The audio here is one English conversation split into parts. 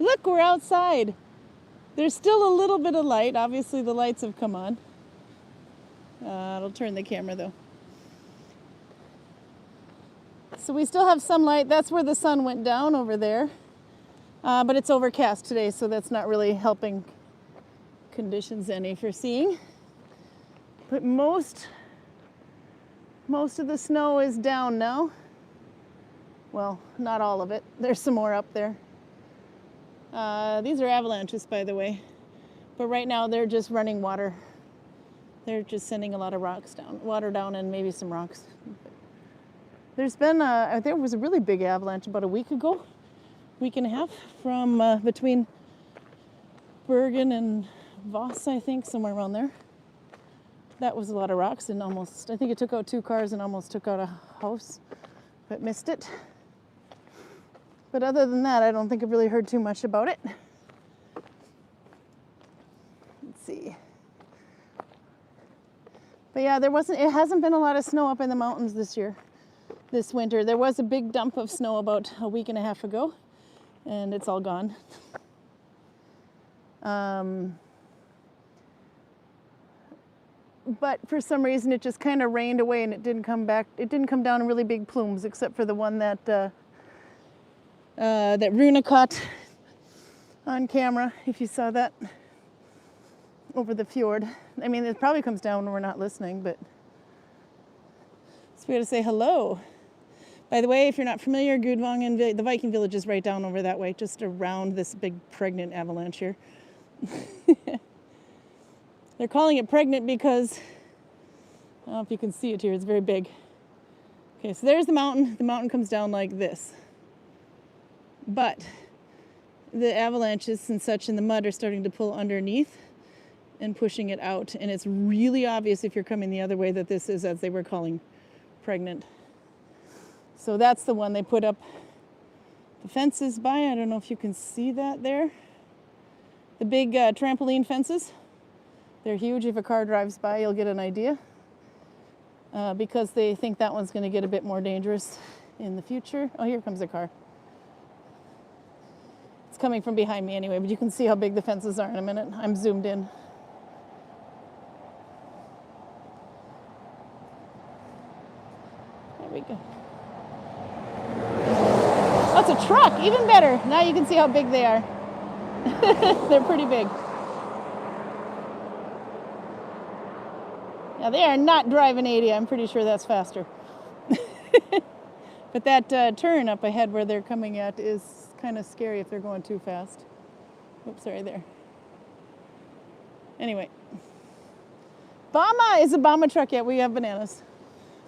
Look, we're outside. There's still a little bit of light. Obviously, the lights have come on. I'll turn the camera, though. So we still have some light. That's where the sun went down over there. But it's overcast today, so that's not really helping conditions any for seeing. But most of the snow is down now. Well, not all of it. There's some more up there. These are avalanches, by the way. But right now they're just running water. They're just sending a lot of water down and maybe some rocks. There's been, there was a really big avalanche about a week and a half, from between Bergen and Voss, I think, somewhere around there. That was a lot of rocks and almost, I think it took out 2 cars and almost took out a house, but missed it. But other than that, I don't think I've really heard too much about it. Let's see. But yeah, it hasn't been a lot of snow up in the mountains this winter. There was a big dump of snow about a week and a half ago, and it's all gone. But for some reason, it just kind of rained away and it didn't come back. It didn't come down in really big plumes, except for the one that Runa caught on camera, if you saw that, over the fjord. I mean, it probably comes down when we're not listening, but so we got to say hello. By the way, if you're not familiar, Gudvangen, the Viking village is right down over that way, just around this big pregnant avalanche here. They're calling it pregnant because, I don't know if you can see it here, it's very big. Okay, so there's the mountain. The mountain comes down like this. But the avalanches and such in the mud are starting to pull underneath and pushing it out. And it's really obvious if you're coming the other way that this is, as they were calling, pregnant. So that's the one they put up the fences by. I don't know if you can see that there. The big trampoline fences. They're huge. If a car drives by, you'll get an idea. Because they think that one's going to get a bit more dangerous in the future. Oh, here comes a car. It's coming from behind me anyway, but you can see how big the fences are in a minute. I'm zoomed in. There we go. Oh, it's a truck. Even better. Now you can see how big they are. They're pretty big. Now they are not driving 80. I'm pretty sure that's faster. But that turn up ahead where they're coming at is kind of scary if they're going too fast. Oops, sorry there. Anyway. Obama is a Obama truck. Yeah, we have bananas.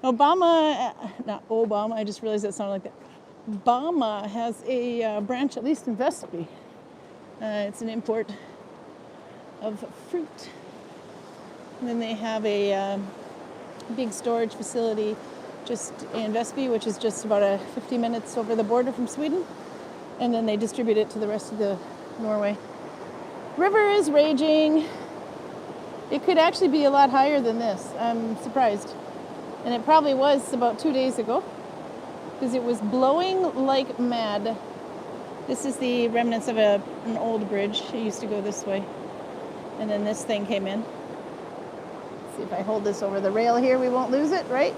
Obama, not Obama, I just realized that sounded like that. Obama has a branch, at least in Vestby. It's an import of fruit. And then they have a big storage facility just in Vestby, which is just about 50 minutes over the border from Sweden. And then they distribute it to the rest of the Norway. River is raging. It could actually be a lot higher than this. I'm surprised. And it probably was about 2 days ago, because it was blowing like mad. This is the remnants of an old bridge. It used to go this way. And then this thing came in. Let's see if I hold this over the rail here, we won't lose it, right?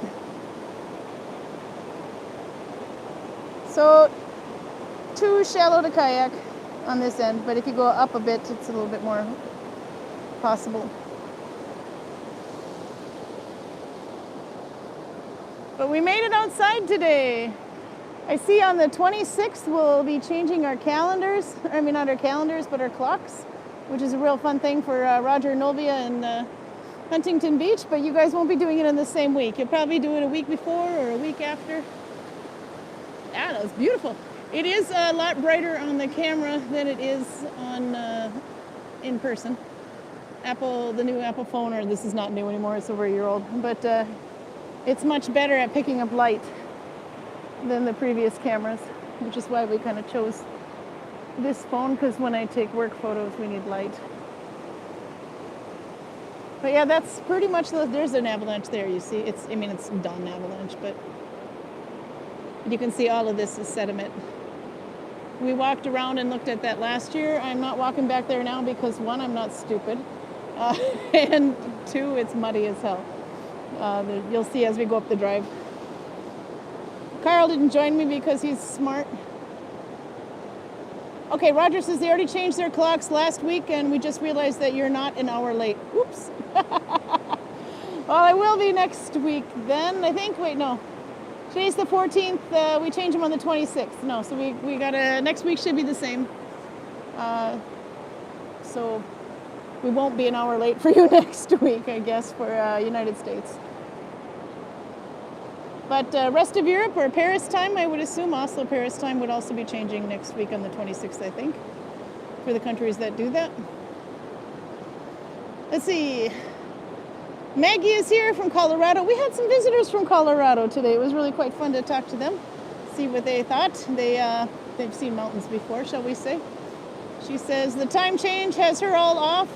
So, too shallow to kayak on this end, but if you go up a bit, it's a little bit more possible. But we made it outside today. I see on the 26th we'll be changing our calendars. I mean, not our calendars, but our clocks, which is a real fun thing for Roger and Novia and Huntington Beach, but you guys won't be doing it in the same week. You'll probably do it a week before or a week after. Ah, that was beautiful. It is a lot brighter on the camera than it is on in person. The new Apple phone, or this is not new anymore, it's over a year old, but it's much better at picking up light than the previous cameras, which is why we kind of chose this phone, because when I take work photos, we need light. But yeah, that's pretty much, there's an avalanche there, you see. It's done avalanche, but you can see all of this is sediment. We walked around and looked at that last year. I'm not walking back there now because one, I'm not stupid, and two, it's muddy as hell. You'll see as we go up the drive. Karl didn't join me because he's smart. Okay, Roger says they already changed their clocks last week and we just realized that you're not an hour late. Oops. Well, I will be next week then, I think. Wait, no. Today's the 14th. We change them on the 26th. No, so we got next week should be the same. So we won't be an hour late for you next week, I guess, for United States. But rest of Europe or Paris time, I would assume Oslo Paris time would also be changing next week on the 26th, I think, for the countries that do that. Let's see. Maggie is here from Colorado. We had some visitors from Colorado today. It was really quite fun to talk to them, see what they thought. They've seen mountains before, shall we say. She says the time change has her all off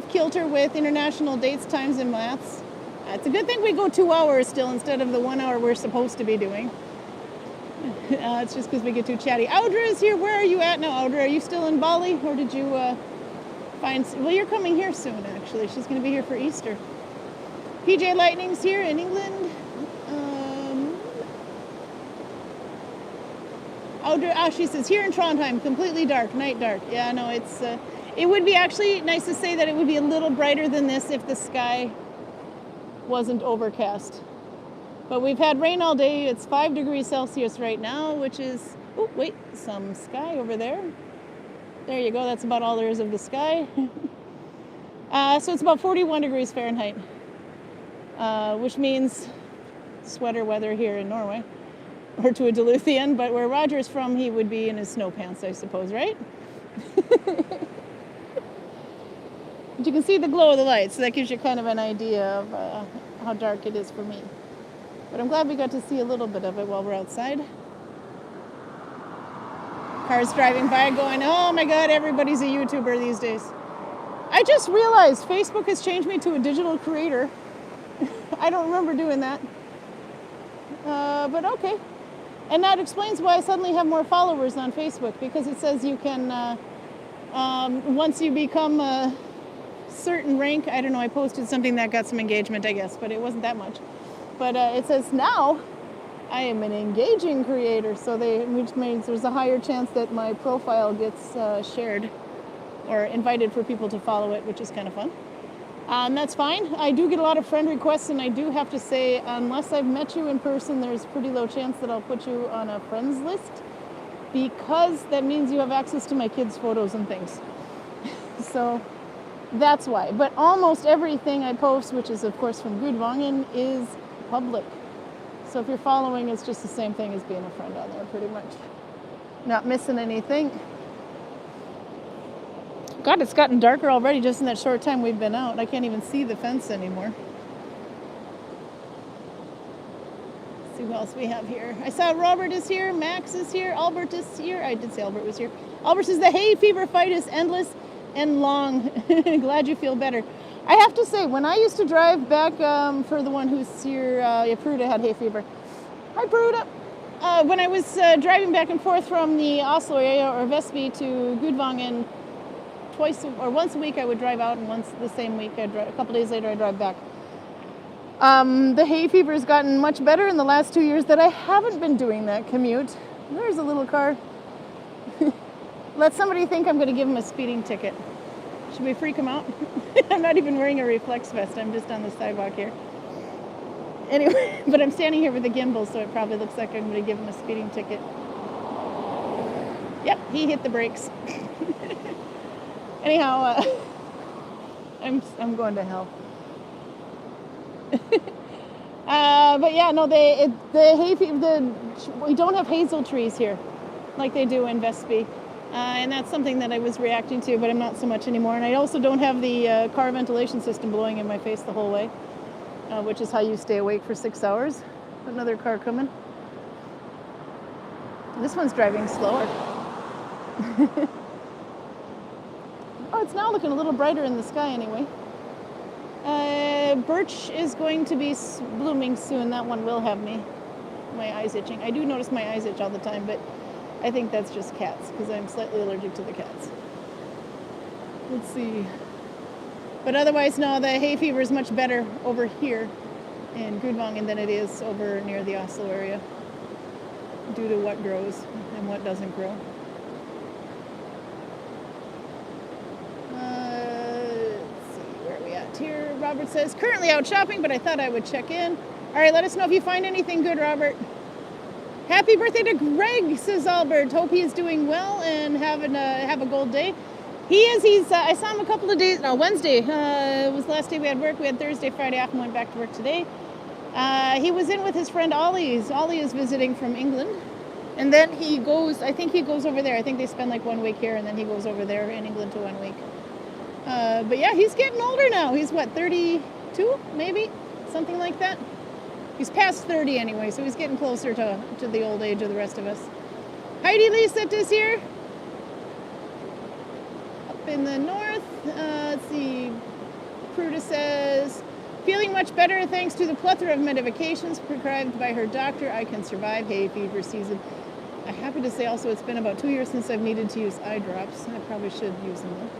kilter with international dates, times, and maths. It's a good thing we go 2 hours still instead of the 1 hour we're supposed to be doing. It's just because we get too chatty. Audra is here. Where are you at now, Audra? Are you still in Bali, or did you find... Well, you're coming here soon, actually. She's going to be here for Easter. PJ Lightning's here in England. Audra, she says, here in Trondheim, completely dark, night dark. Yeah, no, it's... it would be actually nice to say that it would be a little brighter than this if the sky wasn't overcast. But we've had rain all day. It's 5 degrees Celsius right now, which is, oh wait, some sky over there. There you go, that's about all there is of the sky. So it's about 41 degrees Fahrenheit, which means sweater weather here in Norway, or to a Duluthian, but where Roger's from, he would be in his snow pants, I suppose, right? But you can see the glow of the lights, so that gives you kind of an idea of how dark it is for me. But I'm glad we got to see a little bit of it while we're outside. Cars driving by going, oh my God, everybody's a YouTuber these days. I just realized Facebook has changed me to a digital creator. I don't remember doing that. But okay. And that explains why I suddenly have more followers on Facebook, because it says you can, once you become a certain rank, I don't know, I posted something that got some engagement, I guess, but it wasn't that much. But it says now I am an engaging creator, so which means there's a higher chance that my profile gets shared or invited for people to follow it, which is kind of fun. That's fine. I do get a lot of friend requests, and I do have to say, unless I've met you in person, there's pretty low chance that I'll put you on a friends list, because that means you have access to my kids' photos and things. So that's why. But almost everything I post, which is of course from Gudvangen, is public. So if you're following, it's just the same thing as being a friend on there, pretty much. Not missing anything. God, it's gotten darker already just in that short time we've been out. I can't even see the fence anymore. Let's see who else we have here. I saw Robert is here, Max is here, Albert is here. I did say Albert was here. Albert says the hay fever fight is endless and long. Glad you feel better. I have to say, when I used to drive back, for the one who's here, Pruda had hay fever. Hi, Pruda. When I was driving back and forth from the Oslo area or Vestby to Gudvangen, once a week I would drive out, and once the same week, a couple days later, I'd drive back. The hay fever has gotten much better in the last 2 years that I haven't been doing that commute. There's a little car. Let somebody think I'm going to give him a speeding ticket. Should we freak him out? I'm not even wearing a reflex vest. I'm just on the sidewalk here. Anyway, but I'm standing here with the gimbal, so it probably looks like I'm going to give him a speeding ticket. Yep, he hit the brakes. Anyhow, I'm going to hell. But yeah, no, we don't have hazel trees here like they do in Vestby. And that's something that I was reacting to, but I'm not so much anymore. And I also don't have the car ventilation system blowing in my face the whole way, which is how you stay awake for 6 hours. Another car coming. This one's driving slower. Oh, it's now looking a little brighter in the sky anyway. Birch is going to be blooming soon. That one will have my eyes itching. I do notice my eyes itch all the time, but I think that's just cats because I'm slightly allergic to the cats. Let's see. But otherwise, no, the hay fever is much better over here in Gudvangen than it is over near the Oslo area due to what grows and what doesn't grow. Let's see, where are we at here? Robert says, currently out shopping, but I thought I would check in. All right, let us know if you find anything good, Robert. Happy birthday to Greg, says Albert. Hope he is doing well and have a gold day. He is. I saw him a couple of days. No, Wednesday was the last day we had work. We had Thursday, Friday off, and went back to work today. He was in with his friend Ollie. Ollie is visiting from England, and then he goes. I think he goes over there. I think they spend like 1 week here, and then he goes over there in England to 1 week. But yeah, he's getting older now. He's what, 32, maybe, something like that. He's past 30 anyway, so he's getting closer to the old age of the rest of us. Heidi Lisette is here. Up in the north. Let's see. Pruda says, feeling much better thanks to the plethora of medications prescribed by her doctor. I can survive hay fever season. I'm happy to say also it's been about 2 years since I've needed to use eye drops. I probably should use them though.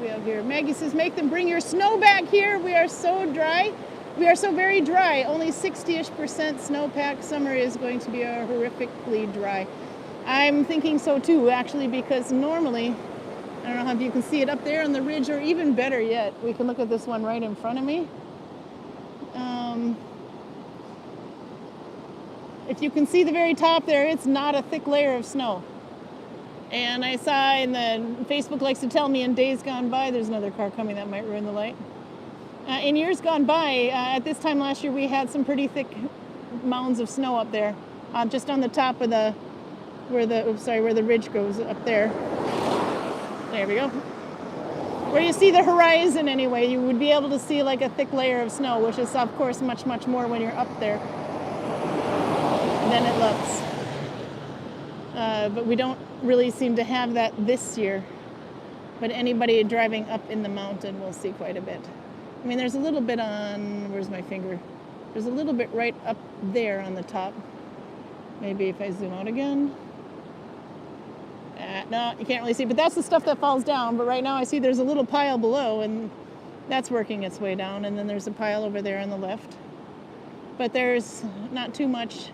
We have here, Maggie says, make them bring your snow back here. We are so dry. We are so very dry. Only 60-ish% snowpack. Summer is going to be horrifically dry. I'm thinking so too, actually, because normally, I don't know if you can see it up there on the ridge, or even better yet, we can look at this one right in front of me. If you can see the very top there, it's not a thick layer of snow. And I saw in the, Facebook likes to tell me in days gone by, there's another car coming that might ruin the light. In years gone by, at this time last year, we had some pretty thick mounds of snow up there, just on the top of the, where the ridge goes up there. There we go. Where you see the horizon anyway, you would be able to see like a thick layer of snow, which is of course much, much more when you're up there than it looks. But we don't really seem to have that this year. But anybody driving up in the mountain will see quite a bit. I mean, there's a little bit on, where's my finger? There's a little bit right up there on the top. Maybe if I zoom out again. No, you can't really see, but that's the stuff that falls down. But right now I see there's a little pile below, and that's working its way down. And then there's a pile over there on the left. But there's not too much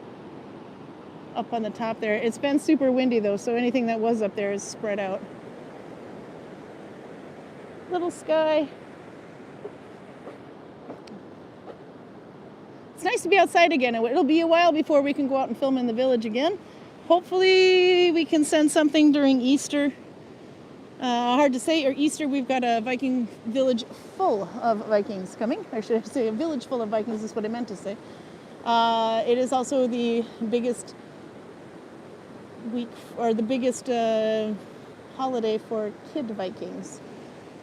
up on the top there. It's been super windy though, so anything that was up there is spread out. Little sky. It's nice to be outside again. It'll be a while before we can go out and film in the village again. Hopefully we can send something during Easter. Hard to say, or Easter we've got a Viking village full of Vikings coming. I should say a village full of Vikings is what I meant to say. It is also the biggest week, or the biggest holiday for kid Vikings.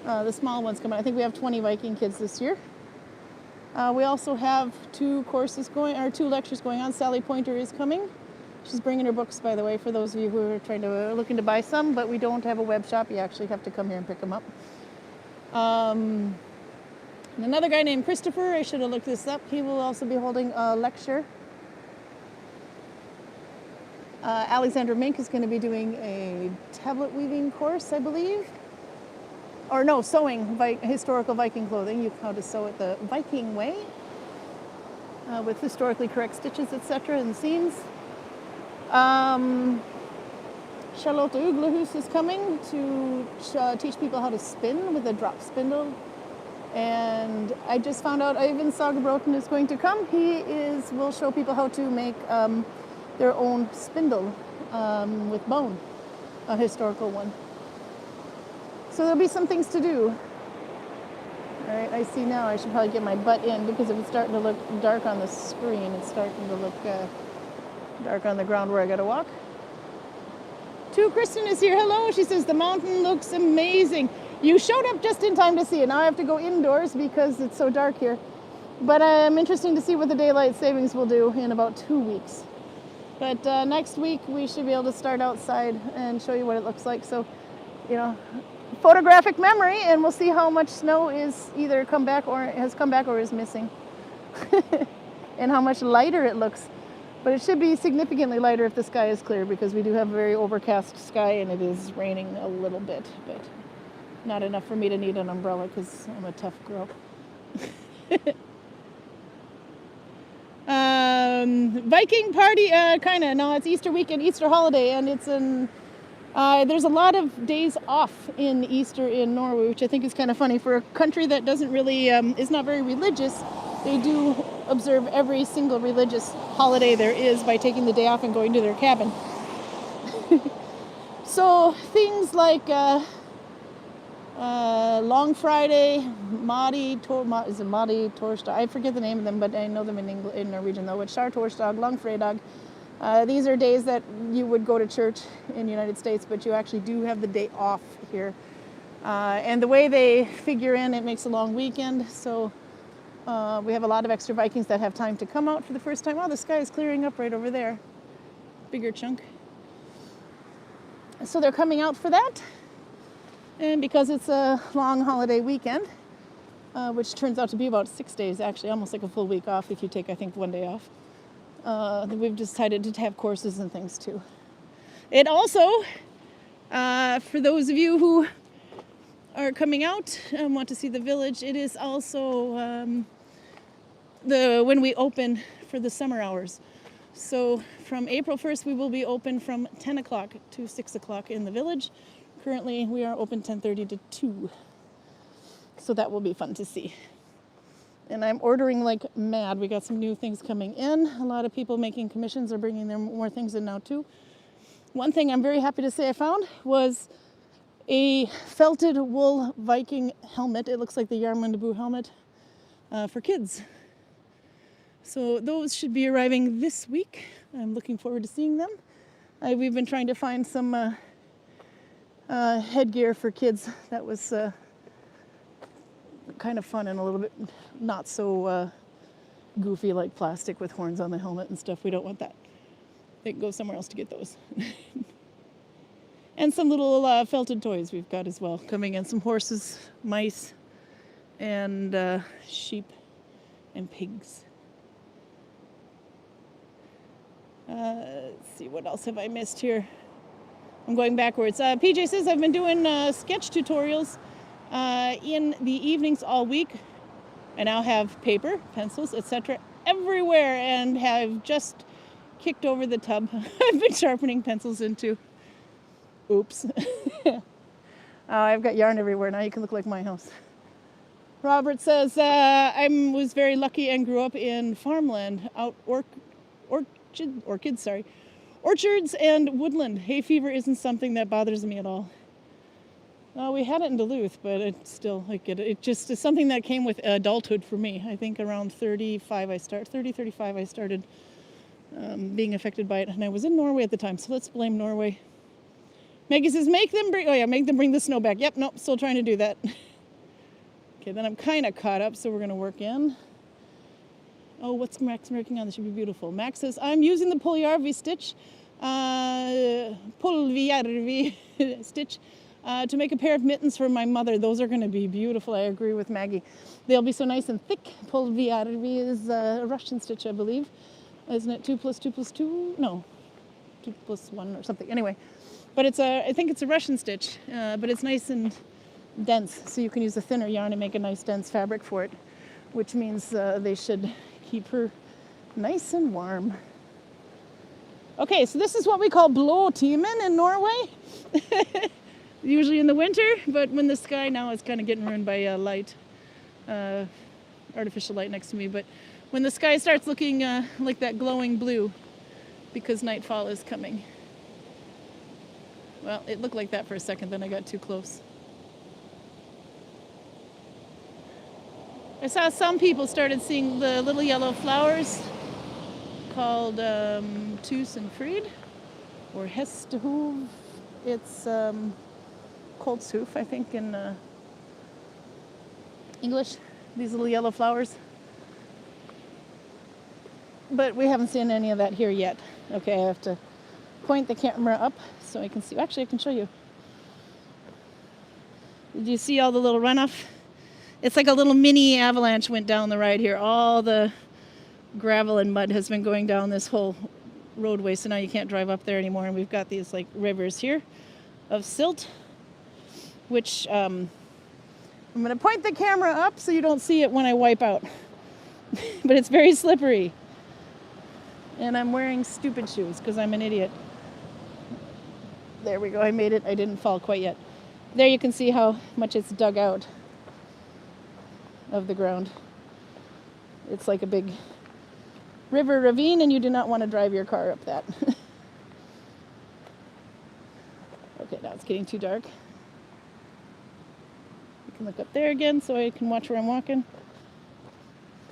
The small ones come out. I think we have 20 Viking kids this year. We also have 2 lectures going on. Sally Pointer is coming. She's bringing her books, by the way, for those of you who are looking to buy some, but we don't have a web shop. You actually have to come here and pick them up. And another guy named Christopher, I should have looked this up. He will also be holding a lecture. Alexandra Mink is going to be doing a tablet weaving course, I believe. Or no, sewing historical Viking clothing, how to sew it the Viking way, with historically correct stitches, etc., and seams. Charlotte Uglehus is coming to teach people how to spin with a drop spindle. And I just found out Ivan Sagebroten is going to come. Will show people how to make their own spindle with bone, a historical one. So there'll be some things to do. All right, I see now I should probably get my butt in, because if it's starting to look dark on the screen, it's starting to look dark on the ground where I gotta walk. Kristen is here. Hello. She says the mountain looks amazing. You showed up just in time to see it. Now I have to go indoors because it's so dark here. But I'm interested to see what the daylight savings will do in about 2 weeks. But next week we should be able to start outside and show you what it looks like. So, photographic memory, and we'll see how much snow is either come back or has come back or is missing. And how much lighter it looks. But it should be significantly lighter if the sky is clear, because we do have a very overcast sky and it is raining a little bit, but not enough for me to need an umbrella because I'm a tough girl. Viking party, kind of. No, it's Easter weekend, Easter holiday, and it's there's a lot of days off in Easter in Norway, which I think is kind of funny. For a country that doesn't really, is not very religious, they do observe every single religious holiday there is by taking the day off and going to their cabin. So things like Long Friday, Torsdag, I forget the name of them, but I know them in Norwegian though, but Skjærtorsdag, Langfredag. These are days that you would go to church in the United States, but you actually do have the day off here. And the way they figure in, it makes a long weekend, so we have a lot of extra Vikings that have time to come out for the first time. Oh, the sky is clearing up right over there. Bigger chunk. So they're coming out for that. And because it's a long holiday weekend, which turns out to be about 6 days, actually, almost like a full week off if you take, I think, 1 day off. We've decided to have courses and things too. It also, for those of you who are coming out and want to see the village, it is also when we open for the summer hours. So from April 1st, we will be open from 10 o'clock to 6 o'clock in the village. Currently, we are open 10:30 to 2. So that will be fun to see. And I'm ordering like mad. We got some new things coming in. A lot of people making commissions are bringing their more things in now too. One thing I'm very happy to say I found was a felted wool Viking helmet. It looks like the Yarmundaboo helmet for kids. So those should be arriving this week. I'm looking forward to seeing them. We've been trying to find some headgear for kids that was kind of fun and a little bit not so goofy, like plastic with horns on the helmet and stuff. We don't want that. They can go somewhere else to get those. And some little felted toys we've got as well coming in. Some horses, mice, and sheep and pigs. Let's see, what else have I missed here? I'm going backwards. PJ says I've been doing sketch tutorials in the evenings all week. I now have paper, pencils, etc. everywhere and have just kicked over the tub I've been sharpening pencils into. Oops. I've got yarn everywhere now. You can look like my house. Robert says, I was very lucky and grew up in farmland, out orchards and woodland. Hay fever isn't something that bothers me at all. We had it in Duluth, but it's still, it just is something that came with adulthood for me. I think around 35 I started being affected by it, and I was in Norway at the time, so let's blame Norway. Maggie says, make them bring the snow back. Yep, nope, still trying to do that. Okay, then I'm kind of caught up, so we're going to work in. Oh, what's Max working on? This should be beautiful. Max says, I'm using the Poljarvi stitch, stitch, to make a pair of mittens for my mother. Those are going to be beautiful. I agree with Maggie. They'll be so nice and thick. Poljarvi is a Russian stitch, I believe. Isn't it 2 + 2 + 2? No, 2 + 1 or something. Anyway, but I think it's a Russian stitch, but it's nice and dense, so you can use a thinner yarn and make a nice dense fabric for it, which means they should keep her nice and warm. Okay, so this is what we call blåtimen in Norway. Usually in the winter, but when the sky now is kind of getting ruined by light, artificial light next to me, but when the sky starts looking like that glowing blue, because nightfall is coming. Well, it looked like that for a second, then I got too close. I saw some people started seeing the little yellow flowers called Tusenfryd or Hestehov. It's Koltshoof, I think, in English. These little yellow flowers. But we haven't seen any of that here yet. Okay, I have to point the camera up so I can see. Actually, I can show you. Did you see all the little runoff? It's like a little mini avalanche went down the ride here. All the gravel and mud has been going down this whole roadway, so now you can't drive up there anymore. And we've got these like rivers here of silt, which I'm going to point the camera up so you don't see it when I wipe out. But it's very slippery. And I'm wearing stupid shoes because I'm an idiot. There we go, I made it. I didn't fall quite yet. There you can see how much it's dug out of the ground. It's like a big river ravine, and you do not want to drive your car up that. Okay, now it's getting too dark. You can look up there again so I can watch where I'm walking.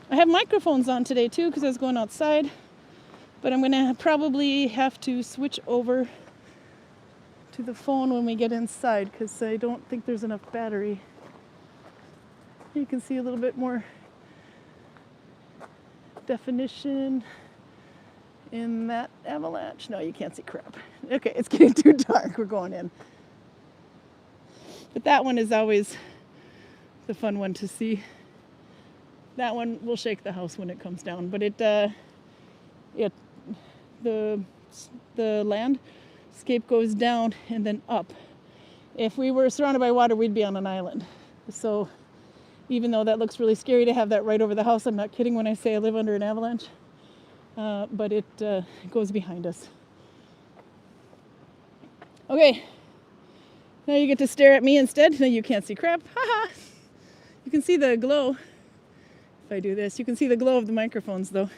I have microphones on today too because I was going outside, but I'm going to probably have to switch over to the phone when we get inside because I don't think there's enough battery. You can see a little bit more definition in that avalanche. No, you can't see crap. Okay, it's getting too dark. We're going in. But that one is always the fun one to see. That one will shake the house when it comes down. But the landscape goes down and then up. If we were surrounded by water, we'd be on an island. So even though that looks really scary to have that right over the house, I'm not kidding when I say I live under an avalanche. But it goes behind us. Okay, now you get to stare at me instead. No, you can't see crap. Haha. You can see the glow. If I do this, you can see the glow of the microphones though.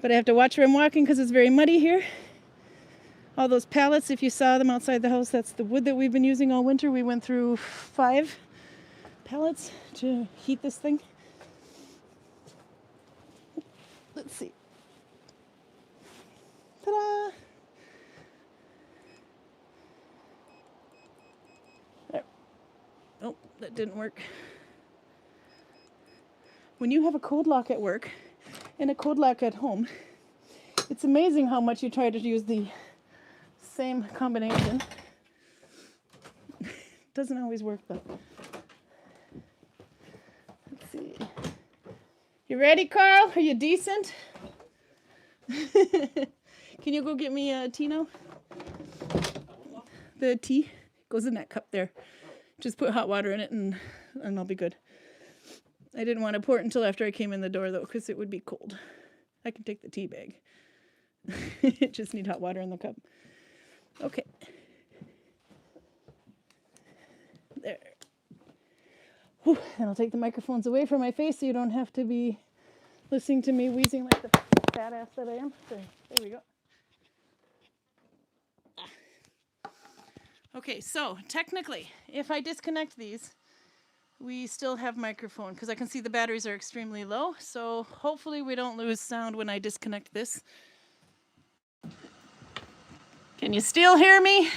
But I have to watch where I'm walking because it's very muddy here. All those pallets, if you saw them outside the house, that's the wood that we've been using all winter. We went through 5 pallets to heat this thing. Let's see. Ta-da! There. Oh, that didn't work. When you have a code lock at work and a code lock at home, it's amazing how much you try to use the same combination. Doesn't always work though. Let's see. You ready, Karl? Are you decent? Can you go get me a tea now? The tea goes in that cup there. Just put hot water in it and I'll be good. I didn't want to pour it until after I came in the door though, because it would be cold. I can take the tea bag. Just need hot water in the cup. Okay. There. Whew. And I'll take the microphones away from my face so you don't have to be listening to me wheezing like the fat ass that I am. There we go. Okay, so technically, if I disconnect these, we still have microphone because I can see the batteries are extremely low. So hopefully we don't lose sound when I disconnect this. Can you still hear me?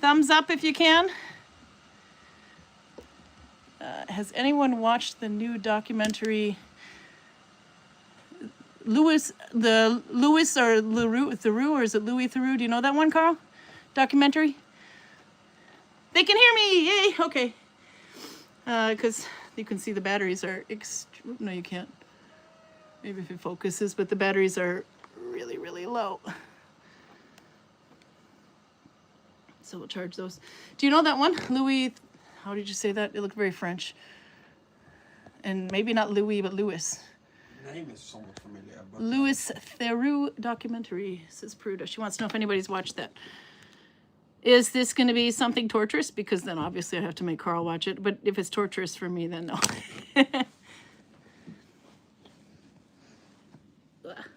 Thumbs up if you can. Has anyone watched the new documentary Louis or Theroux, or is it Louis Theroux? Do you know that one, Karl? Documentary? They can hear me! Yay! Okay. Because you can see the batteries are no, you can't. Maybe if it focuses, but the batteries are really, really low. So we'll charge those. Do you know that one? Louis, how did you say that? It looked very French. And maybe not Louis, but Louis. Name is somewhat familiar. But Louis Theroux documentary, says Pruda. She wants to know if anybody's watched that. Is this going to be something torturous? Because then obviously I have to make Karl watch it. But if it's torturous for me, then no.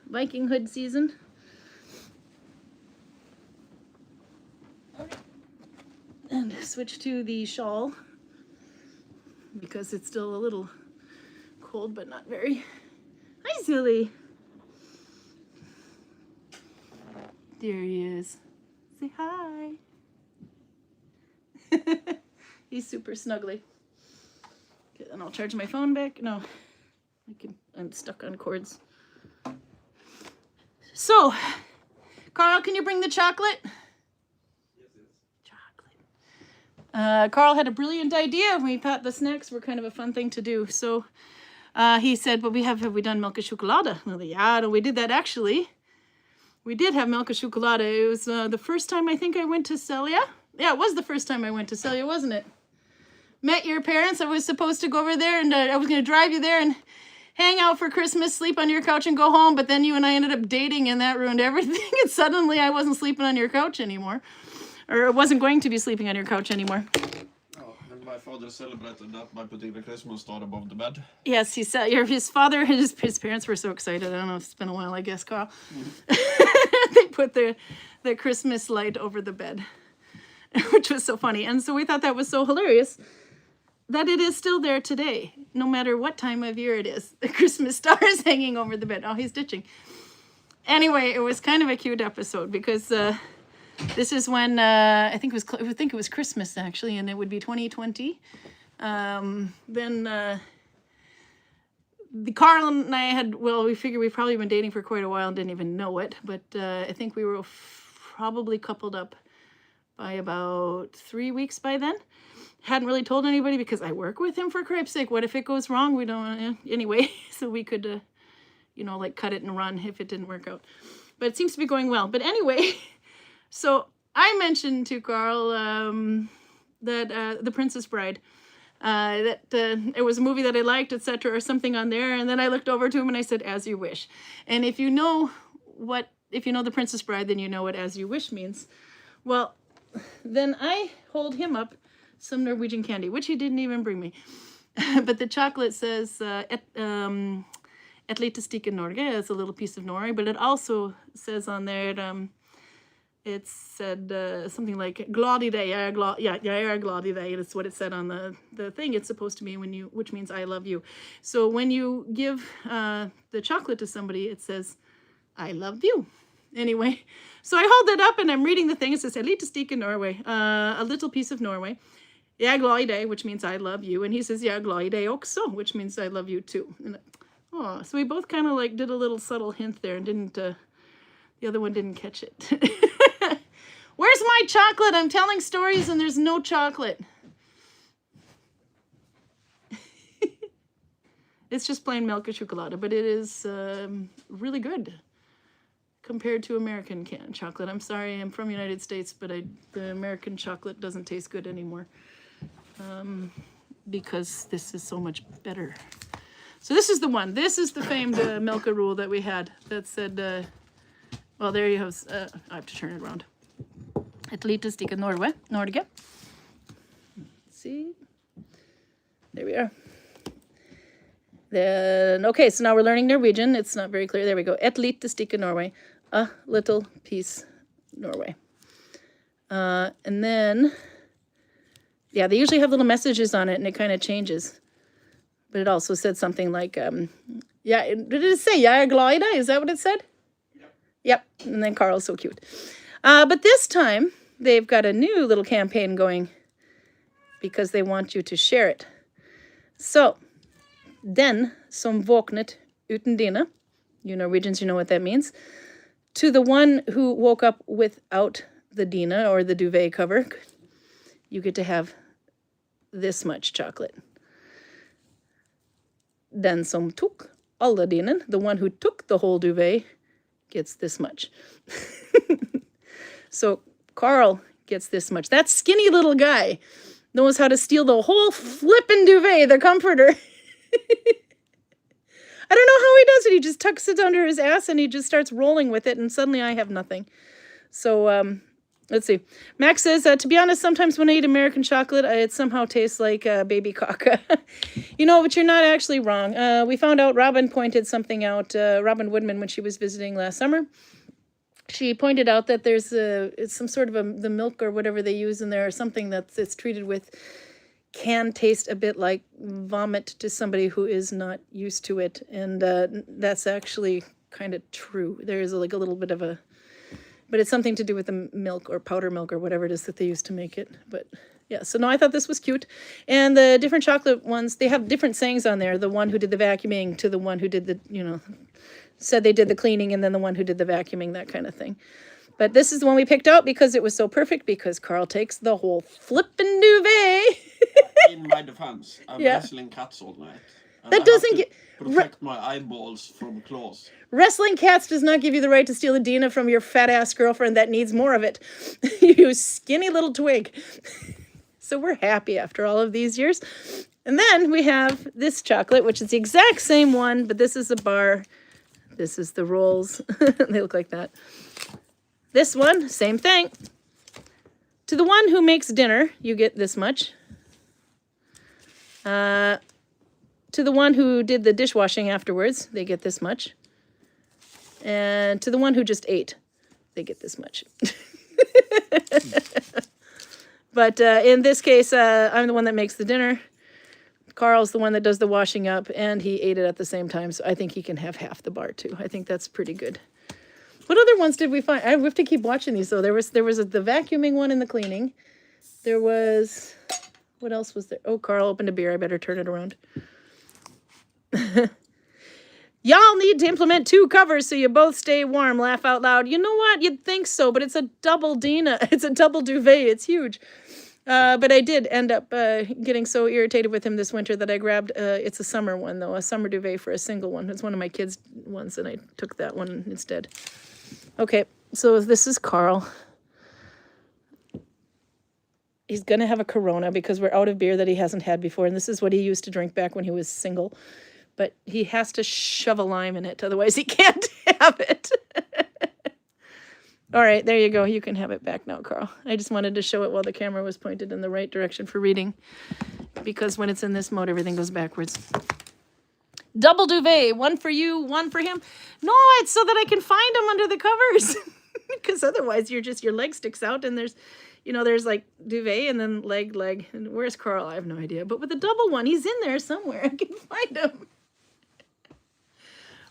Viking hood season. Okay. And switch to the shawl because it's still a little cold, but not very. Hi, Zilly. There he is. Say hi. He's super snuggly. Okay, then I'll charge my phone back. No, I'm stuck on cords. So, Karl, can you bring the chocolate? Chocolate. Karl had a brilliant idea when we thought the snacks were kind of a fun thing to do. So He said, but have we done Melkesjokolade? Well, yeah, no, we did that actually. We did have Melkesjokolade. It was the first time I think I went to Celia. Yeah, it was the first time I went to Celia, wasn't it? Met your parents. I was supposed to go over there, and I was going to drive you there and hang out for Christmas, sleep on your couch and go home. But then you and I ended up dating, and that ruined everything. And suddenly I wasn't sleeping on your couch anymore. Or I wasn't going to be sleeping on your couch anymore. Oh, and my father celebrated that by putting the Christmas star above the bed. Yes, he said his father, his parents were so excited. I don't know if it's been a while, I guess, Karl. They put the Christmas light over the bed, which was so funny. And so we thought that was so hilarious that it is still there today, no matter what time of year it is. The Christmas star is hanging over the bed. Oh, he's ditching. Anyway, it was kind of a cute episode because this is when I think it was Christmas actually, and it would be 2020. Then Karl and I we figured we've probably been dating for quite a while and didn't even know it, but I think we were probably coupled up by about 3 weeks by then. Hadn't really told anybody because I work with him, for cripe's sake. What if it goes wrong? We don't, anyway, so we could, like cut it and run if it didn't work out. But it seems to be going well. But anyway, so I mentioned to Karl that The Princess Bride, that it was a movie that I liked, etc., or something on there. And then I looked over to him and I said, "As you wish." And if you know The Princess Bride, then you know what "as you wish" means. Well, then I hold him up some Norwegian candy, which he didn't even bring me. But the chocolate says et lite stykke Norge. It's a little piece of Norway, but it also says on there, it said something like glad i deg, jeg er glad i deg. That's what it said on the thing. It's supposed to mean which means I love you. So when you give the chocolate to somebody, it says, I love you. Anyway, so I hold that up and I'm reading the thing. It says, et lite stykke Norway, a little piece of Norway. Jeg er glad i deg, which means I love you. And he says, jeg er glad i deg også, which means I love you too. And, so we both kind of like did a little subtle hint there and didn't, the other one didn't catch it. Where's my chocolate? I'm telling stories and there's no chocolate. It's just plain Melkesjokolade, but it is really good compared to American canned chocolate. I'm sorry, I'm from the United States, but the American chocolate doesn't taste good anymore. Because this is so much better. So this is the one. This is the famed Melka rule that we had that said, well, there you have, I have to turn it around. Et lite stykke Norge. Let's see. There we are. Then, okay, so now we're learning Norwegian. It's not very clear. There we go. Et lite stykke Norway. A little piece Norway. And then, yeah, they usually have little messages on it and it kind of changes. But it also said something like, yeah, did it say, jeg er glad i deg? Is that what it said? Yep. And then Karl's so cute. But this time, they've got a new little campaign going because they want you to share it. So, den som våknet uten dine, you Norwegians, you know what that means, to the one who woke up without the dina or the duvet cover, you get to have this much chocolate. Den som tok alle dine, the one who took the whole duvet, gets this much. So Karl gets this much. That skinny little guy knows how to steal the whole flippin' duvet, the comforter. I don't know how he does it. He just tucks it under his ass and he just starts rolling with it and suddenly I have nothing. So, let's see. Max says, to be honest, sometimes when I eat American chocolate, it somehow tastes like baby caca. But you're not actually wrong. We found out, Robin pointed something out, Robin Woodman, when she was visiting last summer. She pointed out that there's it's some sort of the milk or whatever they use in there or something that's treated with can taste a bit like vomit to somebody who is not used to it. And that's actually kind of true. There is like a little bit of but it's something to do with the milk or powder milk or whatever it is that they use to make it. But yeah, so no, I thought this was cute. And the different chocolate ones, they have different sayings on there. The one who did the vacuuming to the one who did the, said they did the cleaning, and then the one who did the vacuuming, that kind of thing. But this is the one we picked out because it was so perfect, because Karl takes the whole flippin' duvet. In my defense, I'm wrestling cats all night. And That I doesn't have to get... protect my eyeballs from claws. Wrestling cats does not give you the right to steal a Dina from your fat-ass girlfriend that needs more of it. You skinny little twig. So we're happy after all of these years. And then we have this chocolate, which is the exact same one, but this is a bar. This is the rolls. They look like that. This one, same thing. To the one who makes dinner, you get this much. To the one who did the dishwashing afterwards, they get this much. And to the one who just ate, they get this much. But in this case, I'm the one that makes the dinner. Karl's the one that does the washing up, and he ate it at the same time, so I think he can have half the bar, too. I think that's pretty good. What other ones did we find? We have to keep watching these, though. There was the vacuuming one and the cleaning. There was... What else was there? Oh, Karl opened a beer. I better turn it around. Y'all need to implement 2 covers so you both stay warm. Laugh out loud. You know what? You'd think so, but it's a double Dina. It's a double duvet. It's huge. But I did end up getting so irritated with him this winter that I grabbed, it's a summer one, though, a summer duvet for a single one. It's one of my kids' ones, and I took that one instead. Okay, so this is Karl. He's going to have a Corona because we're out of beer that he hasn't had before, and this is what he used to drink back when he was single. But he has to shove a lime in it, otherwise he can't have it. All right, there you go. You can have it back now, Karl. I just wanted to show it while the camera was pointed in the right direction for reading, because when it's in this mode, everything goes backwards. Double duvet, one for you, one for him. No, it's so that I can find him under the covers, because otherwise your leg sticks out and there's like duvet and then leg. And where's Karl? I have no idea. But with the double one, he's in there somewhere. I can find him.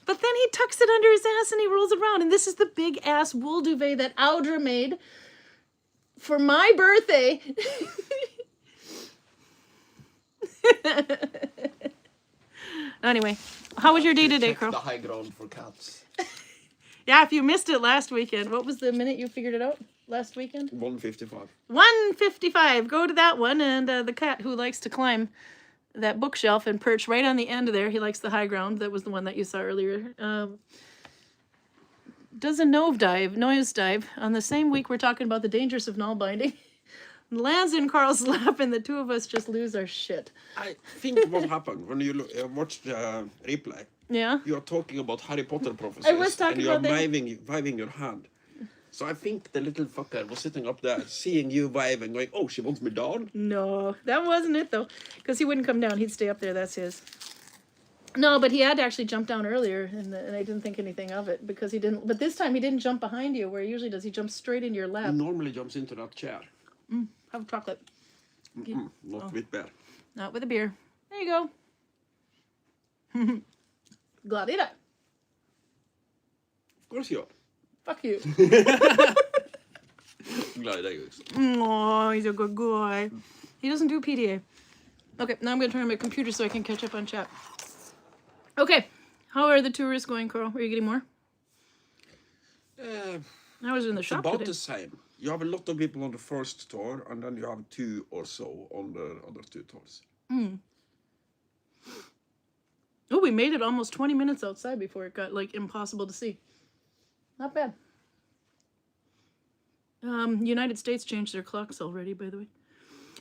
But then he tucks it under his ass and he rolls it around. And this is the big ass wool duvet that Audra made for my birthday. Anyway, how was your day today, Karl? The high ground for cats. Yeah, if you missed it last weekend, what was the minute you figured it out last weekend? 1:55. 1:55. Go to that one, and the cat who likes to climb that bookshelf and perch right on the end of there. He likes the high ground. That was the one that you saw earlier. Does a noise dive on the same week we're talking about the dangers of Nalbinding. Lands in Karl's lap, and the two of us just lose our shit. I think what happened when you watch the replay. Yeah. You are talking about Harry Potter prophecies. I was talking about that. And you are waving your hand. So I think the little fucker was sitting up there, seeing you wave and going, "Oh, she wants me down." No, that wasn't it though, because he wouldn't come down. He'd stay up there. That's his. No, but he had to actually jump down earlier, and I didn't think anything of it because he didn't. But this time he didn't jump behind you, where he usually does. He jumps straight into your lap. He normally jumps into that chair. Have chocolate. Not with bear. Not with a beer. There you go. Gladida. Of course you are. Fuck you. Glad i deg også. Oh, he's a good guy. He doesn't do PDA. Okay, now I'm going to turn on my computer so I can catch up on chat. Okay, how are the tourists going, Karl? Are you getting more? I was in the shop About today. the same. You have a lot of people on the first tour, and then you have 2 or so on the other 2 tours. Oh, we made it almost 20 minutes outside before it got, like, impossible to see. Not bad. United States changed their clocks already, by the way.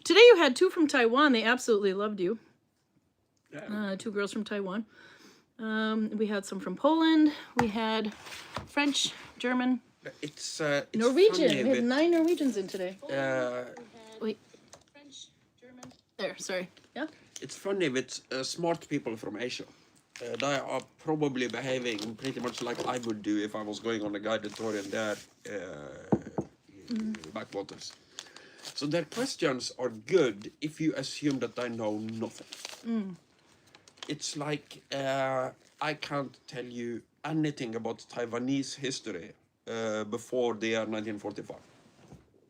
Today you had 2 from Taiwan. They absolutely loved you. Yeah. 2 girls from Taiwan. We had some from Poland. We had French, German, It's Norwegian. funny We had with, 9 Norwegians in today. Wait. French, German. There, sorry. Yeah? It's funny with smart people from Asia. They are probably behaving pretty much like I would do if I was going on a guided tour in their backwaters. So their questions are good if you assume that they know nothing. It's like I can't tell you anything about Taiwanese history before the year 1945.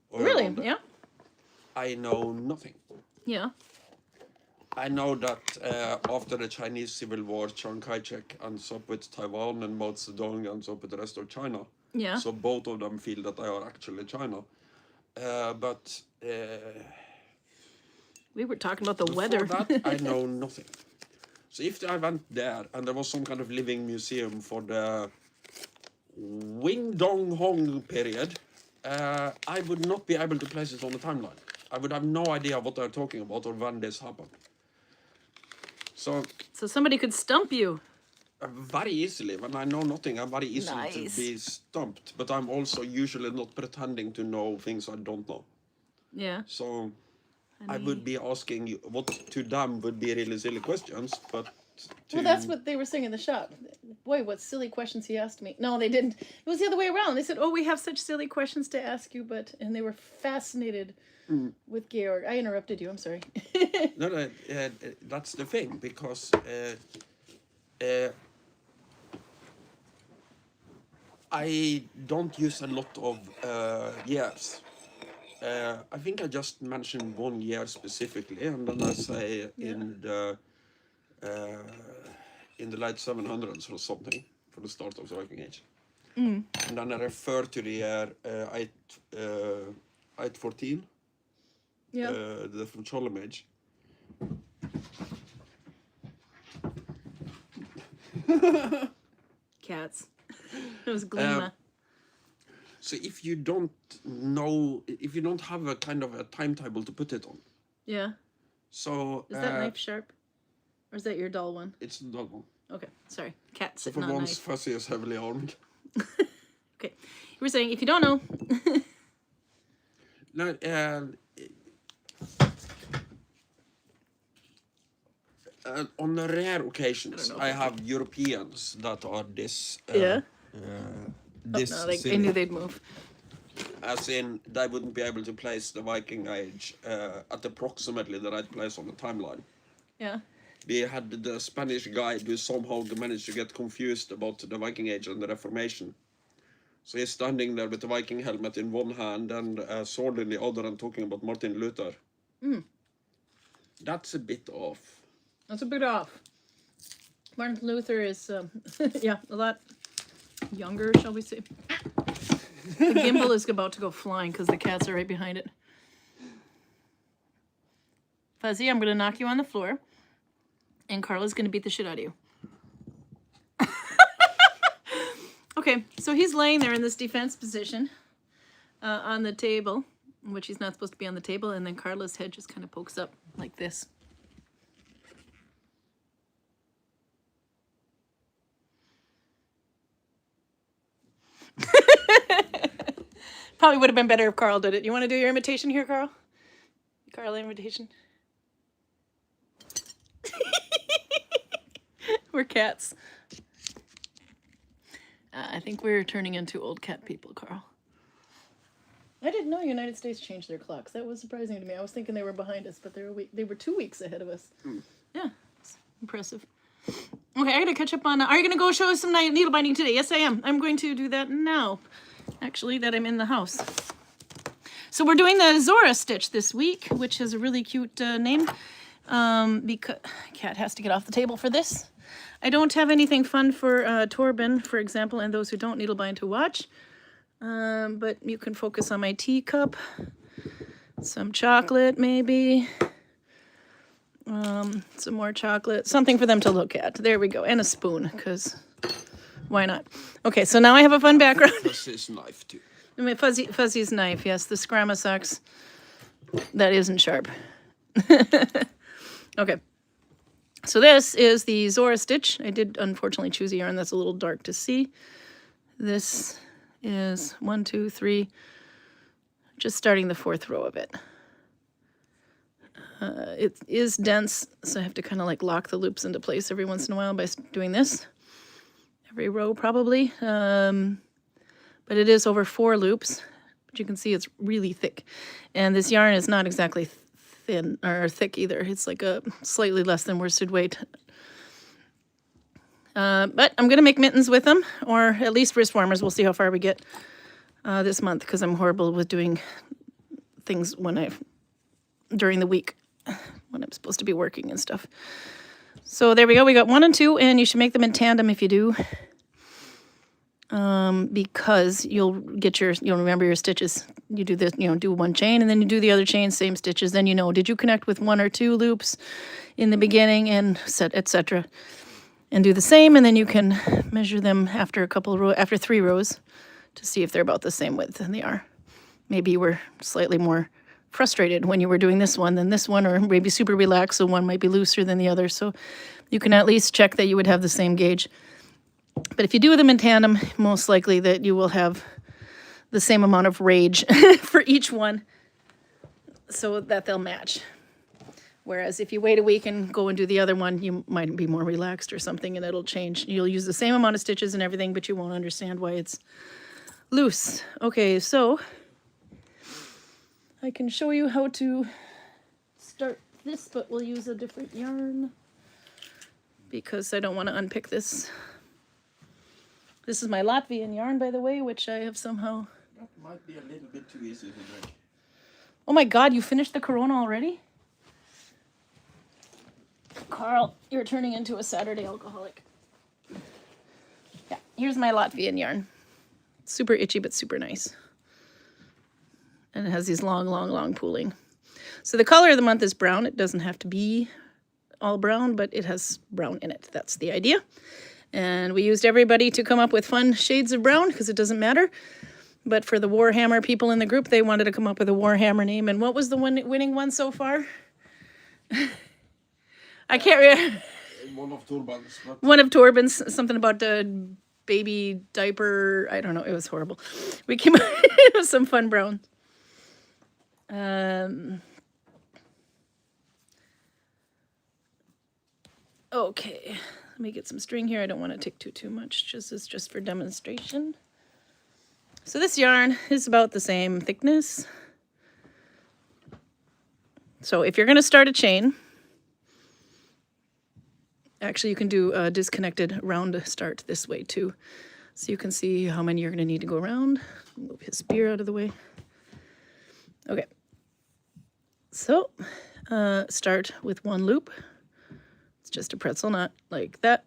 Or Really? around that. Yeah? I know nothing. Yeah. I know that after the Chinese Civil War, Chiang Kai-shek ends up with Taiwan and Mao Zedong ends up with the rest of China. Yeah. So both of them feel that they are actually China. But We were talking about the before weather. that, I know nothing. So if I went there and there was some kind of living museum for the Wing Dong Hong period, I would not be able to place it on the timeline. I would have no idea what they're talking about or when this happened. So somebody could stump you. very easily, when I know nothing, I'm very easy to Nice. be stumped. But I'm also usually not pretending to know things I don't know. Yeah. So I would be asking you what to them would be really silly questions, but to... Well, that's what they were saying in the shop. Boy, what silly questions he asked me. No, they didn't. It was the other way around. They said, "Oh, we have such silly questions to ask you," and they were fascinated with Georg. I interrupted you. I'm sorry. No, that's the thing, because I don't use a lot of years. I think I just mentioned 1 year specifically, and then I say in the late 700s or something for the start of the Viking Age. And then I refer to the year 814, the from Ptolemy age. Cats. It was Glima. So if you don't know, if you don't have a kind of a timetable to put it on. Yeah. So Is that knife sharp? Or is that your dull one? it's the dog one. Okay, sorry. Cat So sitting for on once, knife. Fuzzy is heavily armed. Okay. You were saying, if you don't know. No, on the rare occasions, I have Europeans that are this. This No, I silly. knew they'd move. As in, they wouldn't be able to place the Viking Age at approximately the right place on the timeline. Yeah. We had the Spanish guide who somehow managed to get confused about the Viking Age and the Reformation. So he's standing there with the Viking helmet in one hand and a sword in the other and talking about Martin Luther. That's a bit off. That's a bit off. Martin Luther is, yeah, a lot younger, shall we say. The gimbal is about to go flying because the cats are right behind it. Fuzzy, I'm going to knock you on the floor. And Karl is going to beat the shit out of you. Okay, so he's laying there in this defense position on the table, which he's not supposed to be on the table, and then Karla's head just kind of pokes up like this. Probably would have been better if Karl did it. You want to do your imitation here, Karl? Karl imitation? We're cats. I think we're turning into old cat people, Karl. I didn't know United States changed their clocks. That was surprising to me. I was thinking they were behind us, but they were 2 weeks ahead of us. Yeah, it's impressive. Okay, I gotta catch up on... Are you gonna go show us some needle binding today? Yes, I am. I'm going to do that now, actually, that I'm in the house. So we're doing the Zora stitch this week, which has a really cute name. Because cat has to get off the table for this. I don't have anything fun for Torben, for example, and those who don't needlebind to watch. But you can focus on my teacup, some chocolate maybe, some more chocolate, something for them to look at. There we go, and a spoon, because why not? Okay, so now I have a fun background. Fuzzy's knife too. I mean, Fuzzy's knife, yes, the Scramasax. That isn't sharp. Okay. So this is the Zora stitch. I did unfortunately choose a yarn that's a little dark to see. This is 1, 2, 3, just starting the 4th row of it. It is dense, so I have to kind of like lock the loops into place every once in a while by doing this. Every row probably. But it is over 4 loops. But you can see it's really thick. And this yarn is not exactly thin or thick either. It's like a slightly less than worsted weight. But I'm going to make mittens with them, or at least wrist warmers. We'll see how far we get this month, because I'm horrible with doing things during the week when I'm supposed to be working and stuff. So there we go. We got 1 and 2, and you should make them in tandem if you do. because you'll remember your stitches. You do this, do one chain and then you do the other chain, same stitches. Then did you connect with 1 or 2 loops in the beginning and etc. And do the same, and then you can measure them after after 3 rows to see if they're about the same width, and they are. Maybe you were slightly more frustrated when you were doing this one than this one, or maybe super relaxed, so one might be looser than the other. So you can at least check that you would have the same gauge. But if you do them in tandem, most likely that you will have the same amount of rage for each one so that they'll match. Whereas if you wait a week and go and do the other one, you might be more relaxed or something and it'll change. You'll use the same amount of stitches and everything, but you won't understand why it's loose. Okay, so I can show you how to start this, but we'll use a different yarn because I don't want to unpick this. This is my Latvian yarn, by the way, which I have somehow... That might be a little bit too easy to drink. Oh my God, you finished the Corona already? Karl, you're turning into a Saturday alcoholic. Yeah, here's my Latvian yarn. Super itchy, but super nice. And it has these long pooling. So the color of the month is brown. It doesn't have to be all brown, but it has brown in it. That's the idea. And we used everybody to come up with fun shades of brown because it doesn't matter. But for the Warhammer people in the group, they wanted to come up with a Warhammer name. And what was the winning one so far? I can't remember. One of Torben's. One of Torben's, something about the baby diaper. I don't know. It was horrible. We came up with some fun brown. Okay, let me get some string here. I don't want to take too much. This is just for demonstration. So this yarn is about the same thickness. So if you're going to start a chain, actually you can do a disconnected round start this way too. So you can see how many you're going to need to go around. Move his spear out of the way. Okay. So start with 1 loop. It's just a pretzel knot like that.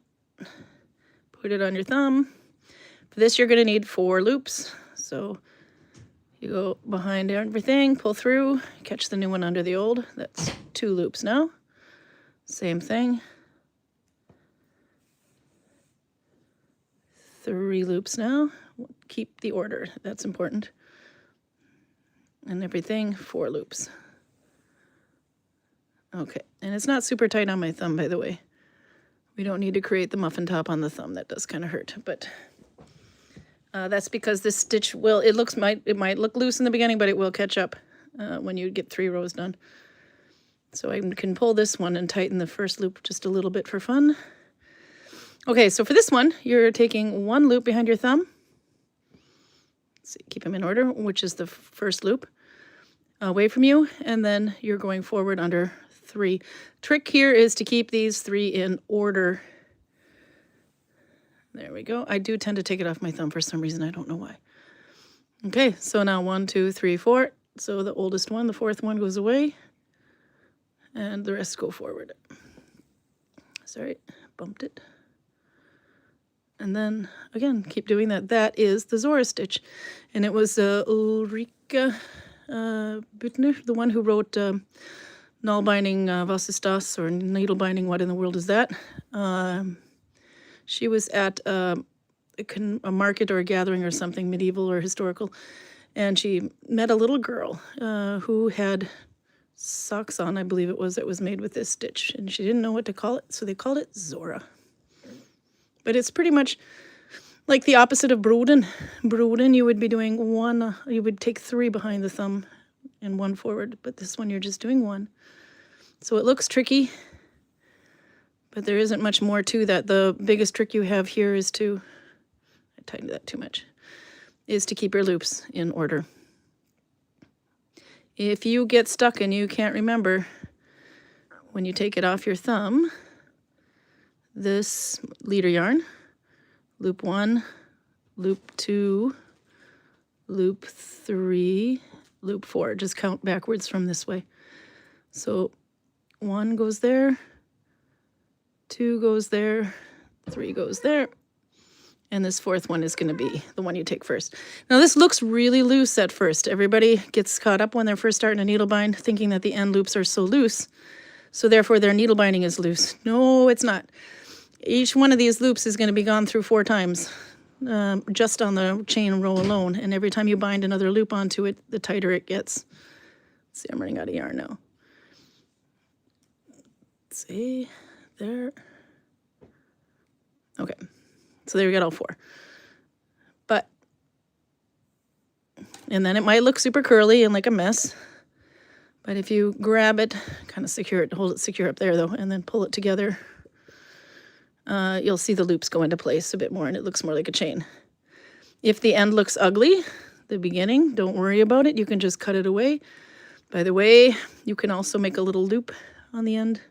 Put it on your thumb. For this, you're going to need 4 loops. So you go behind everything, pull through, catch the new one under the old. That's 2 loops now. Same thing. 3 loops now. Keep the order. That's important. And everything, 4 loops. Okay, and it's not super tight on my thumb, by the way. We don't need to create the muffin top on the thumb. That does kind of hurt, but that's because this stitch will, it might look loose in the beginning, but it will catch up when you get 3 rows done. So I can pull this one and tighten the first loop just a little bit for fun. Okay, so for this one, you're taking 1 loop behind your thumb. So keep them in order, which is the first loop away from you, and then you're going forward under 3. Trick here is to keep these 3 in order. There we go. I do tend to take it off my thumb for some reason. I don't know why. Okay, so now 1, 2, 3, 4. So the oldest one, the 4th one goes away, and the rest go forward. Sorry, bumped it. And then, again, keep doing that. That is the Zora stitch. And it was Ulrika Büttner, the one who wrote Nalbinding, Was ist das, or Needle Binding, What in the World is That? She was at a market or a gathering or something, medieval or historical, and she met a little girl who had socks on, I believe it was, that was made with this stitch. And she didn't know what to call it, so they called it Zora. But it's pretty much like the opposite of broeden. Broeden, you would be doing 1, you would take 3 behind the thumb and 1 forward. But this one, you're just doing 1. So it looks tricky, but there isn't much more to that. The biggest trick you have here is to, I tightened that too much, is to keep your loops in order. If you get stuck and you can't remember, when you take it off your thumb, this leader yarn, loop 1, loop 2, loop 3, loop 4. Just count backwards from this way. So 1 goes there, 2 goes there, 3 goes there, And this fourth one is going to be the one you take first. Now this looks really loose at first. Everybody gets caught up when they're first starting a needle bind, thinking that the end loops are so loose, so therefore their needle binding is loose. No, it's not. Each one of these loops is going to be gone through 4 times, just on the chain row alone. And every time you bind another loop onto it, the tighter it gets. Let's see, I'm running out of yarn now. Let's see, there. Okay, so there we got all 4. But, and then it might look super curly and like a mess. But if you grab it, kind of secure it, hold it secure up there though, and then pull it together, you'll see the loops go into place a bit more and it looks more like a chain. If the end looks ugly, the beginning, don't worry about it. You can just cut it away. By the way, you can also make a little loop on the end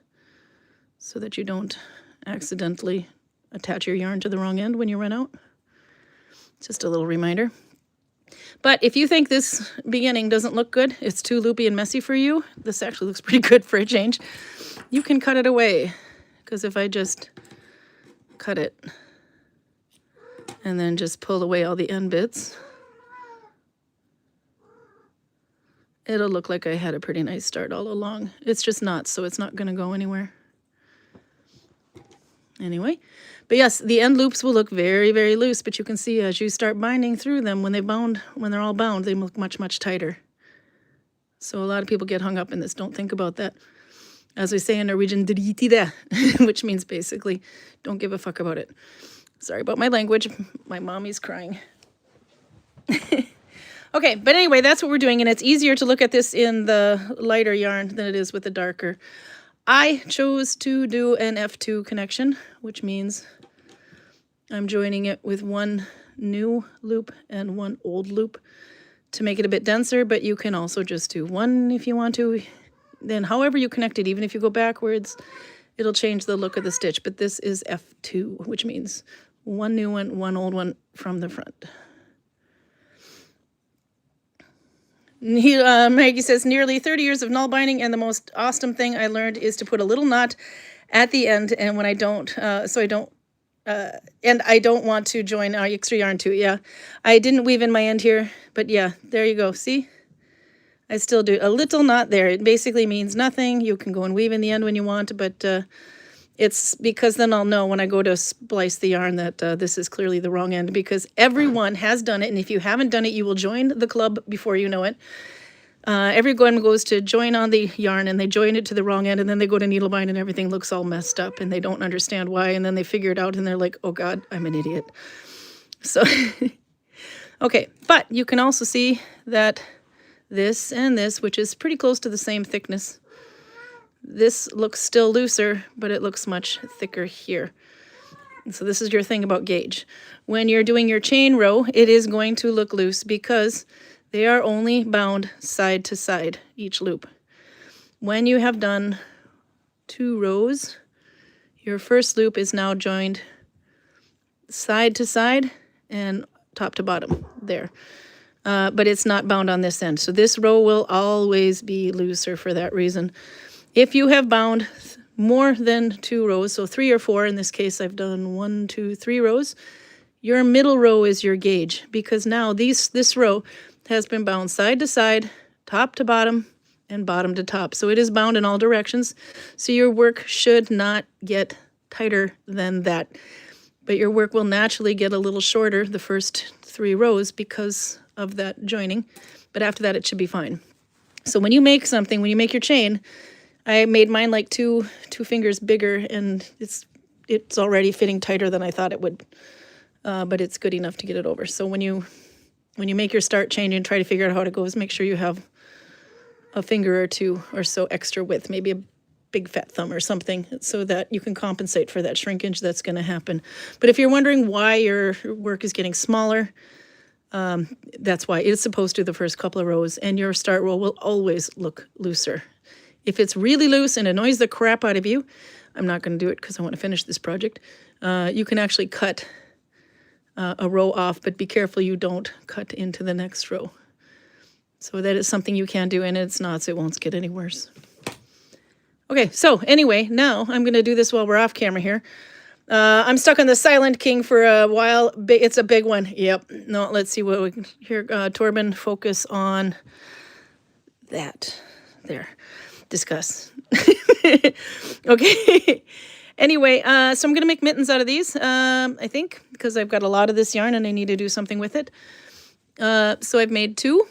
so that you don't accidentally attach your yarn to the wrong end when you run out. Just a little reminder. But if you think this beginning doesn't look good, it's too loopy and messy for you, this actually looks pretty good for a change, you can cut it away. Because if I just cut it and then just pull away all the end bits, it'll look like I had a pretty nice start all along. It's just not, so it's not going to go anywhere. Anyway, but yes, the end loops will look very, very loose, but you can see as you start binding through them, when they're all bound, they look much, much tighter. So a lot of people get hung up in this. Don't think about that. As we say in Norwegian, driti det, which means basically don't give a fuck about it. Sorry about my language. My mommy's crying. Okay, but anyway, that's what we're doing, and it's easier to look at this in the lighter yarn than it is with the darker. I chose to do an F2 connection, which means I'm joining it with one new loop and one old loop to make it a bit denser, but you can also just do one if you want to. Then however you connect it, even if you go backwards, it'll change the look of the stitch. But this is F2, which means one new one, one old one from the front. Maggie says, nearly 30 years of null binding, and the most awesome thing I learned is to put a little knot at the end, and when I don't, and I don't want to join extra yarn to it. Yeah, I didn't weave in my end here, but yeah, there you go. See, I still do a little knot there. It basically means nothing. You can go and weave in the end when you want, but it's because then I'll know when I go to splice the yarn that this is clearly the wrong end, because everyone has done it, and if you haven't done it, you will join the club before you know it. Everyone goes to join on the yarn, and they join it to the wrong end, and then they go to needle bind, and everything looks all messed up, and they don't understand why, and then they figure it out, and they're like, oh God, I'm an idiot. So, okay, but you can also see that this and this, which is pretty close to the same thickness, this looks still looser, but it looks much thicker here. And so this is your thing about gauge. When you're doing your chain row, it is going to look loose because they are only bound side to side, each loop. When you have done 2 rows, your first loop is now joined side to side and top to bottom there. But it's not bound on this end. So this row will always be looser for that reason. If you have bound more than 2 rows, so 3 or 4, in this case I've done 1, 2, 3 rows, your middle row is your gauge, because now this row has been bound side to side, top to bottom, and bottom to top. So it is bound in all directions. So your work should not get tighter than that. But your work will naturally get a little shorter the first 3 rows because of that joining. But after that, it should be fine. So when you make something, when you make your chain, I made mine like two fingers bigger, and it's already fitting tighter than I thought it would. But it's good enough to get it over. So when you make your start chain and try to figure out how it goes, make sure you have a finger or 2 or so extra width, maybe a big fat thumb or something, so that you can compensate for that shrinkage that's going to happen. But if you're wondering why your work is getting smaller, that's why. It's supposed to the first couple of rows, and your start row will always look looser. If it's really loose and annoys the crap out of you, I'm not going to do it because I want to finish this project, you can actually cut a row off, but be careful you don't cut into the next row. So that is something you can do, and it's not, so it won't get any worse. Okay, so anyway, now I'm going to do this while we're off camera here. I'm stuck on the Silent King for a while. It's a big one. Yep. No, let's see what we can hear. Torben, focus on that. There. Discuss. Okay. Anyway, so I'm going to make mittens out of these, I think, because I've got a lot of this yarn and I need to do something with it. So I've made 2.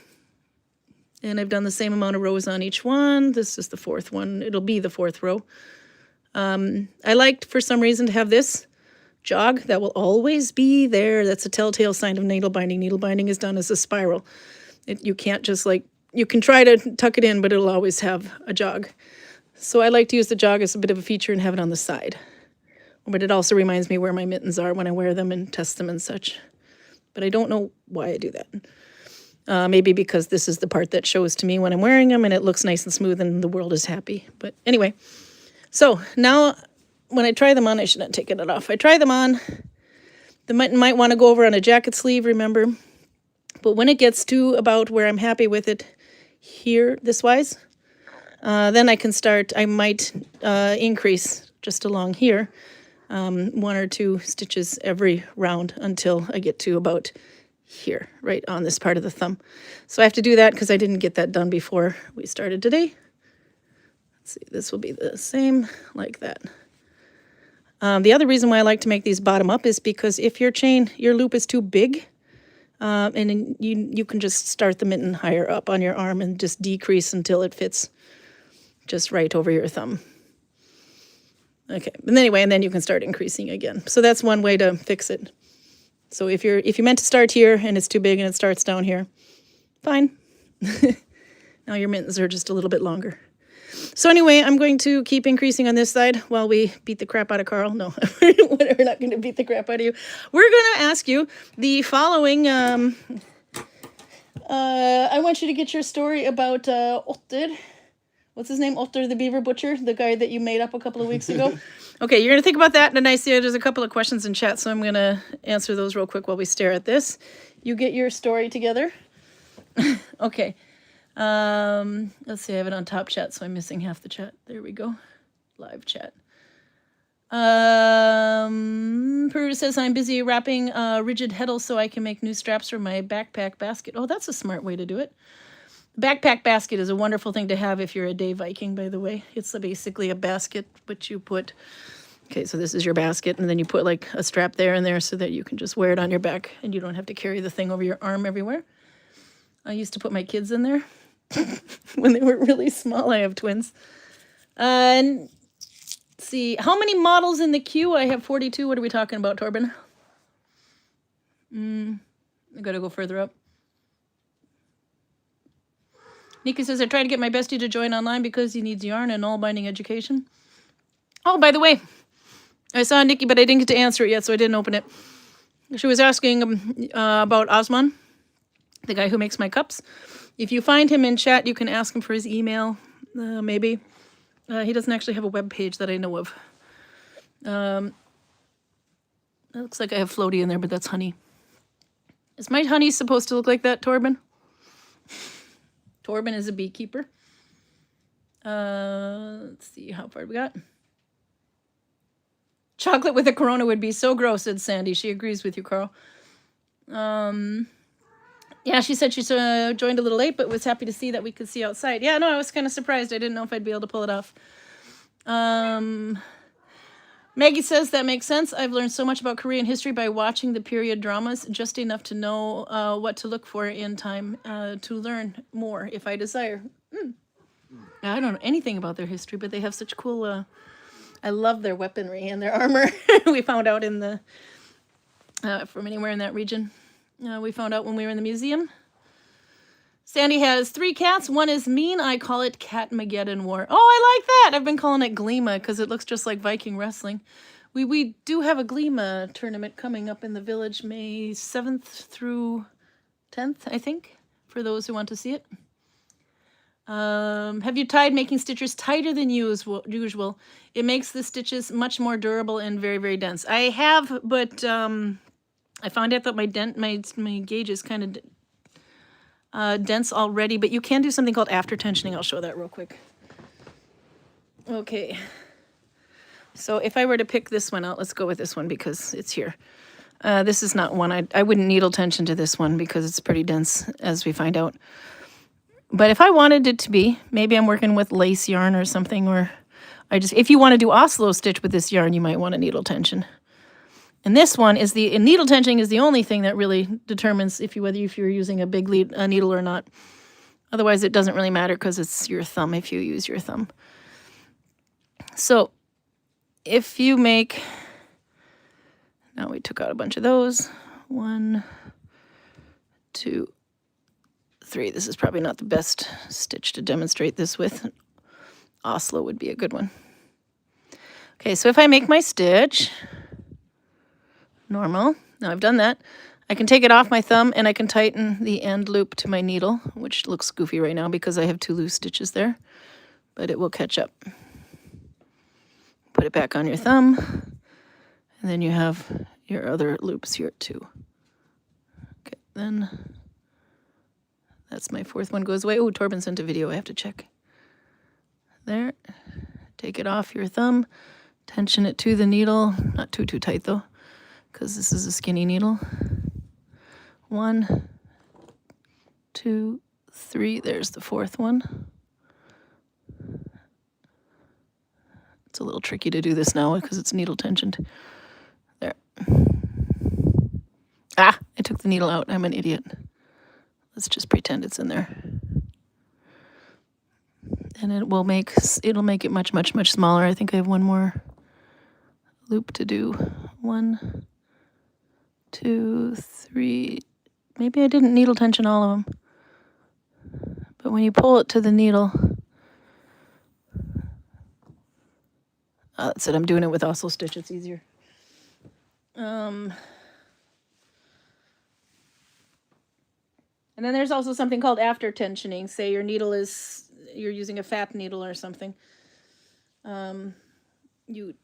And I've done the same amount of rows on each one. This is the 4th one. It'll be the 4th row. I liked, for some reason, to have this jog. That will always be there. That's a telltale sign of needle binding. Needle binding is done as a spiral. You can't just you can try to tuck it in, but it'll always have a jog. So I like to use the jog as a bit of a feature and have it on the side. But it also reminds me where my mittens are when I wear them and test them and such. But I don't know why I do that. Maybe because this is the part that shows to me when I'm wearing them and it looks nice and smooth and the world is happy. But anyway, so now when I try them on, I shouldn't have taken it off. I try them on. The mitten might want to go over on a jacket sleeve, remember? But when it gets to about where I'm happy with it here, this wise, then I can start, I might increase just along here, 1 or 2 stitches every round until I get to about here, right on this part of the thumb. So I have to do that because I didn't get that done before we started today. Let's see, this will be the same like that. The other reason why I like to make these bottom up is because if your loop is too big, and you can just start the mitten higher up on your arm and just decrease until it fits just right over your thumb. Okay, and anyway, and then you can start increasing again. So that's one way to fix it. So if you meant to start here and it's too big and it starts down here, fine. Now your mittens are just a little bit longer. So anyway, I'm going to keep increasing on this side while we beat the crap out of Karl. No, we're not going to beat the crap out of you. We're going to ask you the following. I want you to get your story about Otter. What's his name? Otter the Beaver Butcher, the guy that you made up a couple of weeks ago. Okay, you're going to think about that. And I see there's a couple of questions in chat, so I'm going to answer those real quick while we stare at this. You get your story together. Okay. Let's see, I have it on top chat, so I'm missing half the chat. There we go. Live chat. Peru says, I'm busy wrapping rigid heddle so I can make new straps for my backpack basket. Oh, that's a smart way to do it. Backpack basket is a wonderful thing to have if you're a day Viking, by the way. It's basically a basket, but you put, okay, so this is your basket, and then you put like a strap there and there so that you can just wear it on your back and you don't have to carry the thing over your arm everywhere. I used to put my kids in there when they were really small. I have twins. And let's see, how many models in the queue? I have 42. What are we talking about, Torben? I gotta go further up. Nikki says, I tried to get my bestie to join online because he needs yarn and all binding education. Oh, by the way, I saw Nikki, but I didn't get to answer it yet, so I didn't open it. She was asking about Osman, the guy who makes my cups. If you find him in chat, you can ask him for his email, maybe. He doesn't actually have a web page that I know of. It looks like I have floaty in there, but that's honey. Is my honey supposed to look like that, Torben? Torben is a beekeeper. Let's see, how far we got? Chocolate with a Corona would be so gross, said Sandy. She agrees with you, Karl. Yeah, she said she joined a little late, but was happy to see that we could see outside. Yeah, no, I was kind of surprised. I didn't know if I'd be able to pull it off. Maggie says that makes sense. I've learned so much about Korean history by watching the period dramas, just enough to know what to look for in time to learn more if I desire. I don't know anything about their history, but they have such cool... I love their weaponry and their armor. We found out in the... from anywhere in that region. We found out when we were in the museum. Sandy has 3 cats. One is mean. I call it Catmageddon War. Oh, I like that. I've been calling it Gleema because it looks just like Viking wrestling. We do have a Gleema tournament coming up in the village May 7th through 10th, I think, for those who want to see it. Have you tried making stitches tighter than usual? It makes the stitches much more durable and very, very dense. I have, but I found out that my gauge is kind of dense already, but you can do something called after tensioning. I'll show that real quick. Okay. So if I were to pick this one out, let's go with this one because it's here. This is not one, I wouldn't needle tension to this one because it's pretty dense, as we find out. But if I wanted it to be, maybe I'm working with lace yarn or something, or if you want to do Oslo stitch with this yarn, you might want a needle tension. And this one is needle tensioning is the only thing that really determines whether you're using a big needle or not. Otherwise, it doesn't really matter because it's your thumb if you use your thumb. So if you make, now we took out a bunch of those. 1, 2, 3. This is probably not the best stitch to demonstrate this with. Oslo would be a good one. Okay, so if I make my stitch, normal, now I've done that, I can take it off my thumb and I can tighten the end loop to my needle, which looks goofy right now because I have 2 loose stitches there, but it will catch up. Put it back on your thumb, and then you have your other loops here too. Okay, then that's my 4th one goes away. Oh, Torben sent a video, I have to check. There, take it off your thumb, tension it to the needle, not too tight though, because this is a skinny needle. 1, 2, 3, there's the 4th one. It's a little tricky to do this now because it's needle tensioned. There. Ah, I took the needle out, I'm an idiot. Let's just pretend it's in there. And it'll make it much smaller. I think I have one more loop to do. 1, 2, 3. Maybe I didn't needle tension all of them. But when you pull it to the needle, that's it. I'm doing it with Oslo stitch. It's easier. And then there's also something called after tensioning. Say your needle you're using a fat needle or something. You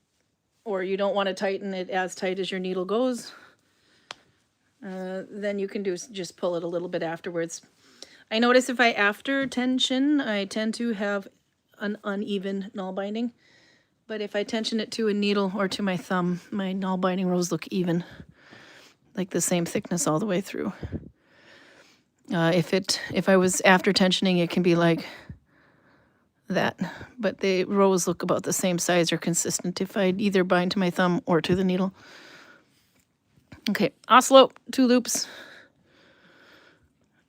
don't want to tighten it as tight as your needle goes. Then you can just pull it a little bit afterwards. I notice if I after tension, I tend to have an uneven null binding. But if I tension it to a needle or to my thumb, my null binding rows look even, like the same thickness all the way through. If I was after tensioning, it can be like that, but the rows look about the same size or consistent if I either bind to my thumb or to the needle. Okay, Oslo, 2 loops.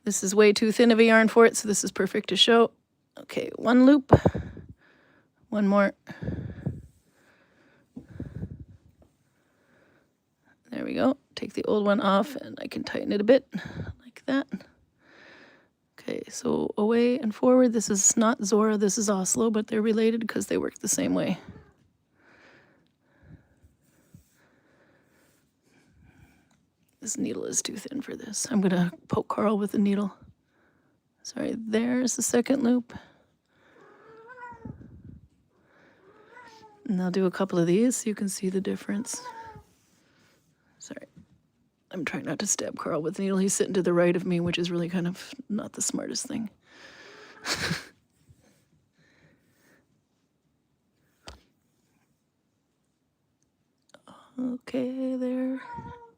This is way too thin of a yarn for it, so this is perfect to show. Okay, 1 loop, 1 more. There we go. Take the old one off and I can tighten it a bit like that. Okay, so away and forward. This is not Zora, this is Oslo, but they're related because they work the same way. This needle is too thin for this. I'm going to poke Karl with the needle. Sorry, there's the 2nd loop. And I'll do a couple of these so you can see the difference. Sorry. I'm trying not to stab Karl with the needle. He's sitting to the right of me, which is really kind of not the smartest thing. Okay, there.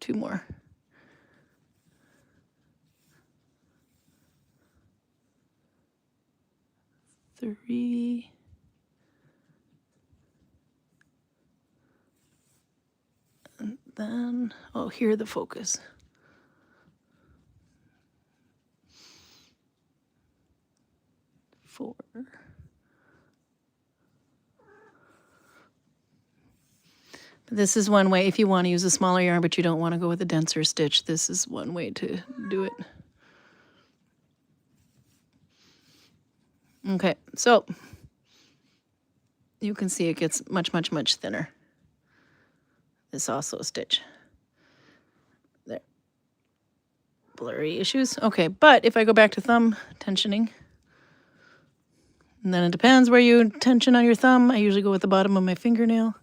2 more. Three. And then, oh, here the focus. 4. This is one way if you want to use a smaller yarn, but you don't want to go with a denser stitch. This is one way to do it. Okay, so you can see it gets much thinner. This also stitch. There. Blurry issues. Okay, but if I go back to thumb tensioning, and then it depends where you tension on your thumb. I usually go with the bottom of my fingernail.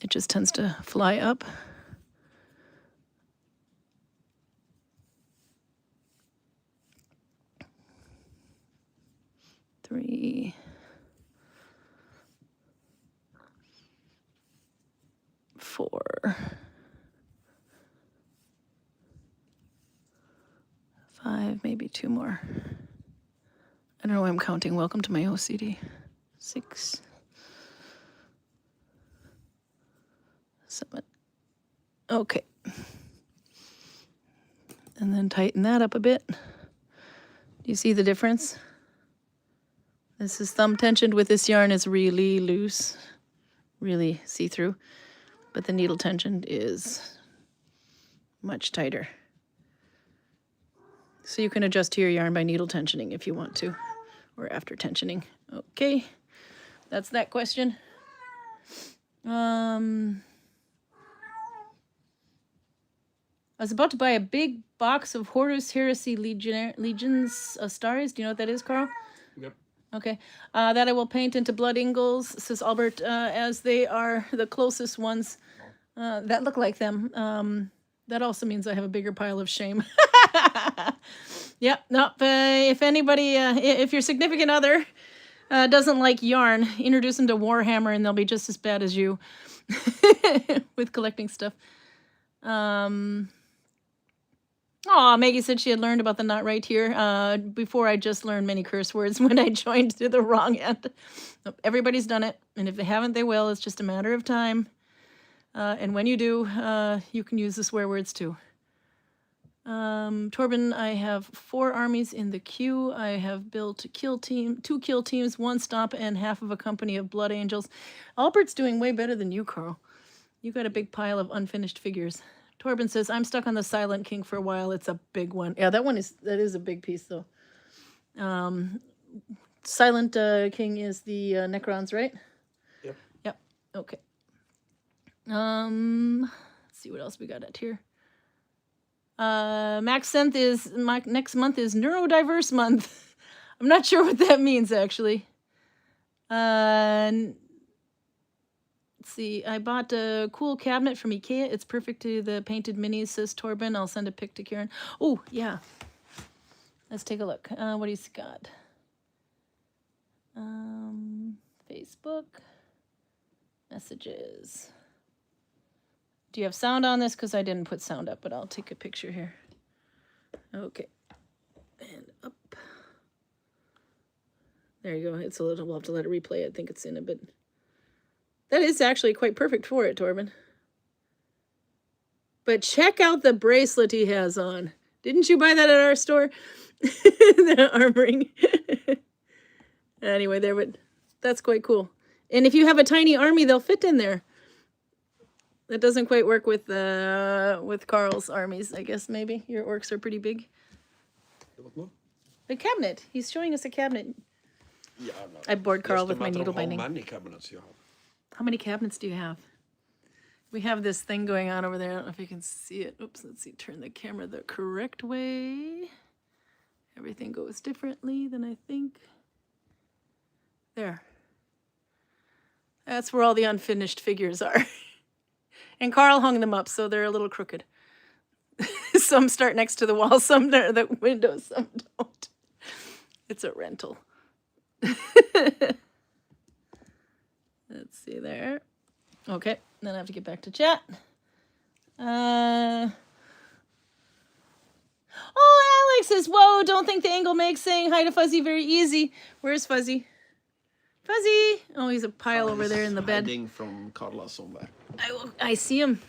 It just tends to fly up. Three. more. I don't know why I'm counting. Welcome to my OCD. 6, 7. Okay. And then tighten that up a bit. Do you see the difference? This is thumb tensioned with this yarn is really loose, really see-through, but the needle tension is much tighter. So you can adjust to your yarn by needle tensioning if you want to, or after tensioning. Okay, that's that question. I was about to buy a big box of Horus Heresy Legions of Stars. Do you know what that is, Karl? Yep. Okay. That I will paint into blood ingles, says Albert, as they are the closest ones that look like them. That also means I have a bigger pile of shame. Yeah, no, if anybody, if your significant other doesn't like yarn, introduce them to Warhammer and they'll be just as bad as you with collecting stuff. Oh, Maggie said she had learned about the knot right here. Before I just learned many curse words when I joined to the wrong end. Everybody's done it, and if they haven't, they will. It's just a matter of time. And when you do, you can use the swear words too. Torben, I have 4 armies in the queue. I have built 2 kill teams, 1 stop, and half of a company of blood angels. Albert's doing way better than you, Karl. You got a big pile of unfinished figures. Torben says, I'm stuck on the Silent King for a while. It's a big one. Yeah, that is a big piece, though. Silent King is the Necrons, right? Yep. Yep. Okay. Let's see what else we got at here. Next month is neurodiverse month. I'm not sure what that means, actually. Let's see. I bought a cool cabinet from Ikea. It's perfect to the painted minis, says Torben. I'll send a pic to Karen. Oh, yeah. Let's take a look. What he's got. Facebook. Messages. Do you have sound on this? Because I didn't put sound up, but I'll take a picture here. Okay. And up. There you go. It's a little, we'll have to let it replay. I think it's in a bit. That is actually quite perfect for it, Torben. But check out the bracelet he has on. Didn't you buy that at our store? The armoring. Anyway, there, but that's quite cool. And if you have a tiny army, they'll fit in there. That doesn't quite work with Karl's armies, I guess, maybe. Your orcs are pretty big. The cabinet. He's showing us a cabinet. Yeah, no. I bored Karl with my needle binding. How many cabinets you have? How many cabinets do you have? We have this thing going on over there. I don't know if you can see it. Oops, let's see. Turn the camera the correct way. Everything goes differently than I think. There. That's where all the unfinished figures are. And Karl hung them up, so they're a little crooked. Some start next to the wall, some near the window, some don't. It's a rental. Let's see there. Okay, then I have to get back to chat. Oh, Alex says, whoa, don't think the angle makes saying hi to Fuzzy very easy. Where's Fuzzy? Fuzzy! Oh, he's a pile over there in the bed. Hiding from Karl somewhere. I see him.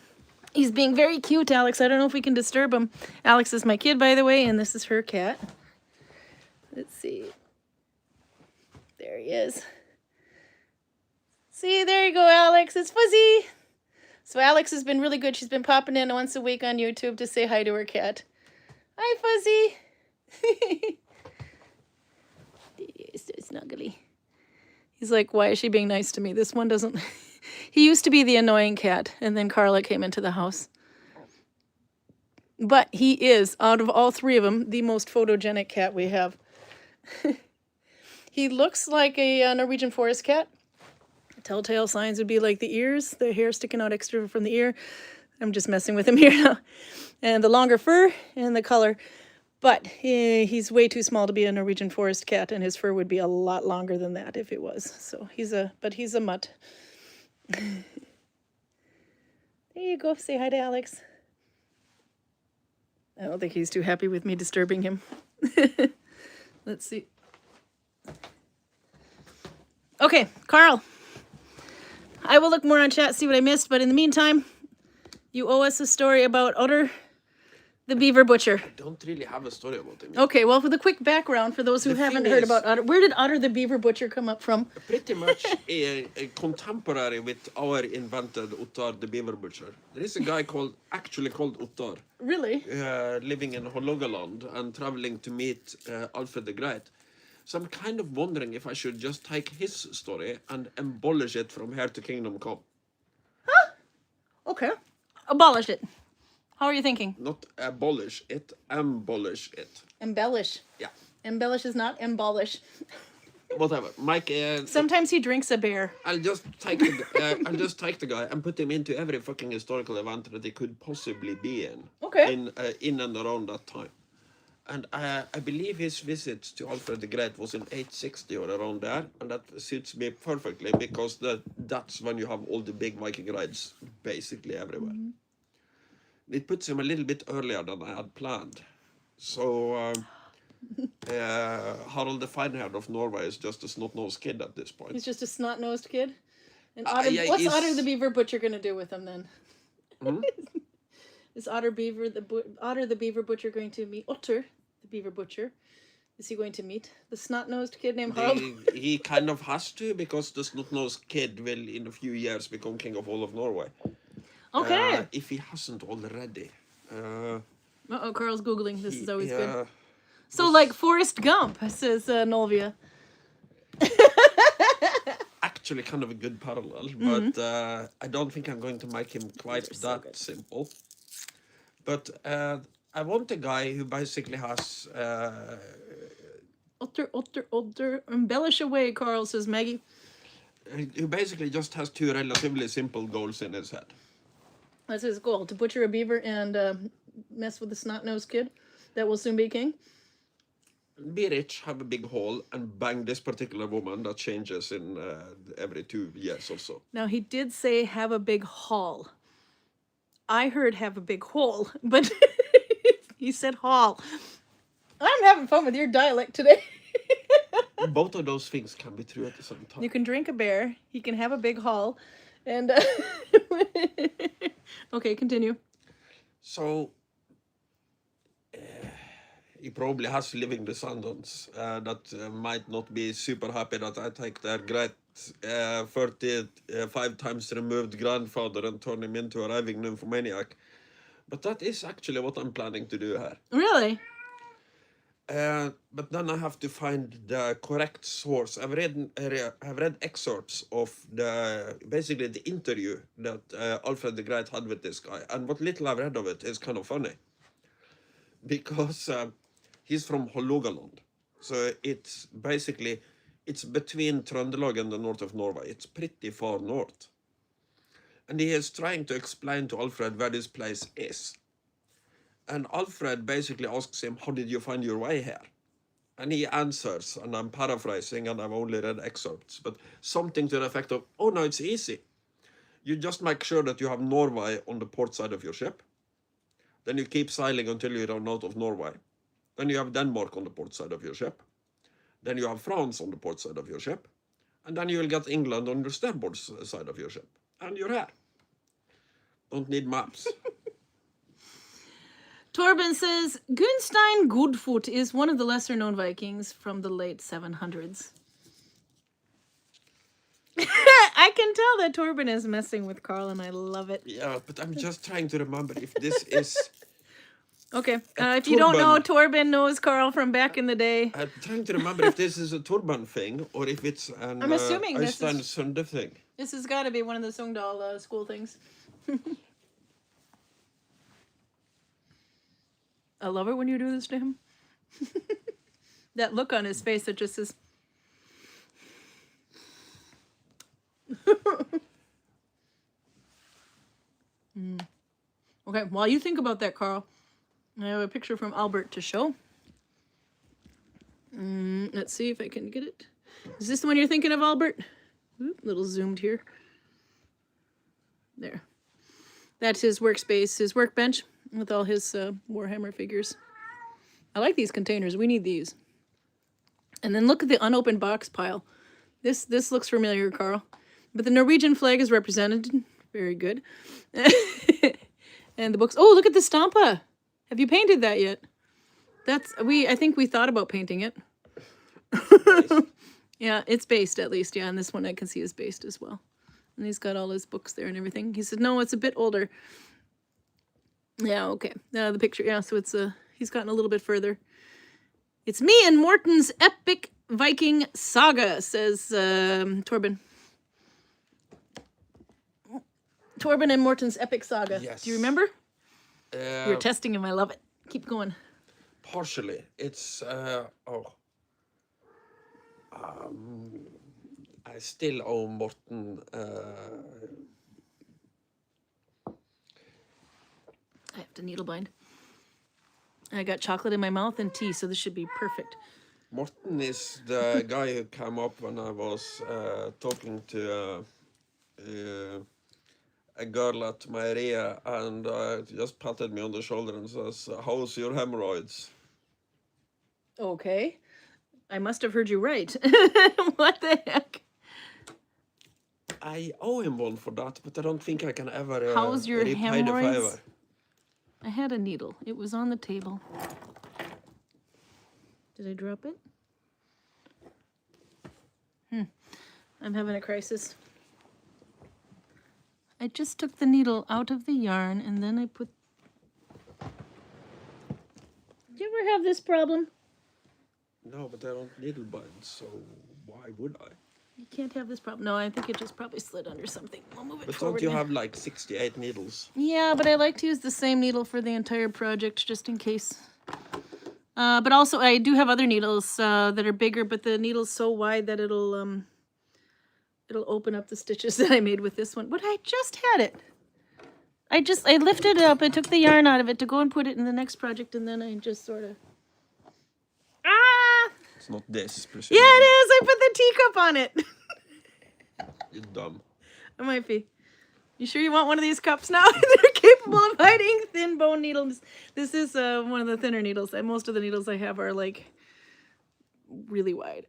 He's being very cute, Alex. I don't know if we can disturb him. Alex is my kid, by the way, and this is her cat. Let's see. There he is. See, there you go, Alex. It's Fuzzy. So Alex has been really good. She's been popping in once a week on YouTube to say hi to her cat. Hi, Fuzzy. So snuggly. He's like, why is she being nice to me? This one doesn't... He used to be the annoying cat, and then Carla came into the house. But he is, out of all 3 of them, the most photogenic cat we have. He looks like a Norwegian forest cat. Telltale signs would be like the ears, the hair sticking out extra from the ear. I'm just messing with him here now. And the longer fur and the color. But he's way too small to be a Norwegian forest cat, and his fur would be a lot longer than that if it was. So he's a mutt. There you go. Say hi to Alex. I don't think he's too happy with me disturbing him. Let's see. Okay, Karl. I will look more on chat, see what I missed, but in the meantime, you owe us a story about Otter the Beaver Butcher. I don't really have a story about him. Okay, well, for the quick background, for those who The haven't thing heard is- about Otter, where did Otter the Beaver Butcher come up from? Pretty much a contemporary with our invented Ottar the Beaver Butcher. There is a guy actually called Ottar, Really? living in Hålogaland and traveling to meet Alfred the Great. So I'm kind of wondering if I should just take his story and embellish it from here to Kingdom Come. Okay. Abolish it. How are you thinking? Not abolish it, embellish it. Embellish. Yeah, Embellish is not embolish. whatever. Mike, Sometimes he drinks a beer. I'll just take the guy and put him into every fucking historical event that he could possibly be in. Okay. In and around that time. And I believe his visit to Alfred the Great was in 860 or around there, and that suits me perfectly because that's when you have all the big Viking raids basically everywhere. Mm-hmm. It puts him a little bit earlier than I had planned. So Harald the Finehaired of Norway is just a snot-nosed kid at this point. He's just a snot-nosed kid. And Otter, yeah, what's he's- Otter the Beaver Butcher gonna do with him then? Hmm? Is Otter the Beaver Butcher going to meet Otter the Beaver Butcher? Is he going to meet the snot-nosed kid named Harald? He kind of has to, because the snot-nosed kid will in a few years become king of all of Norway. Okay. If he hasn't already. Uh-oh, Karl's Googling. This is always good. Yeah. So like Forrest Gump, says Nolvia. Actually kind of a good parallel, Mm-hmm. but I don't think I'm going to make him quite These are so that good. simple. But I want a guy who basically has... Otter. Embellish away, Karl, says Maggie. who basically just has two relatively simple goals in his head. That's his goal, to butcher a beaver and mess with the snot-nosed kid that will soon be king. Be rich, have a big haul, and bang this particular woman that changes in every 2 years or so. Now, he did say have a big haul. I heard have a big hole, but he said haul. I'm having fun with your dialect today. Both of those things can be true at the same time. You can drink a bear, he can have a big haul, and... Okay, continue. So, he probably has living descendants that might not be super happy that I take their great 35 times removed grandfather and turn him into a raving nymphomaniac. But that is actually what I'm planning to do here. Really? But then I have to find the correct source. I've read excerpts of basically the interview that Alfred the Great had with this guy, and what little I've read of it is kind of funny, because he's from Hålogaland, so it's between Trøndelag and the north of Norway. It's pretty far north, and he is trying to explain to Alfred where this place is. And Alfred basically asks him, how did you find your way here? And he answers, and I'm paraphrasing, and I've only read excerpts, but something to the effect of, oh no, it's easy. You just make sure that you have Norway on the port side of your ship. Then you keep sailing until you run out of Norway. Then you have Denmark on the port side of your ship. Then you have France on the port side of your ship. And then you will get England on your starboard side of your ship. And you're here. Don't need maps. Torben says, Gunstein Gudfot is one of the lesser-known Vikings from the late 700s. I can tell that Torben is messing with Karl, and I love it. Yeah, but I'm just trying to remember if this is... Okay, if you don't know, Torben. Torben knows Karl from back in the day. I'm trying to remember if this is a Turban thing or if it's an I'm assuming this Øystein is- Sunde thing. This has got to be one of the Sogndal school things. I love it when you do this to him. That look on his face that just says... Okay, while you think about that, Karl, I have a picture from Albert to show. Let's see if I can get it. Is this the one you're thinking of, Albert? Oop, little zoomed here. There. That's his workspace, his workbench, with all his Warhammer figures. I like these containers. We need these. And then look at the unopened box pile. This looks familiar, Karl. But the Norwegian flag is represented. Very good. And the books. Oh, look at the Stampa. Have you painted that yet? I think we thought about painting it. Yeah, it's based at least. Yeah, and this one I can see is based as well. And he's got all his books there and everything. He said, no, it's a bit older. Yeah, okay. The picture, yeah, so it's he's gotten a little bit further. It's me and Morten's epic Viking saga, says Torben. Torben and Morten's epic saga. Yes. Do you remember? You're testing him. I love it. Keep going. Partially. It's, I still owe Morten, I have to needle bind. I got chocolate in my mouth and tea, so this should be perfect. Morten is the guy who came up when I was talking to a girl at Maria, and just patted me on the shoulder and says, how's your hemorrhoids? Okay. I must have heard you right. What the heck? I owe him one for that, but I don't think I can ever How's your repay the hemorrhoids? favor. I had a needle. It was on the table. Did I drop it? I'm having a crisis. I just took the needle out of the yarn and then I put... Do you ever have this problem? No, but I don't needle bind, so why would I? You can't have this problem. No, I think it just probably slid under something. I'll move it But forward don't you now. have like 68 needles? Yeah, but I like to use the same needle for the entire project just in case. But also I do have other needles that are bigger, but the needle's so wide that it'll open up the stitches that I made with this one. But I just had it. I lifted it up. I took the yarn out of it to go and put it in the next project, and then I just sort of... Ah! It's not this, Yeah, presumably. it is. I put the teacup on it. You're dumb. I might be. You sure you want one of these cups now? They're capable of hiding thin bone needles. This is one of the thinner needles. Most of the needles I have are like really wide.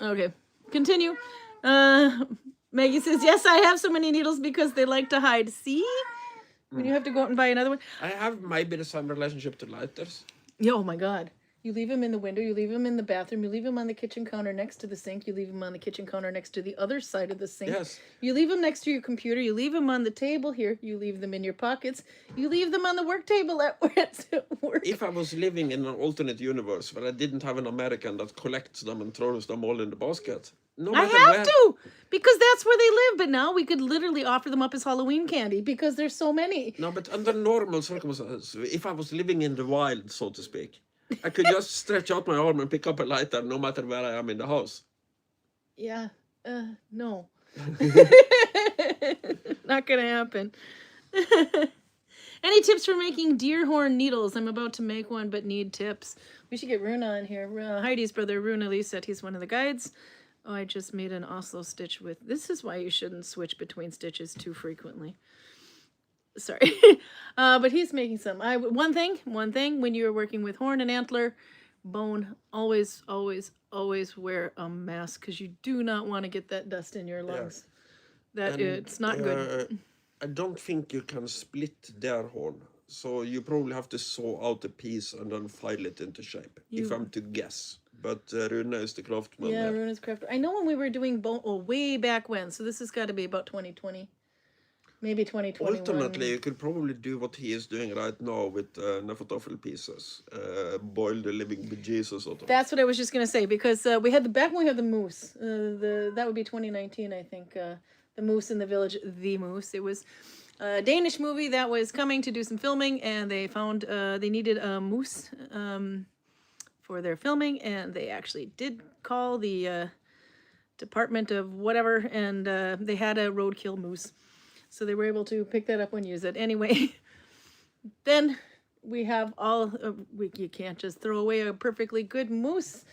Okay, continue. Maggie says, yes, I have so many needles because they like to hide. See? When you have to go out and buy another one. I have maybe the same relationship to lighters. Yeah, oh my God. You leave them in the window, you leave them in the bathroom, you leave them on the kitchen counter next to the sink, you leave them on the kitchen counter next to the other side of the sink. Yes. You leave them next to your computer, you leave them on the table here, you leave them in your pockets, you leave them on the work table at work. If I was living in an alternate universe where I didn't have an American that collects them and throws them all in the basket, no I matter have where, to, because that's where they live, but now we could literally offer them up as Halloween candy because there's so many. No, but under normal circumstances, if I was living in the wild, so to speak, I could just stretch out my arm and pick up a lighter no matter where I am in the house. Yeah, no. Not gonna happen. Any tips for making deer horn needles? I'm about to make one, but need tips. We should get Runa on here. Heidi's brother, Runa Lee, said he's one of the guides. Oh, I just made an Oslo stitch with... This is why you shouldn't switch between stitches too frequently. Sorry. But he's making some. One thing, when you're working with horn and antler, bone, always, always, always wear a mask because you do not want to get that dust in your lungs. And, It's not good. I don't think you can split their horn. So you probably have to saw out a piece and then file it into shape, if I'm to guess. But Rune is the craftsman. Yeah, there. Runa's crafter. I know when we were doing bone, way back when, so this has got to be about 2020. Maybe 2021. Ultimately, you could probably do what he is doing right now with Nefertofel pieces. Boil the living bejesus out of it. That's what I was just going to say, because we had back when we had the moose. That would be 2019, I think. The Moose in the Village, The Moose. It was a Danish movie that was coming to do some filming, and they found they needed a moose for their filming, and they actually did call the department of whatever, and they had a roadkill moose. So they were able to pick that up and use it. Anyway, then we have all... you can't just throw away a perfectly good moose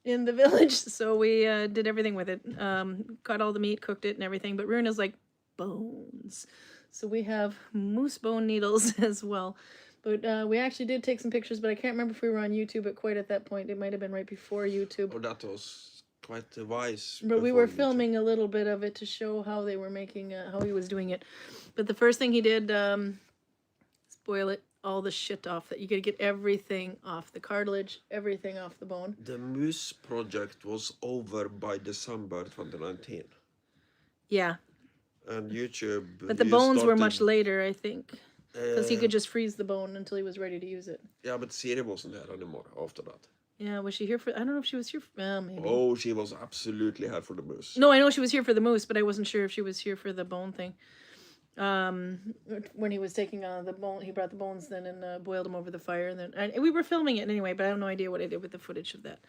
in the village. So we did everything with it. Cut all the meat, cooked it and everything. But Runa's like, bones. So we have moose bone needles as well. But we actually did take some pictures, but I can't remember if we were on YouTube at quite at that point. It might have been right before YouTube. Oh, that was quite wise. But we were before YouTube. filming a little bit of it to show how they were making, how he was doing it. But the first thing he did, is boil it, all the shit off. That you gotta get everything off the cartilage, everything off the bone. The Moose project was over by December 2019. Yeah, And YouTube. but the you bones were much started, later, I think, because he uh, could just freeze the bone until he was ready to use it. Yeah, but Siri wasn't there anymore after that. Yeah, was she here for? I don't know if she was here. Maybe. Oh, she was absolutely here for the Moose. No, I know she was here for the moose, but I wasn't sure if she was here for the bone thing. When he was taking the bone, he brought the bones then and boiled them over the fire, and then we were filming it anyway. But I have no idea what I did with the footage of that.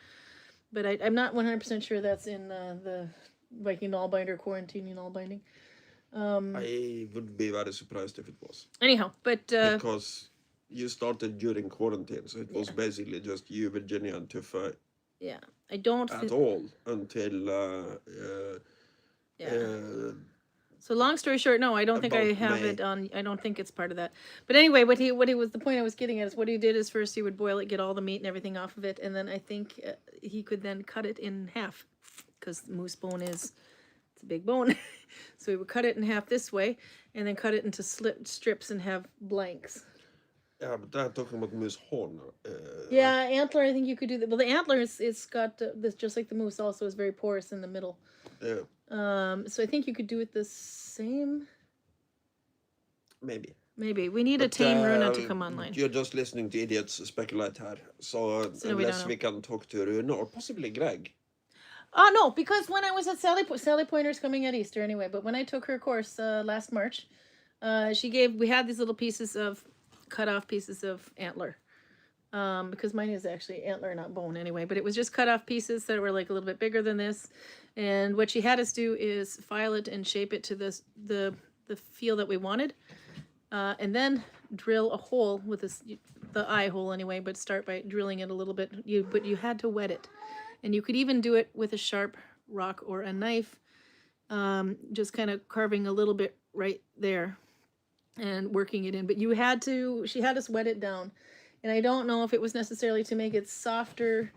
But I'm not 100% sure that's in the Viking Nalbinder quarantine Nalbinding. I would be very surprised if it was. Anyhow, but Because you started during quarantine, so it was basically just you, Virginia, and Tuffe yeah, I don't. at all until. So long story short, no, I don't think I About have May. it on. I don't think it's part of that. But anyway, what he was the point I was getting at is what he did is first he would boil it, get all the meat and everything off of it, and then I think he could then cut it in half, because moose bone it's a big bone, so he would cut it in half this way, and then cut it into strips and have blanks. Yeah, but I'm talking about Moose horn. Yeah, antler. I think you could do that. Well, the antler it's got this just like the moose. Also, is very porous in the middle. Yeah, So I think you could do it the same. maybe. Maybe we need a tame Runa to come online. You're just listening to idiots speculate here. So, So we don't unless know. we can talk to Runa or possibly Greg. No, because when I was at Sally Pointer's coming at Easter anyway. But when I took her course last March, we had these little pieces of cut off pieces of antler. Because mine is actually antler, not bone anyway. But it was just cut off pieces that were like a little bit bigger than this. And what she had us do is file it and shape it to the feel that we wanted. And then drill a hole with the eye hole anyway, but start by drilling it a little bit. But you had to wet it. And you could even do it with a sharp rock or a knife, just kind of carving a little bit right there and working it in. But she had us wet it down. And I don't know if it was necessarily to make it softer,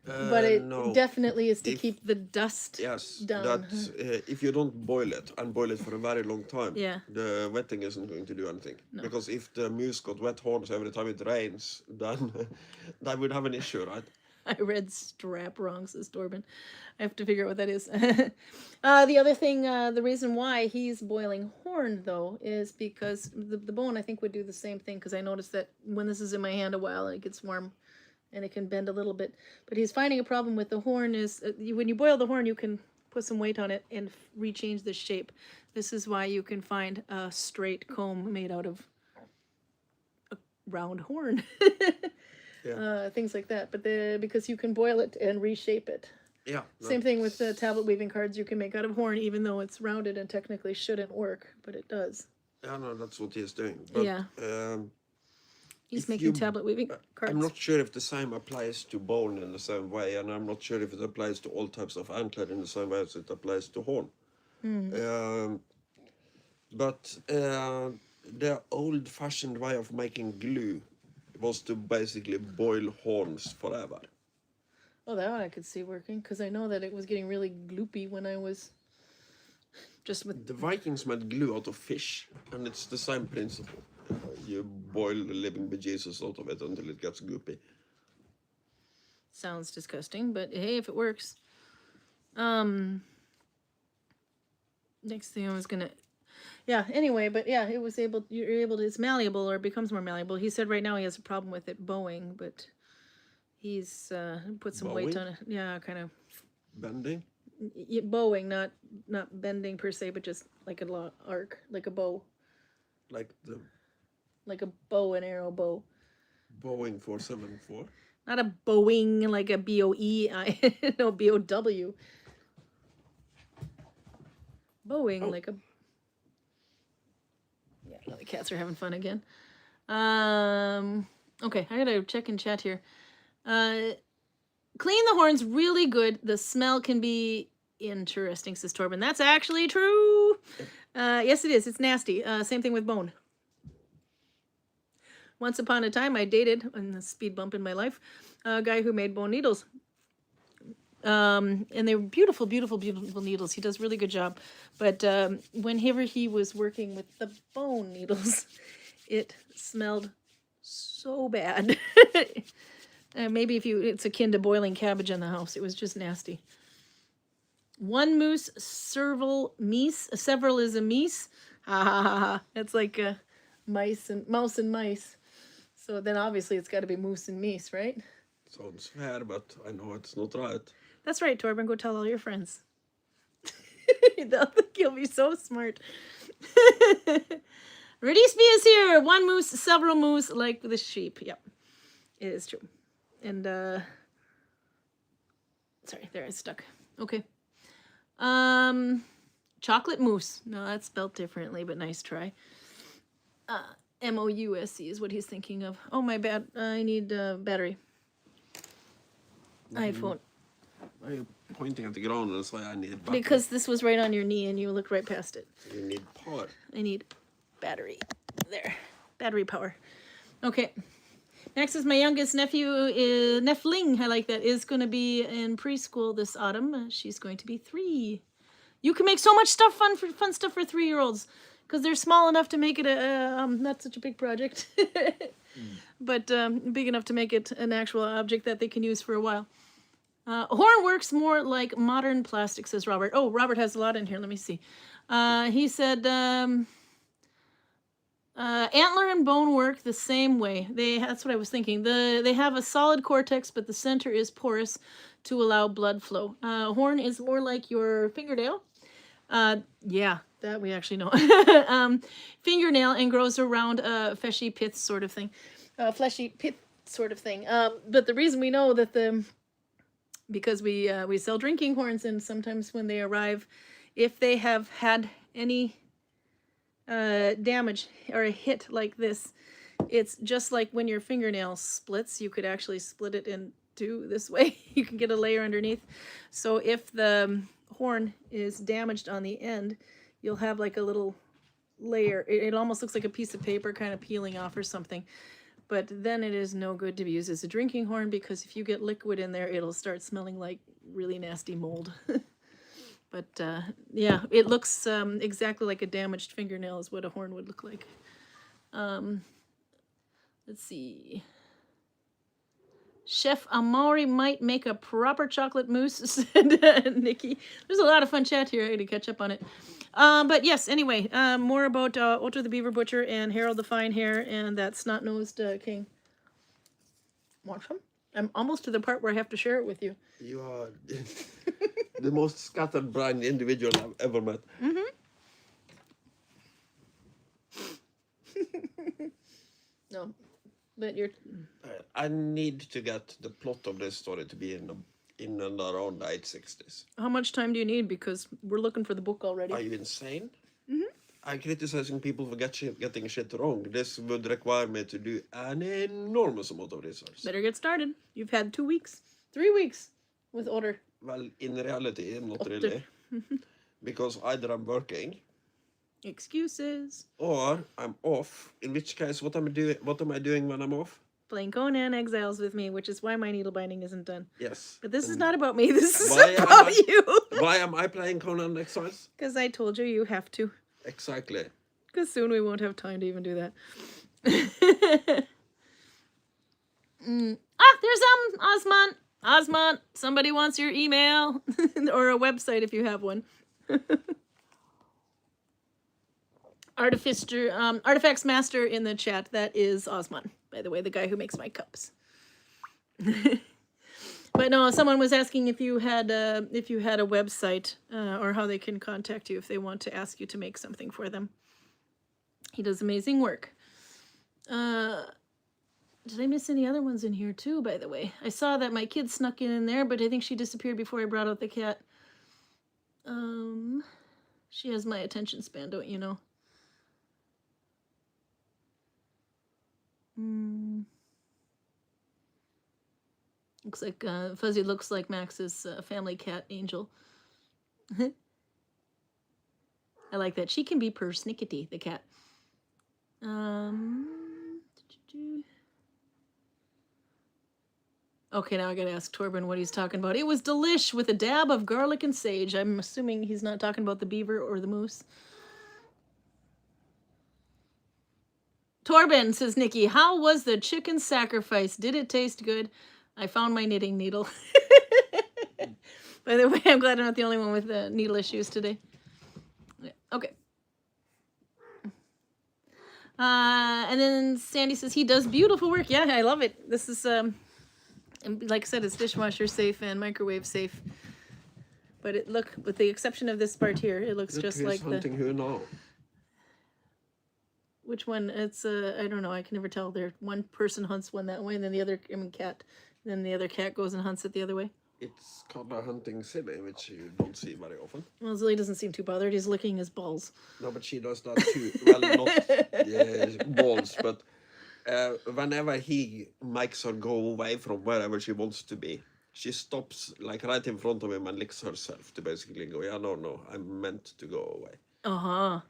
but it no. definitely is to keep the dust down. That if you don't boil it and boil it for a very long time, Yeah. the wetting isn't going to do anything. Because if the moose got wet horns every time it rains, then that would have an issue, right? I read strap wrong, says Torben. I have to figure out what that is. The other thing, the reason why he's boiling horn, though, is because the bone, I think, would do the same thing. Because I noticed that when this is in my hand a while, it gets warm and it can bend a little bit. But he's finding a problem with the horn is when you boil the horn, you can put some weight on it and rechange the shape. This is why you can find a straight comb made out of a round horn. Yeah. Things like that, but because you can boil it and reshape it. Yeah. Same thing with the tablet weaving cards you can make out of horn, even though it's rounded and technically shouldn't work, but it does. Yeah, no, that's what he's doing. But, Yeah. He's if making you- tablet weaving cards. I'm not sure if the same applies to bone in the same way, and I'm not sure if it applies to all types of antler in the same way as it applies to horn. But the old-fashioned way of making glue was to basically boil horns forever. Oh, that one I could see working, because I know that it was getting really gloopy when I was just with... The Vikings made glue out of fish, and it's the same principle. You boil the living bejesus out of it until it gets goopy. Sounds disgusting, but hey, if it works. Next thing I was gonna... Yeah, anyway, but yeah, you're able to, it's malleable or becomes more malleable. He said right now he has a problem with it bowing, but he's put some weight on it. Yeah, kind of Bending? bowing, not bending per se, but just like a arc, like a bow. Like the Like a bow and arrow bow. Boeing 474? Not a bowing like a B-O-E-I, no, B-O-W. Bowing like a... Yeah, no, the cats are having fun again. Okay, I gotta check in chat here. Clean the horns really good. The smell can be interesting, says Torben. That's actually true. Yes, it is. It's nasty. Same thing with bone. Once upon a time, I dated, in the speed bump in my life, a guy who made bone needles. And they were beautiful, beautiful, beautiful needles. He does a really good job. But whenever he was working with the bone needles, it smelled so bad. Maybe it's akin to boiling cabbage in the house. It was just nasty. One moose, several meese. Several is a meese. Ha ha ha ha. That's like mouse and mice. So then obviously it's got to be moose and meese, right? Sounds fair, but I know it's not right. That's right, Torben. Go tell all your friends. They'll think you'll be so smart. Redisby is here. One moose, several moose, like the sheep. Yep, it is true. And sorry, there it's stuck. Okay. Chocolate mousse. No, that's spelled differently, but nice try. M-O-U-S-E is what he's thinking of. Oh, my bad. I need battery. iPhone. Why are you pointing at the ground and say I need battery? Because this was right on your knee and you looked right past it. You need power. I need battery. There. Battery power. Okay. Next is my youngest nephew, Nefling, I like that, is going to be in preschool this autumn. She's going to be 3. You can make so much stuff, fun stuff for 3-year-olds. Because they're small enough to make it not such a big project. But big enough to make it an actual object that they can use for a while. Horn works more like modern plastic, says Robert. Oh, Robert has a lot in here. Let me see. He said antler and bone work the same way. That's what I was thinking. They have a solid cortex, but the center is porous to allow blood flow. Horn is more like your fingernail. Yeah, that we actually know. Fingernail and grows around fleshy pith sort of thing. Fleshy pith sort of thing. But the reason we know that because we sell drinking horns, and sometimes when they arrive, if they have had any damage or a hit like this, it's just like when your fingernail splits, you could actually split it in two this way. You can get a layer underneath. So if the horn is damaged on the end, you'll have like a little layer. It almost looks like a piece of paper kind of peeling off or something. But then it is no good to be used as a drinking horn, because if you get liquid in there, it'll start smelling like really nasty mold. But yeah, it looks exactly like a damaged fingernail is what a horn would look like. Let's see. Chef Amaury might make a proper chocolate mousse, said Nikki. There's a lot of fun chat here. I got to catch up on it. But yes, anyway, more about Otto the Beaver Butcher and Harold the Fine Hair and that snot-nosed king. Want some? I'm almost to the part where I have to share it with you. You are the most scatterbrained individual I've ever met. Mm-hmm. No, but you're... I need to get the plot of this story to be in and around the 860s. How much time do you need? Because we're looking for the book already. Are you insane? Mm-hmm. I'm criticizing people for getting shit wrong. This would require me to do an enormous amount of research. Better get started. You've had 2 weeks. 3 weeks with Otter. Well, in reality, not Otter. really. Because either I'm working... Excuses. Or I'm off. In which case, what am I doing when I'm off? Playing Conan Exiles with me, which is why my needle binding isn't done. Yes. But this is not about me. This is Why about you. Why am I playing Conan Exiles? Because I told you you have to. Exactly. Because soon we won't have time to even do that. There's Osman. Osman, somebody wants your email or a website if you have one. Artifacts Master in the chat. That is Osman, by the way, the guy who makes my cups. But no, someone was asking if you had a website or how they can contact you if they want to ask you to make something for them. He does amazing work. Did I miss any other ones in here too, by the way? I saw that my kid snuck in there, but I think she disappeared before I brought out the cat. She has my attention span, don't you know? Looks like Fuzzy looks like Max's family cat, Angel. I like that. She can be persnickety, the cat. Okay, now I gotta ask Torben what he's talking about. It was delish with a dab of garlic and sage. I'm assuming he's not talking about the beaver or the moose. Torben, says Nikki, how was the chicken sacrifice? Did it taste good? I found my knitting needle. By the way, I'm glad I'm not the only one with needle issues today. Okay. And then Sandy says he does beautiful work. Yeah, I love it. This is, like I said, it's dishwasher safe and microwave safe. But it look, with the exception of this part here, it looks just like hunting who now? Which one? It's I don't know. I can never tell. There, one person hunts one that way, and then the other, cat. Then the other cat goes and hunts it the other way. It's called a hunting Silly, which you don't see very often. Well, Zilly doesn't seem too bothered. He's licking his balls. No, but she does that too. Well, not balls, but whenever he makes her go away from wherever she wants to be, she stops like right in front of him and licks herself to basically go, yeah, no, I'm meant to go away. Uh-huh.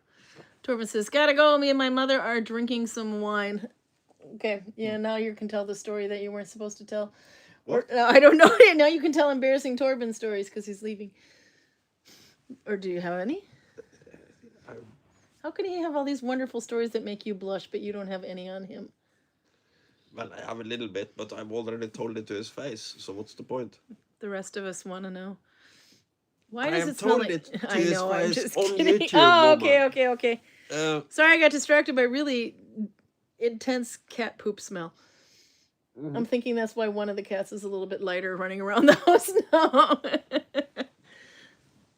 Torben says, gotta go. Me and my mother are drinking some wine. Okay, yeah, now you can tell the story that you weren't supposed to tell. Or, I don't know. Now you can tell embarrassing Torben stories because he's leaving. Or do you have any? How can he have all these wonderful stories that make you blush, but you don't have any on him? Well, I have a little bit, but I've already told it to his face, so what's the point? The rest of us want to know. Why I does have it smell told like... it to I his know, I'm face just on kidding. YouTube, Oh, Mama. okay. Sorry, I got distracted by really intense cat poop smell. Mm-hmm. I'm thinking that's why one of the cats is a little bit lighter running around the house now.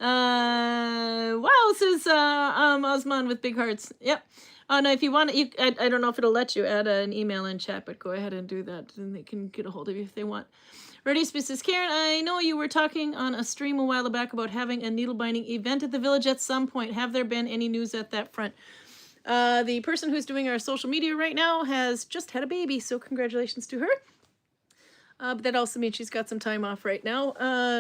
Wow, says Osman with big hearts. Yep. No, if you want, I don't know if it'll let you add an email in chat, but go ahead and do that, and they can get a hold of you if they want. Ready, says Karen, I know you were talking on a stream a while back about having a needle binding event at the village at some point. Have there been any news at that front? The person who's doing our social media right now has just had a baby, so congratulations to her. But that also means she's got some time off right now.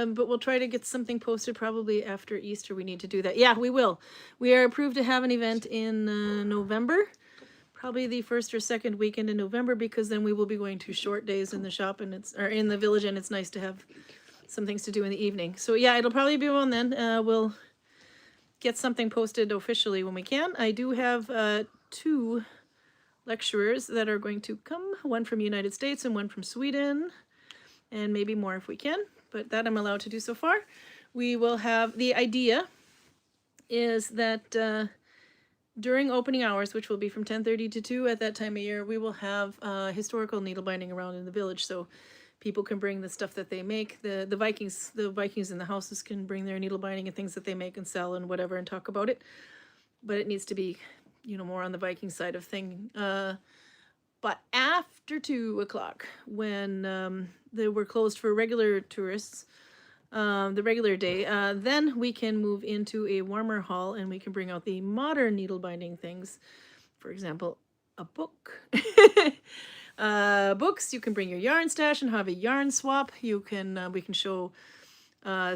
But we'll try to get something posted probably after Easter. We need to do that. Yeah, we will. We are approved to have an event in November. Probably the first or second weekend in November, because then we will be going to short days in the shop and in the village, and it's nice to have some things to do in the evening. So yeah, it'll probably be on then. We'll get something posted officially when we can. I do have 2 lecturers that are going to come, one from the United States and one from Sweden, and maybe more if we can, but that I'm allowed to do so far. We will have, the idea is that during opening hours, which will be from 10:30 to 2 at that time of year, we will have historical needle binding around in the village, so people can bring the stuff that they make. The Vikings in the houses can bring their needle binding and things that they make and sell and whatever and talk about it. But it needs to be, more on the Viking side of thing. But after 2 o'clock, when they were closed for regular tourists, the regular day, then we can move into a warmer hall and we can bring out the modern needle binding things. For example, a book. Books, you can bring your yarn stash and have a yarn swap. You can we can show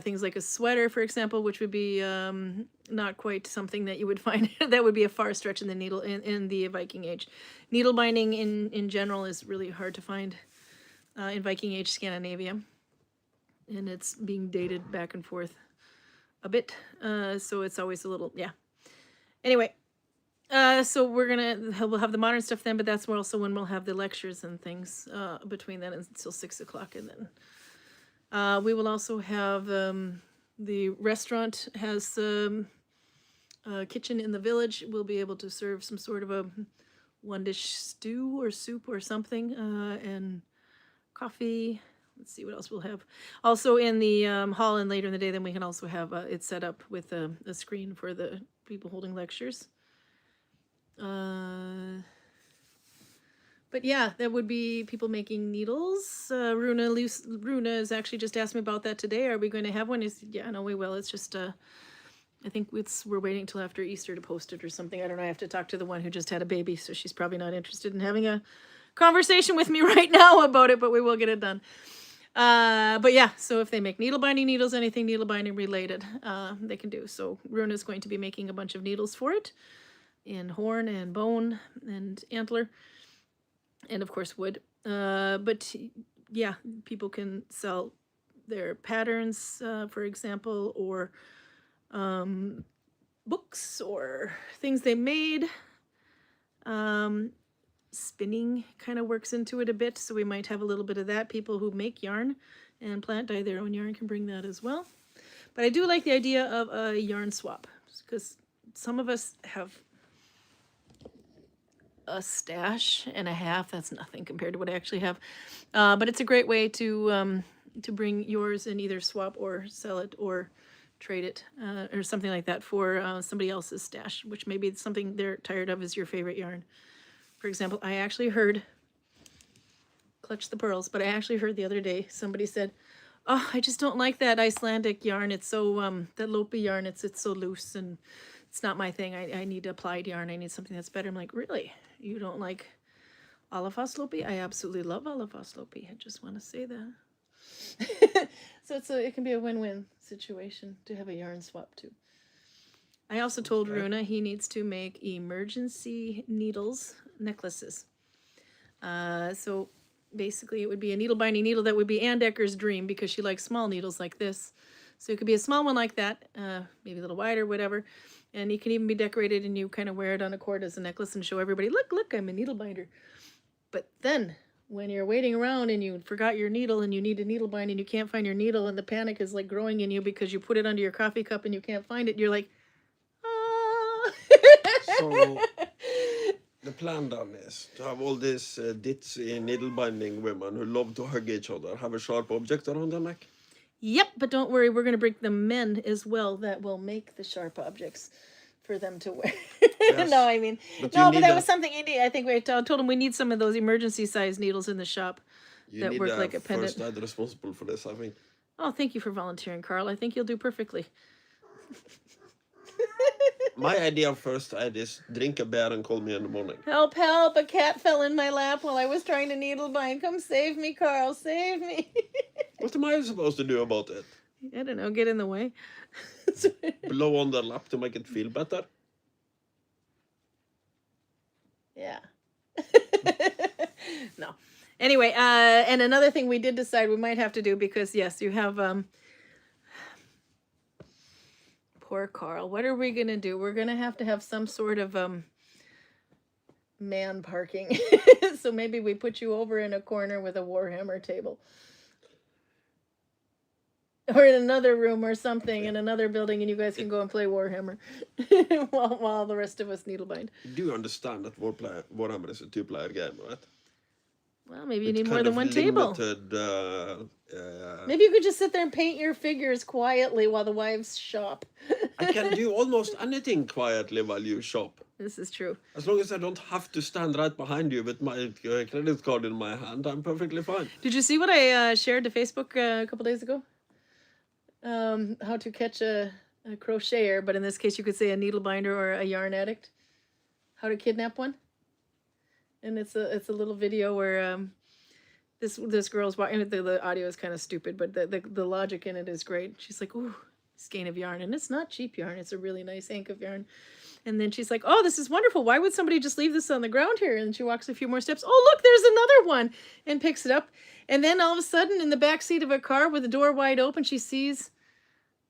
things like a sweater, for example, which would be not quite something that you would find. That would be a far stretch in the in the Viking Age. Needle binding in general is really hard to find in Viking Age Scandinavia, and it's being dated back and forth a bit, so it's always a little, yeah. Anyway, so we'll have the modern stuff then, but that's also when we'll have the lectures and things between then until 6 o'clock, and then we will also have the restaurant has a kitchen in the village. We'll be able to serve some sort of a one-dish stew or soup or something, and coffee. Let's see what else we'll have. Also in the hall and later in the day, then we can also have it set up with a screen for the people holding lectures. But yeah, that would be people making needles. Runa has actually just asked me about that today. Are we going to have one? Yeah, no, we will. It's just, I think we're waiting till after Easter to post it or something. I don't know. I have to talk to the one who just had a baby, so she's probably not interested in having a conversation with me right now about it, but we will get it done. But yeah, so if they make needle binding needles, anything needle binding related, they can do. So Runa's going to be making a bunch of needles for it in horn and bone and antler, and of course wood. But yeah, people can sell their patterns, for example, or books or things they made. Spinning kind of works into it a bit, so we might have a little bit of that. People who make yarn and plant dye their own yarn can bring that as well. But I do like the idea of a yarn swap, because some of us have a stash and a half. That's nothing compared to what I actually have. But it's a great way to bring yours and either swap or sell it or trade it or something like that for somebody else's stash, which maybe something they're tired of is your favorite yarn. For example, I actually heard, clutch the pearls, but I actually heard the other day somebody said, oh, I just don't like that Icelandic yarn. It's so, that Lopi yarn, it's so loose and it's not my thing. I need applied yarn. I need something that's better. I'm like, really? You don't like Alafoss Lopi? I absolutely love Alafoss Lopi. I just want to say that. So it can be a win-win situation to have a yarn swap too. I also told Runa he needs to make emergency needles necklaces. So basically it would be a needle binding needle that would be Ann Decker's dream, because she likes small needles like this. So it could be a small one like that, maybe a little wider, whatever. And it can even be decorated and you kind of wear it on a cord as a necklace and show everybody, look, I'm a needle binder. But then when you're waiting around and you forgot your needle and you need a needle bind and you can't find your needle and the panic is like growing in you because you put it under your coffee cup and you can't find it, you're like, So the plan then is to have all these ditzy needle binding women who love to hug each other have a sharp object around their neck. Yep, but don't worry, we're going to bring the men as well that will make the sharp objects for them to wear. Yes. No, I mean, But no, but that was something Indy, I think we told him we need some of those emergency size needles in the shop that work like a pendant. First aid responsible for this, I think. Oh, thank you for volunteering, Karl. I think you'll do perfectly. My idea of first aid is drink a beer and call me in the morning. Help, help, a cat fell in my lap while I was trying to needle bind. Come save me, Karl, save me. What am I supposed to do about it? I don't know, get in the way. Blow on their lap to make it feel better? Yeah. No. Anyway, and another thing we did decide we might have to do, because yes, you have poor Karl. What are we gonna do? We're gonna have some sort of man parking. So maybe we put you over in a corner with a Warhammer table. Or in another room or something in another building, and you guys can go and play Warhammer while the rest of us needlebind. You do understand that Warhammer is a two-player game, right? Well, maybe you need more than one table. Limited, Maybe you could just sit there and paint your figures quietly while the wives shop. I can do almost anything quietly while you shop. This is true. As long as I don't have to stand right behind you with my credit card in my hand, I'm perfectly fine. Did you see what I shared to Facebook a couple days ago? How to catch a crocheter, but in this case you could say a needle binder or a yarn addict. How to kidnap one. And it's a little video where this girl's watching. The audio is kind of stupid, but the logic in it is great. She's like, ooh, skein of yarn, and it's not cheap yarn. It's a really nice hank of yarn. And then she's like, oh, this is wonderful. Why would somebody just leave this on the ground here? And she walks a few more steps. Oh, look, there's another one, and picks it up. And then all of a sudden, in the back seat of a car with the door wide open, she sees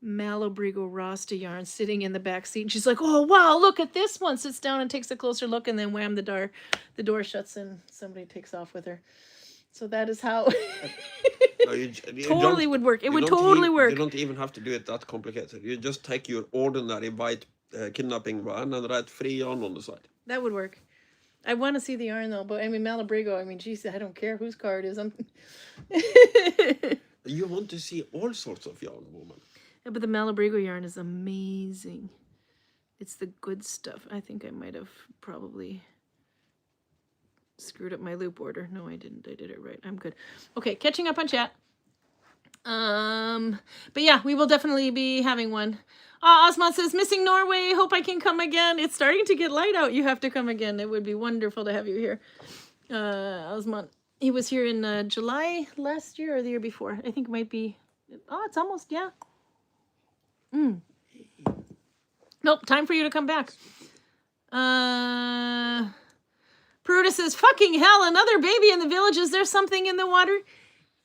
Malabrigo Rasta yarn sitting in the back seat. And she's like, oh, wow, look at this one. Sits down and takes a closer look, and then wham, the door shuts and somebody takes off with her. So that is how No, you totally would work. It would totally work. You don't even have to do it that complicated. You just take your ordinary white kidnapping van and write free yarn on the side. That would work. I want to see the yarn though, but I mean Malabrigo, I mean, geez, I don't care whose car it is. You want to see all sorts of yarn, woman. Yeah, but the Malabrigo yarn is amazing. It's the good stuff. I think I might have probably screwed up my loop order. No, I didn't. I did it right. I'm good. Okay, catching up on chat. But yeah, we will definitely be having one. Osman says, missing Norway. Hope I can come again. It's starting to get light out. You have to come again. It would be wonderful to have you here. Osman, he was here in July last year or the year before. I think it might be. Oh, it's almost, yeah. Nope, time for you to come back. Peruta says, fucking hell, another baby in the village. Is there something in the water?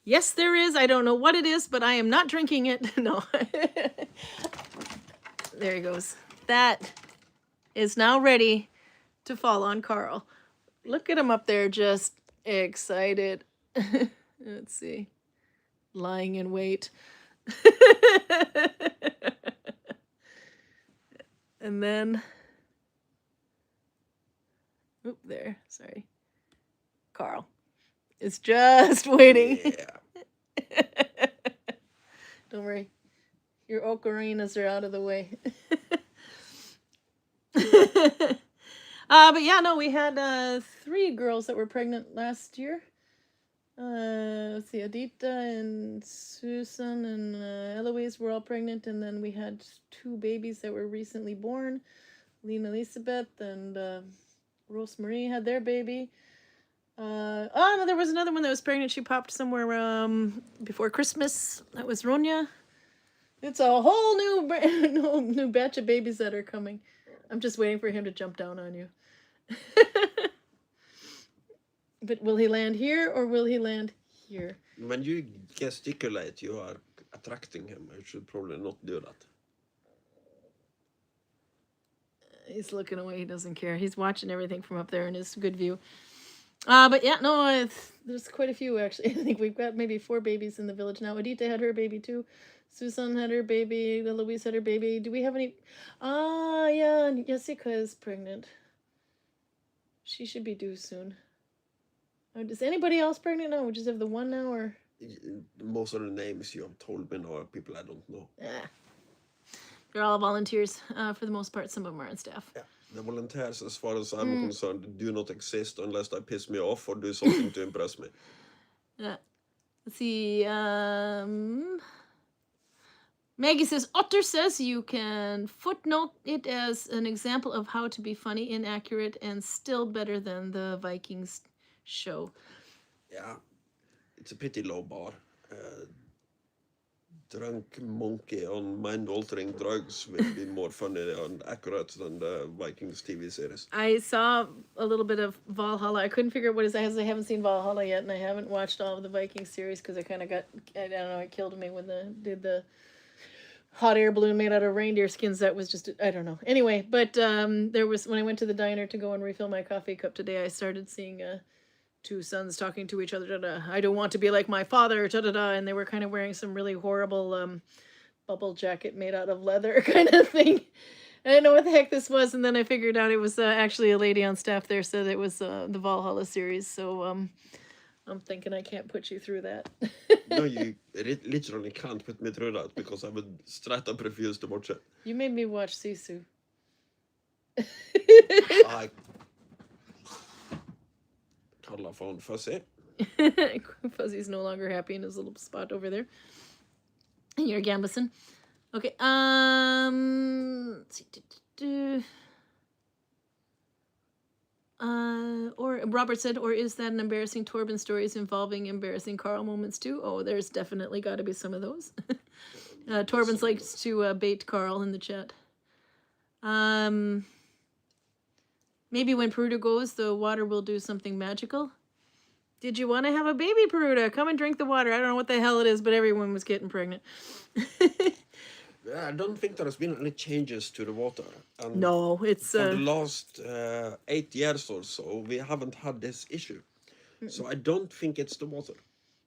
Yes, there is. I don't know what it is, but I am not drinking it. No. There he goes. That is now ready to fall on Karl. Look at him up there, just excited. Let's see. Lying in wait. And then, oop, there, sorry. Karl is just waiting. Yeah. Don't worry. Your ocarinas are out of the way. But yeah, no, we had 3 girls that were pregnant last year. Let's see, Adita and Susan and Eloise were all pregnant, and then we had 2 babies that were recently born. Lena Elizabeth and Rosemarie had their baby. Oh no, there was another one that was pregnant. She popped somewhere before Christmas. That was Ronya. It's a whole new batch of babies that are coming. I'm just waiting for him to jump down on you. But will he land here or will he land here? When you gesticulate, you are attracting him. I should probably not do that. He's looking away. He doesn't care. He's watching everything from up there in his good view. But yeah, no, there's quite a few actually. I think we've got maybe 4 babies in the village now. Adita had her baby too. Susan had her baby. Louise had her baby. Do we have any? Yeah, Jessica is pregnant. She should be due soon. Is anybody else pregnant now? We just have the one now, or? Most of the names you have told me now are people I don't know. They're all volunteers for the most part. Some of them are on staff. Yeah. The volunteers, as far as I'm concerned, do not exist unless they piss me off or do something to impress me. Yeah. Let's see. Maggie says, Otter says you can footnote it as an example of how to be funny, inaccurate, and still better than the Vikings show. Yeah, it's a pretty low bar. Drunk monkey on mind-altering drugs will be more funny and accurate than the Vikings TV series. I saw a little bit of Valhalla. I couldn't figure out what it is. I haven't seen Valhalla yet, and I haven't watched all of the Viking series because I kind of got, I don't know, it killed me when did the hot air balloon made out of reindeer skins. That was just, I don't know. Anyway, but there was, when I went to the diner to go and refill my coffee cup today, I started seeing 2 sons talking to each other. Da-da. I don't want to be like my father. Da-da-da. And they were kind of wearing some really horrible bubble jacket made out of leather kind of thing. I didn't know what the heck this was. And then I figured out it was actually a lady on staff there said it was the Valhalla series. So I'm thinking I can't put you through that. No, you literally can't put me through that because I would straight up refuse to watch it. You made me watch Sisu. Karl found Fuzzy. Fuzzy's no longer happy in his little spot over there. And you're Gambison. Okay, let's see. Or Robert said, or is that an embarrassing Torben stories involving embarrassing Karl moments too? Oh, there's definitely got to be some of those. Torben's likes to bait Karl in the chat. Maybe when Peruda goes, the water will do something magical. Did you want to have a baby, Peruda? Come and drink the water. I don't know what the hell it is, but everyone was getting pregnant. I don't think there has been any changes to the water. And no, it's... for the last 8 years or so, we haven't had this issue. So I don't think it's the water.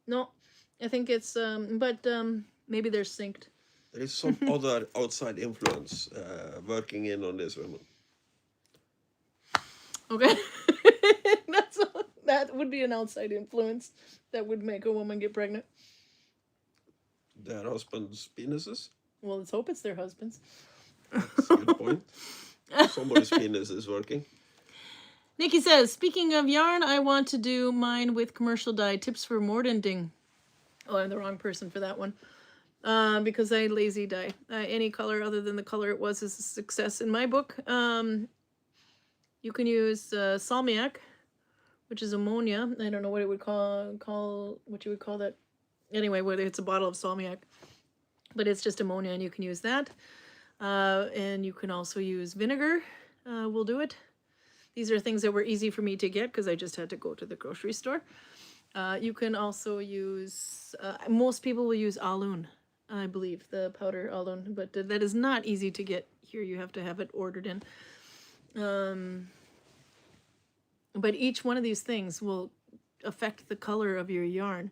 No, I think it's... but maybe they're synced. There is some other outside influence working in on this woman. Okay. That would be an outside influence that would make a woman get pregnant. Their husbands' penises? Well, let's hope it's their husbands. That's a good point. Somebody's penis is working. Nikki says, speaking of yarn, I want to do mine with commercial dye. Tips for Nalbinding. Oh, I'm the wrong person for that one. Because I lazy dye. Any color other than the color it was is a success in my book. You can use salmiak, which is ammonia. I don't know what it would call what you would call that. Anyway, whether it's a bottle of salmiak. But it's just ammonia, and you can use that. And you can also use vinegar. We'll do it. These are things that were easy for me to get because I just had to go to the grocery store. You can also use, most people will use alun, I believe, the powder alun, but that is not easy to get here. You have to have it ordered in. But each one of these things will affect the color of your yarn,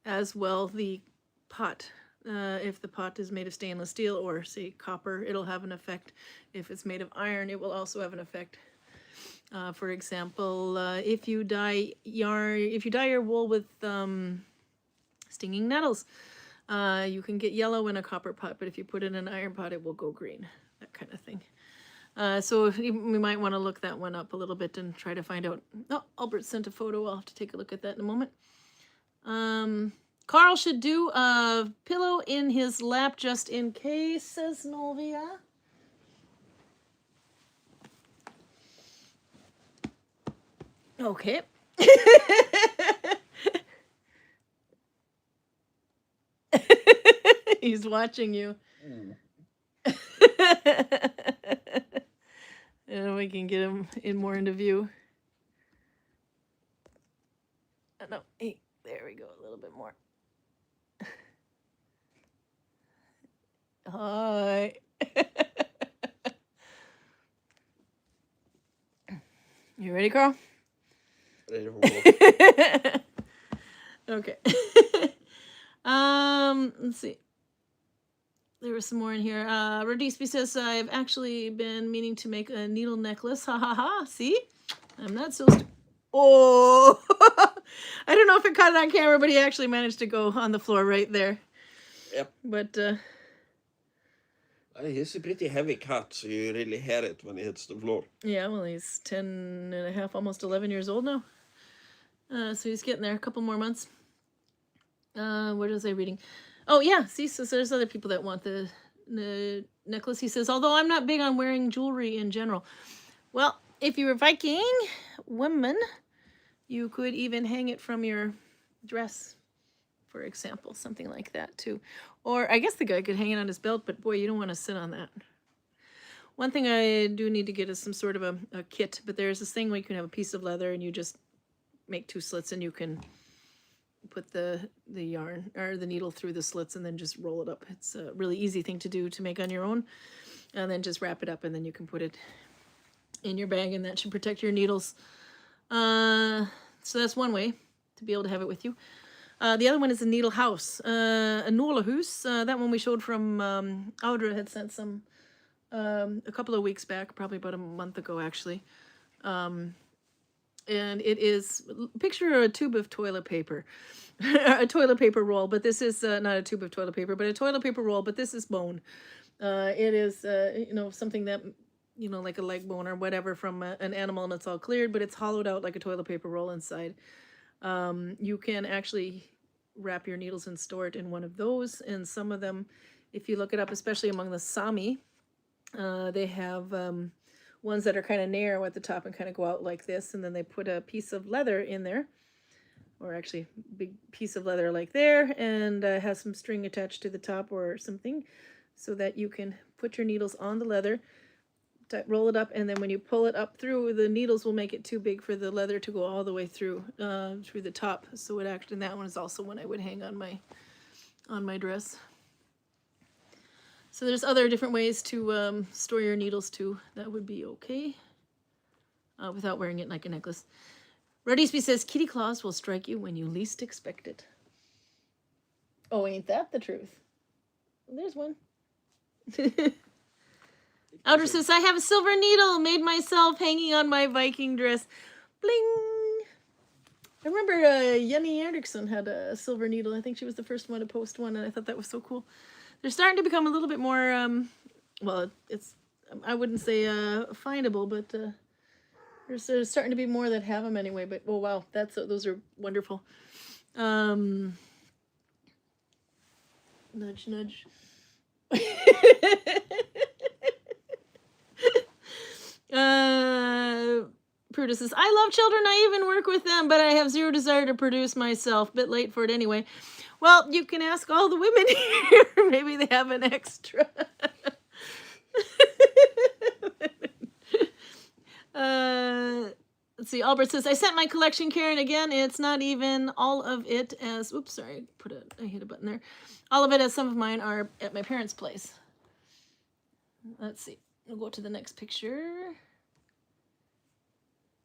as well the pot. If the pot is made of stainless steel or say copper, it'll have an effect. If it's made of iron, it will also have an effect. For example, if you dye your wool with stinging nettles, you can get yellow in a copper pot, but if you put it in an iron pot, it will go green, that kind of thing. So we might want to look that one up a little bit and try to find out. Oh, Albert sent a photo. I'll have to take a look at that in a moment. Karl should do a pillow in his lap just in case, says Novia. Okay. He's watching you. And we can get him in more into view. No, hey, there we go, a little bit more. Hi. You ready, Karl? Ready for what? Okay. Let's see. There was some more in here. Rodisby says, I've actually been meaning to make a needle necklace. Ha ha ha. See? I'm not so Oh! I don't know if it caught it on camera, but he actually managed to go on the floor right there. Yep. But, he's a pretty heavy cat, so you really hear it when he hits the floor. yeah, well, he's 10 and a half, almost 11 years old now. So he's getting there, a couple more months. What was I reading? Oh, yeah, see, so there's other people that want the necklace. He says, although I'm not big on wearing jewelry in general. Well, if you were Viking woman, you could even hang it from your dress, for example, something like that, too. Or I guess the guy could hang it on his belt, but boy, you don't want to sit on that. One thing I do need to get is some sort of a kit, but there's this thing where you can have a piece of leather and you just make 2 slits and you can put the yarn or the needle through the slits and then just roll it up. It's a really easy thing to do to make on your own, and then just wrap it up and then you can put it in your bag and that should protect your needles. So that's one way to be able to have it with you. The other one is a needle house, a nålehus. That one we showed from Audra had sent some a couple of weeks back, probably about a month ago actually. And it is, picture a tube of toilet paper, a toilet paper roll, but this is not a tube of toilet paper, but a toilet paper roll, but this is bone. It is, something that, like a leg bone or whatever from an animal, and it's all cleared, but it's hollowed out like a toilet paper roll inside. You can actually wrap your needles and store it in one of those, and some of them, if you look it up, especially among the Sami, they have ones that are kind of narrow at the top and kind of go out like this, and then they put a piece of leather in there, or actually big piece of leather like there, and has some string attached to the top or something, so that you can put your needles on the leather, roll it up, and then when you pull it up through, the needles will make it too big for the leather to go all the way through the top. So it actually, that one is also one I would hang on my dress. So there's other different ways to store your needles too. That would be okay without wearing it like a necklace. Rodisby says, kitty claws will strike you when you least expect it. Oh, ain't that the truth? Well, there's one. Audra says, I have a silver needle made myself hanging on my Viking dress. Bling! I remember Jenny Anderson had a silver needle. I think she was the first one to post one, and I thought that was so cool. They're starting to become a little bit more, well, it's, I wouldn't say findable, but there's starting to be more that have them anyway. But, oh, wow, those are wonderful. Nudge, nudge. Prudence says, I love children. I even work with them, but I have zero desire to produce myself. Bit late for it anyway. Well, you can ask all the women here. Maybe they have an extra. Let's see. Albert says, I sent my collection, Karen. Again, it's not even all of it as, oops, sorry, I hit a button there. All of it as some of mine are at my parents' place. Let's see. We'll go to the next picture.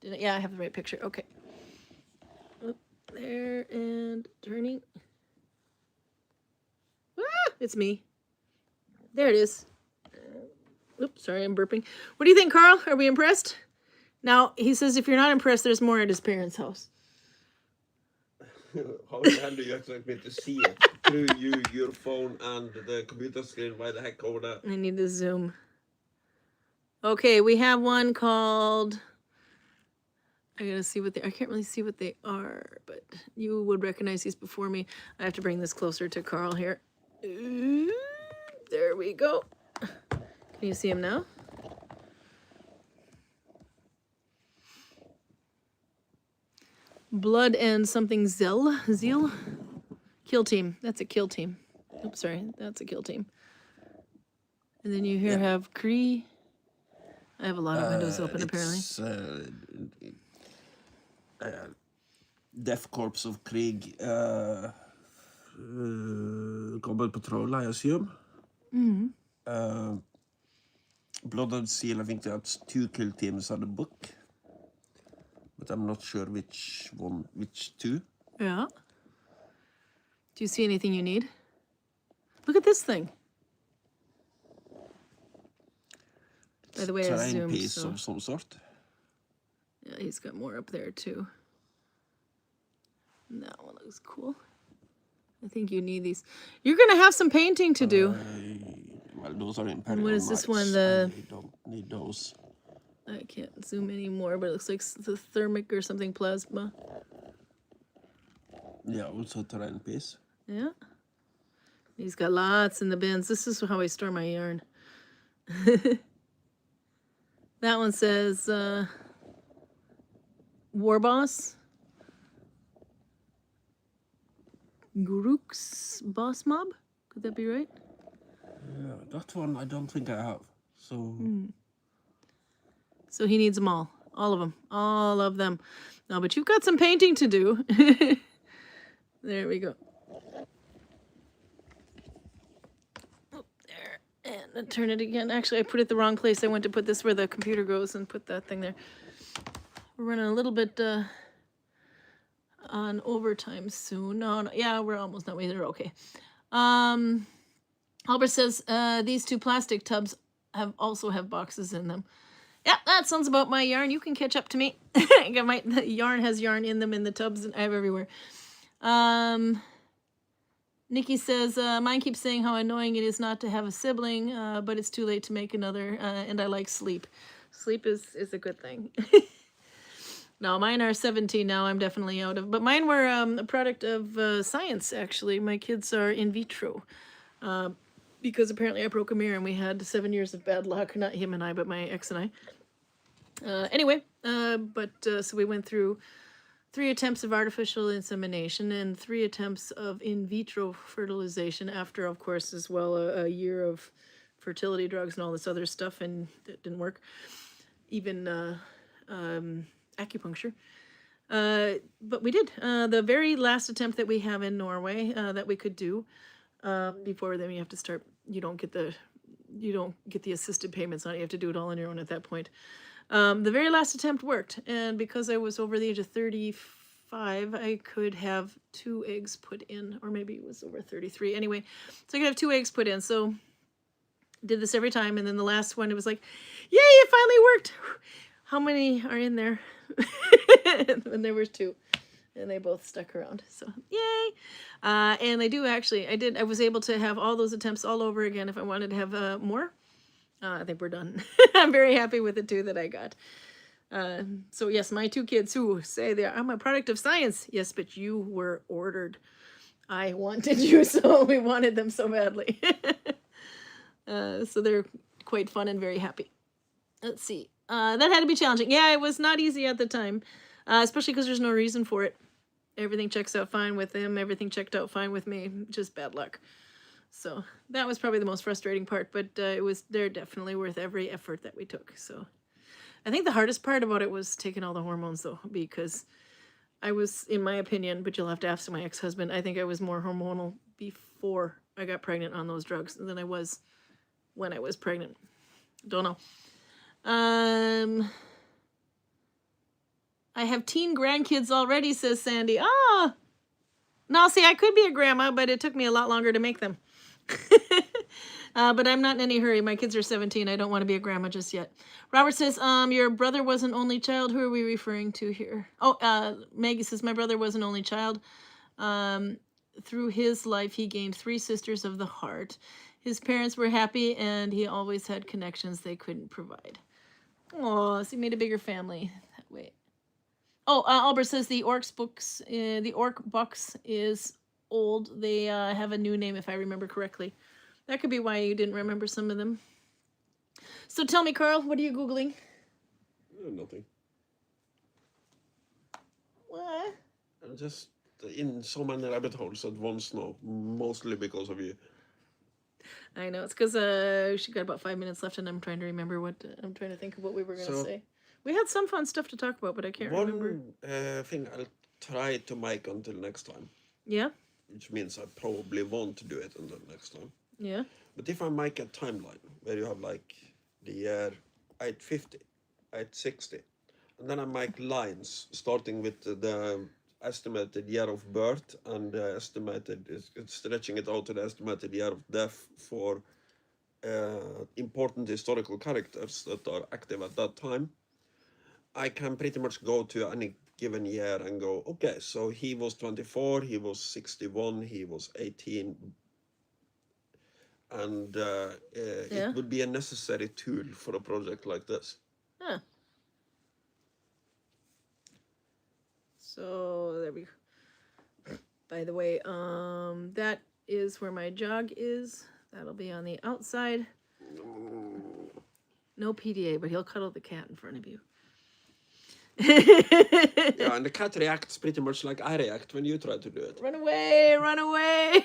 Yeah, I have the right picture. Okay. Oop, there and turning. Ah, it's me. There it is. Oops, sorry, I'm burping. What do you think, Carl? Are we impressed? Now, he says if you're not impressed, there's more at his parents' house. How the hell do you expect me to see it? Through your phone and the computer screen? Why the heck over there? I need to zoom. Okay, we have one called... I gotta see what I can't really see what they are, but you would recognize these before me. I have to bring this closer to Carl here. There we go. Can you see him now? Blood and something Zeal? Kill team. That's a kill team. Oops, sorry. That's a kill team. And then you here have Cree. I have a lot of windows open apparently. Death Corps of Krieg. Combat Patrol, I assume. Blood and Seal, I think that's 2 kill teams on the book. But I'm not sure which two. Yeah. Do you see anything you need? Look at this thing. By the way, I Terrain zoomed, piece so... of some sort. Yeah, he's got more up there too. And that one looks cool. I think you need these. You're gonna have some painting to do. Well, those are Imperial. What is this Knights. one? I don't need those. I can't zoom anymore, but it looks like the thermic or something plasma. Yeah, also terrain piece. Yeah. He's got lots in the bins. This is how I store my yarn. That one says War Boss. Guruk's Boss Mob? Could that be right? Yeah, that one I don't think I have. So... So he needs them all. All of them. All of them. No, but you've got some painting to do. There we go. Oh, there. And then turn it again. Actually, I put it the wrong place. I went to put this where the computer goes and put that thing there. We're running a little bit on overtime soon. No, yeah, we're almost done. They're okay. Albert says these 2 plastic tubs also have boxes in them. Yeah, that sounds about my yarn. You can catch up to me. The yarn has yarn in them in the tubs and I have everywhere. Nikki says, mine keeps saying how annoying it is not to have a sibling, but it's too late to make another, and I like sleep. Sleep is a good thing. No, mine are 17 now. I'm definitely out of, but mine were a product of science, actually. My kids are in vitro. Because apparently I broke a mirror and we had 7 years of bad luck. Not him and I, but my ex and I. So we went through 3 attempts of artificial insemination and 3 attempts of in vitro fertilization after, of course, as well, a year of fertility drugs and all this other stuff, and it didn't work. Even acupuncture. But we did. The very last attempt that we have in Norway that we could do, before then you have to start, you don't get the assisted payments on it. You have to do it all on your own at that point. The very last attempt worked, and because I was over the age of 35, I could have 2 eggs put in, or maybe it was over 33. Anyway, so I could have 2 eggs put in. So did this every time, and then the last one, it was like, yay, it finally worked. How many are in there? And there were 2. And they both stuck around, so yay! And I was able to have all those attempts all over again if I wanted to have more. I think we're done. I'm very happy with the 2 that I got. So yes, my 2 kids who say I'm a product of science. Yes, but you were ordered. I wanted you, so we wanted them so badly. So they're quite fun and very happy. Let's see. That had to be challenging. Yeah, it was not easy at the time, especially because there's no reason for it. Everything checks out fine with them. Everything checked out fine with me. Just bad luck. So that was probably the most frustrating part, but they're definitely worth every effort that we took. So I think the hardest part about it was taking all the hormones, though, because I was, in my opinion, but you'll have to ask my ex-husband, I think I was more hormonal before I got pregnant on those drugs than I was when I was pregnant. Don't know. I have teen grandkids already, says Sandy. Ah! No, see, I could be a grandma, but it took me a lot longer to make them. But I'm not in any hurry. My kids are 17. I don't want to be a grandma just yet. Robert says, your brother was an only child. Who are we referring to here? Oh, Maggie says, my brother was an only child. Through his life, he gained 3 sisters of the heart. His parents were happy, and he always had connections they couldn't provide. Oh, so he made a bigger family that way. Oh, Albert says the Orc box is old. They have a new name, if I remember correctly. That could be why you didn't remember some of them. So tell me, Karl, what are you Googling? Nothing. What? I'm just in so many rabbit holes at once now, mostly because of you. I know, it's because she got about 5 minutes left, and I'm trying to remember I'm trying to think of what we were going to say. We had some fun stuff to talk about, but I can't remember. One thing I'll try to make until next time. Yeah? Which means I probably won't do it until next time. Yeah? But if I make a timeline where you have like the year 850, 860, and then I make lines starting with the estimated year of birth and stretching it out to the estimated year of death for important historical characters that are active at that time, I can pretty much go to any given year and go, okay, so he was 24, he was 61, he was 18, and it would be a necessary tool for a project like this. Huh. So there we go. By the way, that is where my jog is. That'll be on the outside. No PDA, but he'll cuddle the cat in front of you. Yeah, and the cat reacts pretty much like I react when you try to do it. Run away, run away.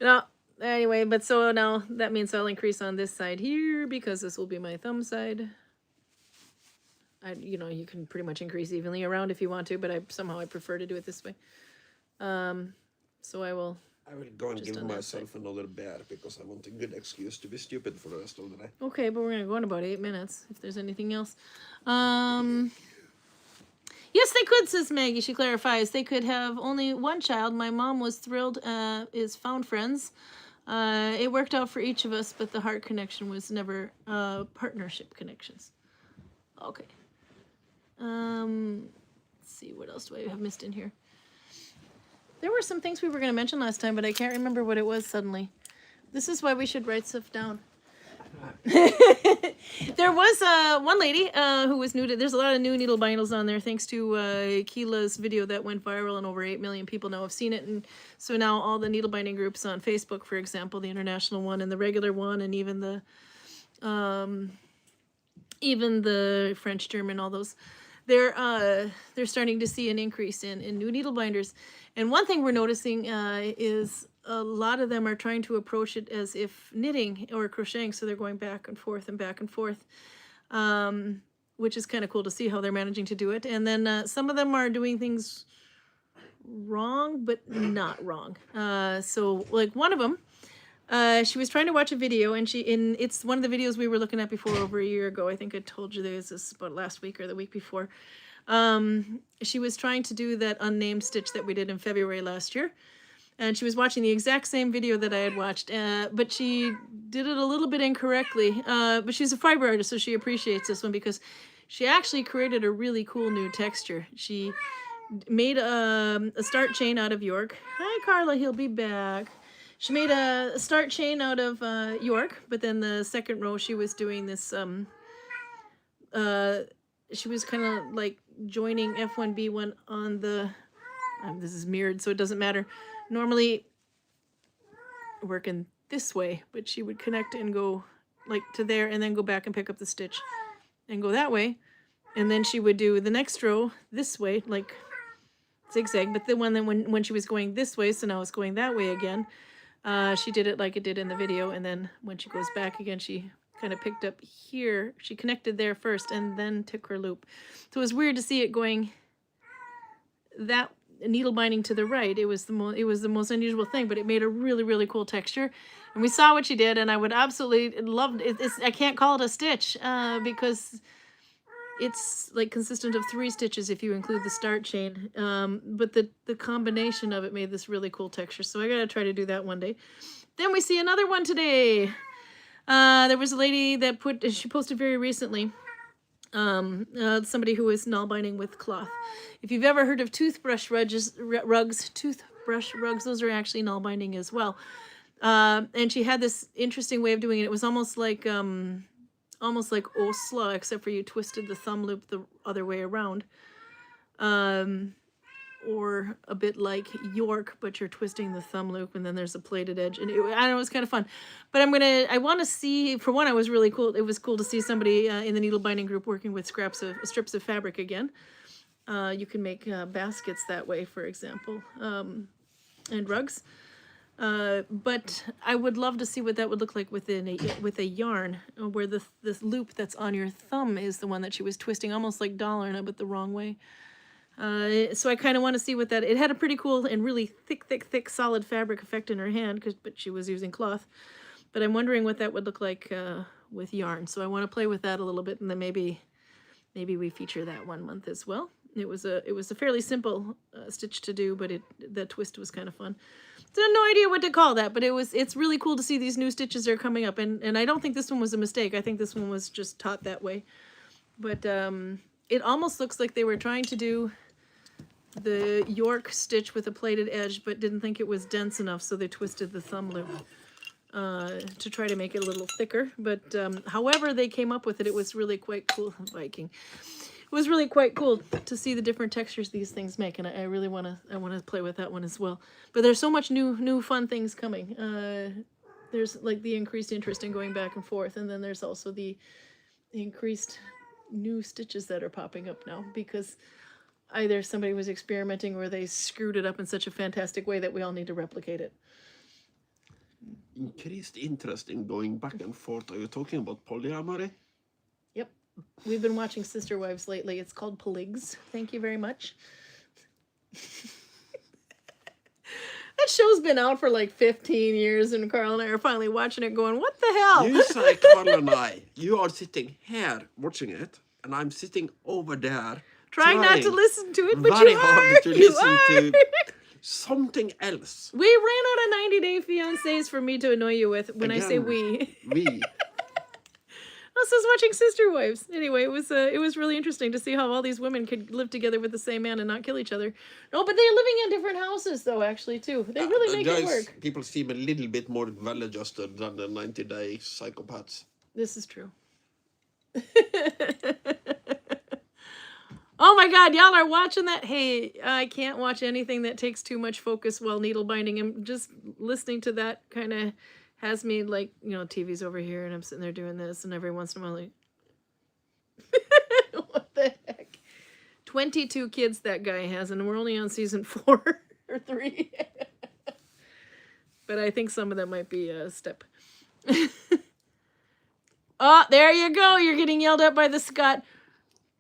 No, anyway, but so now that means I'll increase on this side here because this will be my thumb side. You can pretty much increase evenly around if you want to, but I prefer to do it this way. So I will go and give myself another bear because I want a good excuse to be stupid for the rest of the day. Okay, but we're going to go in about 8 minutes if there's anything else. Yes, they could, says Maggie. She clarifies. They could have only one child. My mom was thrilled, is found friends. It worked out for each of us, but the heart connection was never partnership connections. Okay. Let's see, what else do I have missed in here? There were some things we were going to mention last time, but I can't remember what it was suddenly. This is why we should write stuff down. There was one lady who was new to... There's a lot of new needle bindles on there, thanks to Keela's video that went viral, and over 8 million people now have seen it. And so now all the needle binding groups on Facebook, for example, the international one and the regular one, and even the French, German, all those... They're starting to see an increase in new needle binders. And one thing we're noticing is a lot of them are trying to approach it as if knitting or crocheting, so they're going back and forth, which is kind of cool to see how they're managing to do it. And then some of them are doing things wrong, but not wrong. So like one of them, she was trying to watch a video, and it's one of the videos we were looking at before over a year ago. I think I told you this about last week or the week before. She was trying to do that unnamed stitch that we did in February last year. And she was watching the exact same video that I had watched, but she did it a little bit incorrectly. But she's a fiber artist, so she appreciates this one because she actually created a really cool new texture. She made a start chain out of York. Hi, Carla, he'll be back. She made a start chain out of York, but then the second row she was doing this, she was kind of like joining F1B1 on the, this is mirrored so it doesn't matter, normally working this way, but she would connect and go like to there and then go back and pick up the stitch and go that way. And then she would do the next row this way, like zigzag, but the one that when she was going this way, so now it's going that way again. She did it like it did in the video, and then when she goes back again, she kind of picked up here. She connected there first and then took her loop. So it was weird to see it going that needle binding to the right. It was the most unusual thing, but it made a really, really cool texture. And we saw what she did, and I would absolutely love it. I can't call it a stitch because it's like consistent of 3 stitches if you include the start chain. But the combination of it made this really cool texture. So I gotta try to do that one day. Then we see another one today. There was a lady that she posted very recently, somebody who is Nalbinding with cloth. If you've ever heard of toothbrush rugs, those are actually Nalbinding as well. And she had this interesting way of doing it. It was almost like Osla, except for you twisted the thumb loop the other way around. Or a bit like York, but you're twisting the thumb loop and then there's a plated edge. And I don't know, it was kind of fun. But I want to see, for one, it was really cool. It was cool to see somebody in the needle binding group working with strips of fabric again. You can make baskets that way, for example, and rugs. But I would love to see what that would look like with a yarn, where the loop that's on your thumb is the one that she was twisting, almost like Dollarna, but the wrong way. So I kind of want to see what that. It had a pretty cool and really thick, solid fabric effect in her hand, but she was using cloth. But I'm wondering what that would look like with yarn. So I want to play with that a little bit, and then maybe we feature that one month as well. It was a fairly simple stitch to do, but the twist was kind of fun. So I have no idea what to call that, but it's really cool to see these new stitches that are coming up, and I don't think this one was a mistake. I think this one was just taught that way. But it almost looks like they were trying to do the York stitch with a plated edge, but didn't think it was dense enough, so they twisted the thumb loop to try to make it a little thicker. But however they came up with it, it was really quite cool. Viking. It was really quite cool to see the different textures these things make, and I really want to play with that one as well. But there's so much new fun things coming. There's like the increased interest in going back and forth, and then there's also the increased new stitches that are popping up now, because either somebody was experimenting or they screwed it up in such a fantastic way that we all need to replicate it. Increased interest in going back and forth. Are you talking about polyamory? Yep. We've been watching Sister Wives lately. It's called Poligs. Thank you very much. That show's been out for like 15 years, and Karl and I are finally watching it going, what the hell? You say Karl and I. You are sitting here watching it, and I'm sitting over there trying not to listen to it, but very you hard are. to listen to something else. We ran out of 90-day fiancés for me to annoy you with when Again, I say we. We. I was watching Sister Wives. Anyway, it was really interesting to see how all these women could live together with the same man and not kill each other. No, but they're living in different houses, though, actually, too. They really make it work. People seem a little bit more well-adjusted than the 90-day psychopaths. This is true. Oh my God, y'all are watching that? Hey, I can't watch anything that takes too much focus while needle binding. I'm just listening to that kind of has me like, TV's over here and I'm sitting there doing this, and every once in a while like, what the heck? 22 kids that guy has, and we're only on season 4 or 3. But I think some of them might be a step. Oh, there you go. You're getting yelled at by the Scot.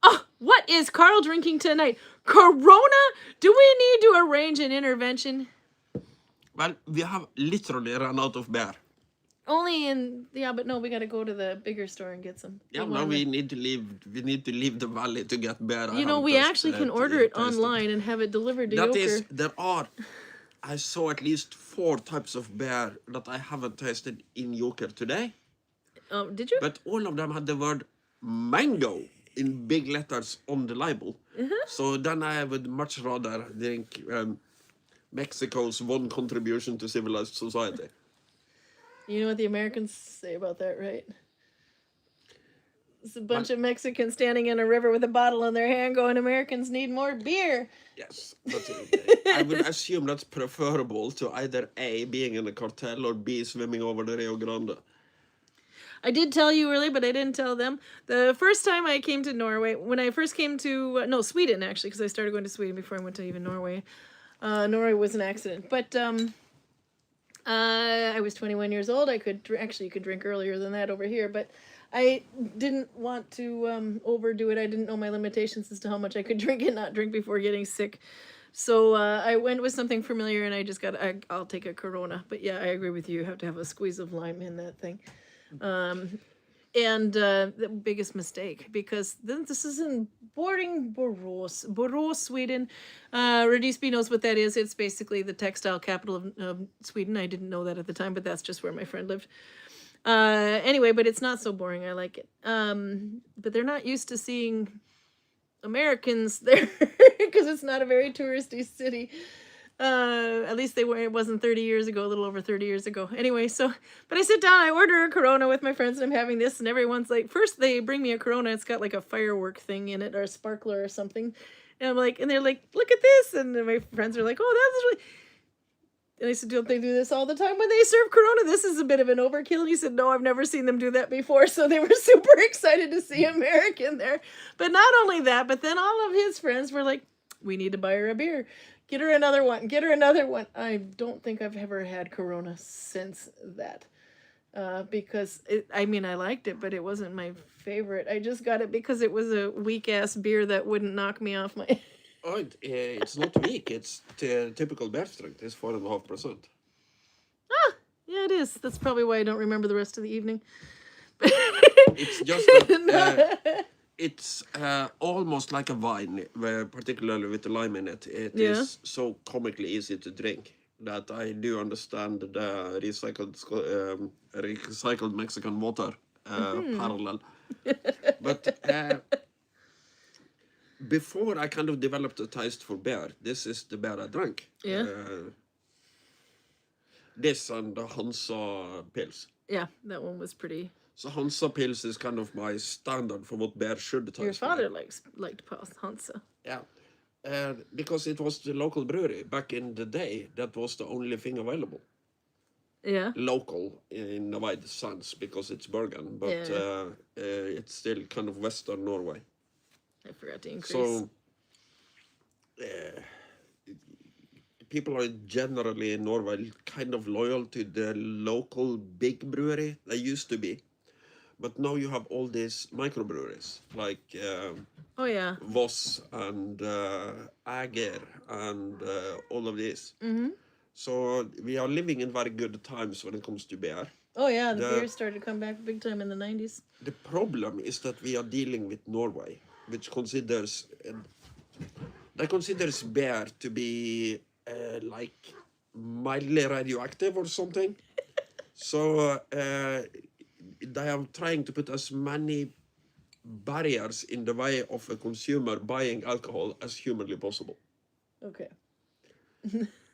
Oh, what is Karl drinking tonight? Corona? Do we need to arrange an intervention? Well, we have literally run out of beer. Only in, but no, we got to go to the bigger store and get some. Yeah, no, we need to leave the valley to get beer. We actually can order it online and have it delivered to Joker. I saw at least 4 types of beer that I haven't tasted in Joker today. Oh, did you? But all of them had the word mango in big letters on the label. So then I would much rather drink Mexico's one contribution to civilized society. You know what the Americans say about that, right? It's a bunch of Mexicans standing in a river with a bottle in their hand going, Americans need more beer. Yes, but I would assume that's preferable to either A, being in a cartel, or B, swimming over the Rio Grande. I did tell you earlier, but I didn't tell them. The first time I came to Norway, when I first came to, Sweden, actually, because I started going to Sweden before I went to even Norway. Norway was an accident. But I was 21 years old. I could actually you could drink earlier than that over here, but I didn't want to overdo it. I didn't know my limitations as to how much I could drink and not drink before getting sick. So I went with something familiar, and I just I'll take a Corona. But yeah, I agree with you. You have to have a squeeze of lime in that thing. And the biggest mistake, because this is in Borås, Sweden. Radisby knows what that is. It's basically the textile capital of Sweden. I didn't know that at the time, but that's just where my friend lived. Anyway, but it's not so boring. I like it. But they're not used to seeing Americans there because it's not a very touristy city. At least they were. It wasn't 30 years ago, a little over 30 years ago. Anyway, but I sit down, I order a Corona with my friends, and I'm having this, and everyone's like, first they bring me a Corona, it's got like a firework thing in it, or a sparkler or something, and I'm like, and they're like, look at this, and then my friends are like, oh, that's really. And I said, don't they do this all the time when they serve Corona? This is a bit of an overkill. And he said, no, I've never seen them do that before. So they were super excited to see American there. But not only that, but then all of his friends were like, we need to buy her a beer. Get her another one. Get her another one. I don't think I've ever had Corona since that. Because, I liked it, but it wasn't my favorite. I just got it because it was a weak-ass beer that wouldn't knock me off my... Oh, it's not weak. It's typical beer strength. It's 4.5%. Yeah, it is. That's probably why I don't remember the rest of the evening. It's just that it's almost like a wine, where particularly with the lime in it. It is so comically easy to drink that I do understand the recycled Mexican water parallel. But before I kind of developed a taste for beer, this is the beer I drank. Yeah. This and the Hansa Pils. Yeah, that one was pretty... So Hansa Pils is kind of my standard for what beer should taste. Your father liked Hansa. Yeah. Because it was the local brewery. Back in the day, that was the only thing available. Yeah. Local in a wide sense, because it's Bergen, but it's still kind of Western Norway. I forgot to increase. So, people are generally in Norway kind of loyal to the local big brewery. They used to be. But now you have all these microbreweries, like Voss and Ager and all of these. Mm-hmm. So we are living in very good times when it comes to beer. Oh yeah, the beer started to come back big time in the 90s. The problem is that we are dealing with Norway, which considers beer to be like mildly radioactive or something. So they are trying to put as many barriers in the way of a consumer buying alcohol as humanly possible. Okay.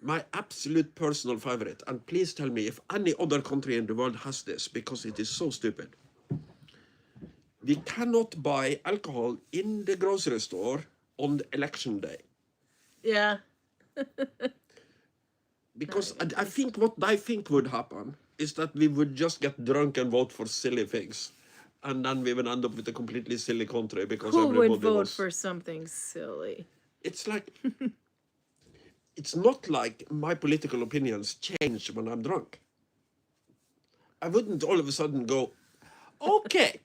My absolute personal favorite, and please tell me if any other country in the world has this, because it is so stupid. We cannot buy alcohol in the grocery store on the election day. Yeah. Because I think what I think would happen is that we would just get drunk and vote for silly things. And then we would end up with a completely silly country because Who everybody would vote for something silly? It's like... It's not like my political opinions change when I'm drunk. I wouldn't all of a sudden go, okay,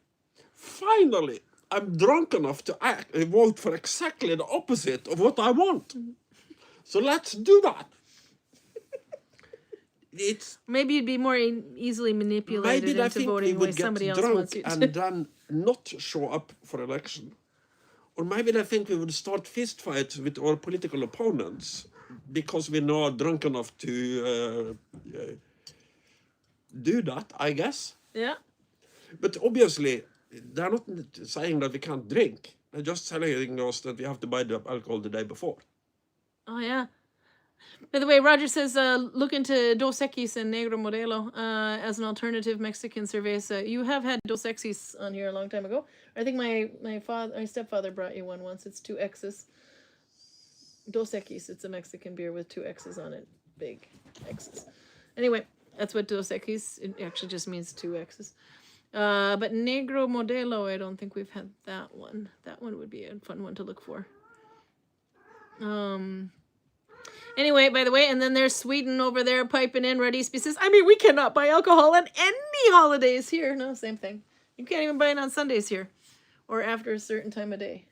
finally, I'm drunk enough to vote for exactly the opposite of what I want. So let's do that. It's maybe you'd be more easily manipulated into voting the way somebody else wants you to. And then not show up for election. Or maybe they think we would start fist fights with our political opponents because we're not drunk enough to do that, I guess. Yeah. But obviously, they're not saying that we can't drink. They're just telling us that we have to buy the alcohol the day before. Oh, yeah. By the way, Roger says, look into Dos Equis and Negro Modelo as an alternative Mexican cerveza. You have had Dos Equis on here a long time ago. I think my stepfather brought you one once. It's 2 X's. Dos Equis. It's a Mexican beer with 2 X's on it. Big X's. Anyway, that's what Dos Equis, it actually just means 2 X's. But Negro Modelo, I don't think we've had that one. That one would be a fun one to look for. Anyway, by the way, and then there's Sweden over there piping in. Red Eastby says, I mean, we cannot buy alcohol on any holidays here. No, same thing. You can't even buy it on Sundays here or after a certain time of day.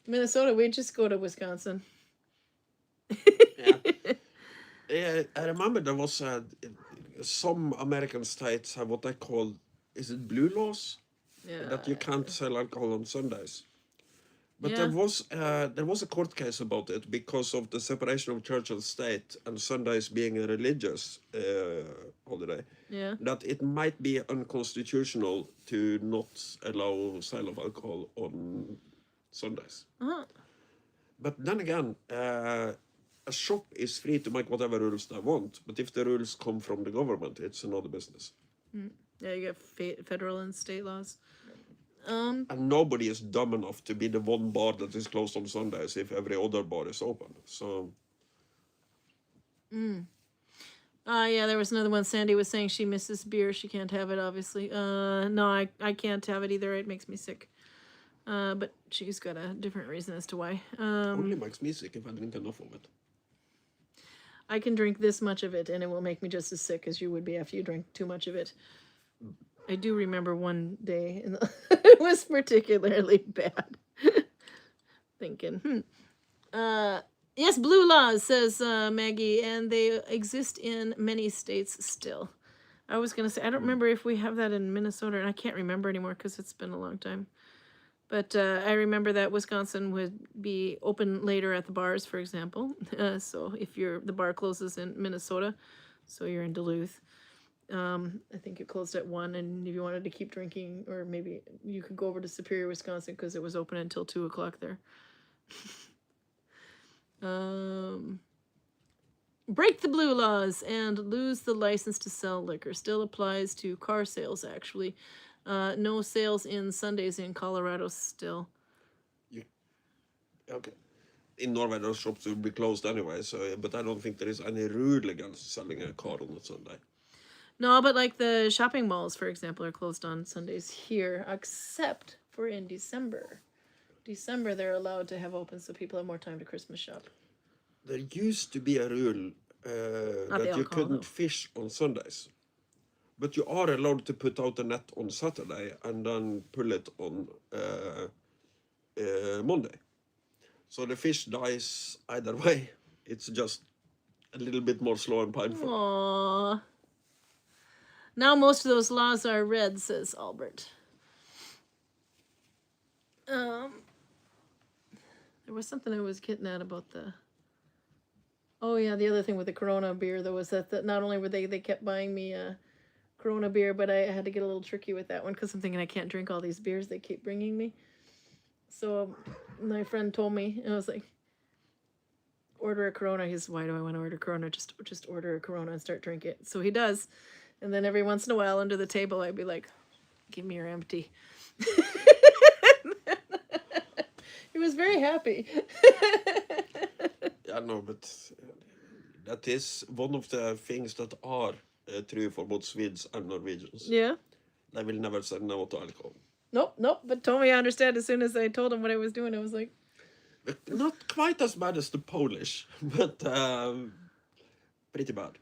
Minnesota, we just go to Wisconsin. Yeah. Yeah, I remember there was some American states have what they call, is it blue laws? Yeah. That you can't sell alcohol on Sundays. But Yeah. there was a court case about it because of the separation of church and state and Sundays being a religious holiday. Yeah. That it might be unconstitutional to not allow sale of alcohol on Sundays. Uh-huh. But then again, a shop is free to make whatever rules they want. But if the rules come from the government, it's another business. Yeah, you got federal and state laws. And nobody is dumb enough to be the one bar that is closed on Sundays if every other bar is open. So. Yeah, there was another one. Sandy was saying she misses beer. She can't have it, obviously. No, I can't have it either. It makes me sick. But she's got a different reason as to why. Only makes me sick if I drink enough of it. I can drink this much of it and it will make me just as sick as you would be after you drink too much of it. I do remember one day it was particularly bad. Thinking, yes, blue laws, says Maggie, and they exist in many states still. I was going to say, I don't remember if we have that in Minnesota, and I can't remember anymore because it's been a long time. But I remember that Wisconsin would be open later at the bars, for example. So if the bar closes in Minnesota, so you're in Duluth, I think it closed at 1, and if you wanted to keep drinking, or maybe you could go over to Superior, Wisconsin, because it was open until 2 o'clock there. Break the blue laws and lose the license to sell liquor. Still applies to car sales, actually. No sales in Sundays in Colorado still. Okay. In Norway, those shops will be closed anyway, so but I don't think there is any rule against selling a car on a Sunday. No, but like the shopping malls, for example, are closed on Sundays here, except for in December. December, they're allowed to have open so people have more time to Christmas shop. There used to be a rule that you couldn't fish on Sundays. But you are allowed to put out a net on Saturday and then pull it on Monday. So the fish dies either way. It's just a little bit more slow and painful. Aww. Now most of those laws are red, says Albert. There was something I was getting at about the... Oh yeah, the other thing with the Corona beer, though, was that not only were they kept buying me Corona beer, but I had to get a little tricky with that one because I'm thinking I can't drink all these beers they keep bringing me. So my friend told me, and I was like, order a Corona. He says, why do I want to order Corona? Just order a Corona and start drinking it. So he does. And then every once in a while under the table, I'd be like, give me your empty. He was very happy. Yeah, no, but that is one of the things that are true for both Swedes and Norwegians. Yeah. They will never say no to alcohol. Nope. But Tommy understood as soon as I told him what I was doing. I was like... But not quite as bad as the Polish, but pretty bad.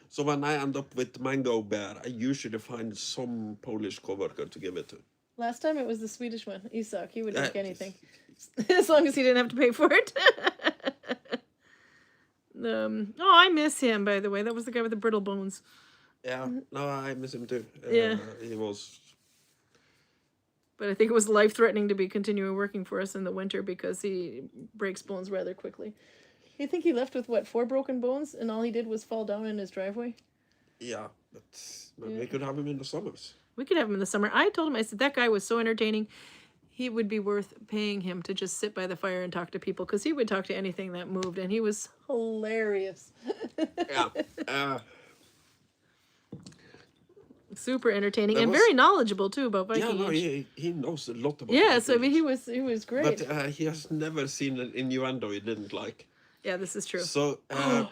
So when I end up with mango bear, I usually find some Polish coworker to give it to. Last time it was the Swedish one, Isak. He would drink anything. As long as he didn't have to pay for it. I miss him, by the way. That was the guy with the brittle bones. Yeah, no, I miss him too. Yeah. He was... But I think it was life-threatening to be continuing working for us in the winter because he breaks bones rather quickly. You think he left with, 4 broken bones, and all he did was fall down in his driveway? Yeah, but we could have him in the summers. We could have him in the summer. I told him, I said, that guy was so entertaining. He would be worth paying him to just sit by the fire and talk to people, because he would talk to anything that moved, and he was hilarious. Yeah. Super entertaining and very knowledgeable too about Viking. Yeah, no, he knows a lot about. Yeah, so I mean, he was great. But he has never seen an innuendo he didn't like. Yeah, this is true. So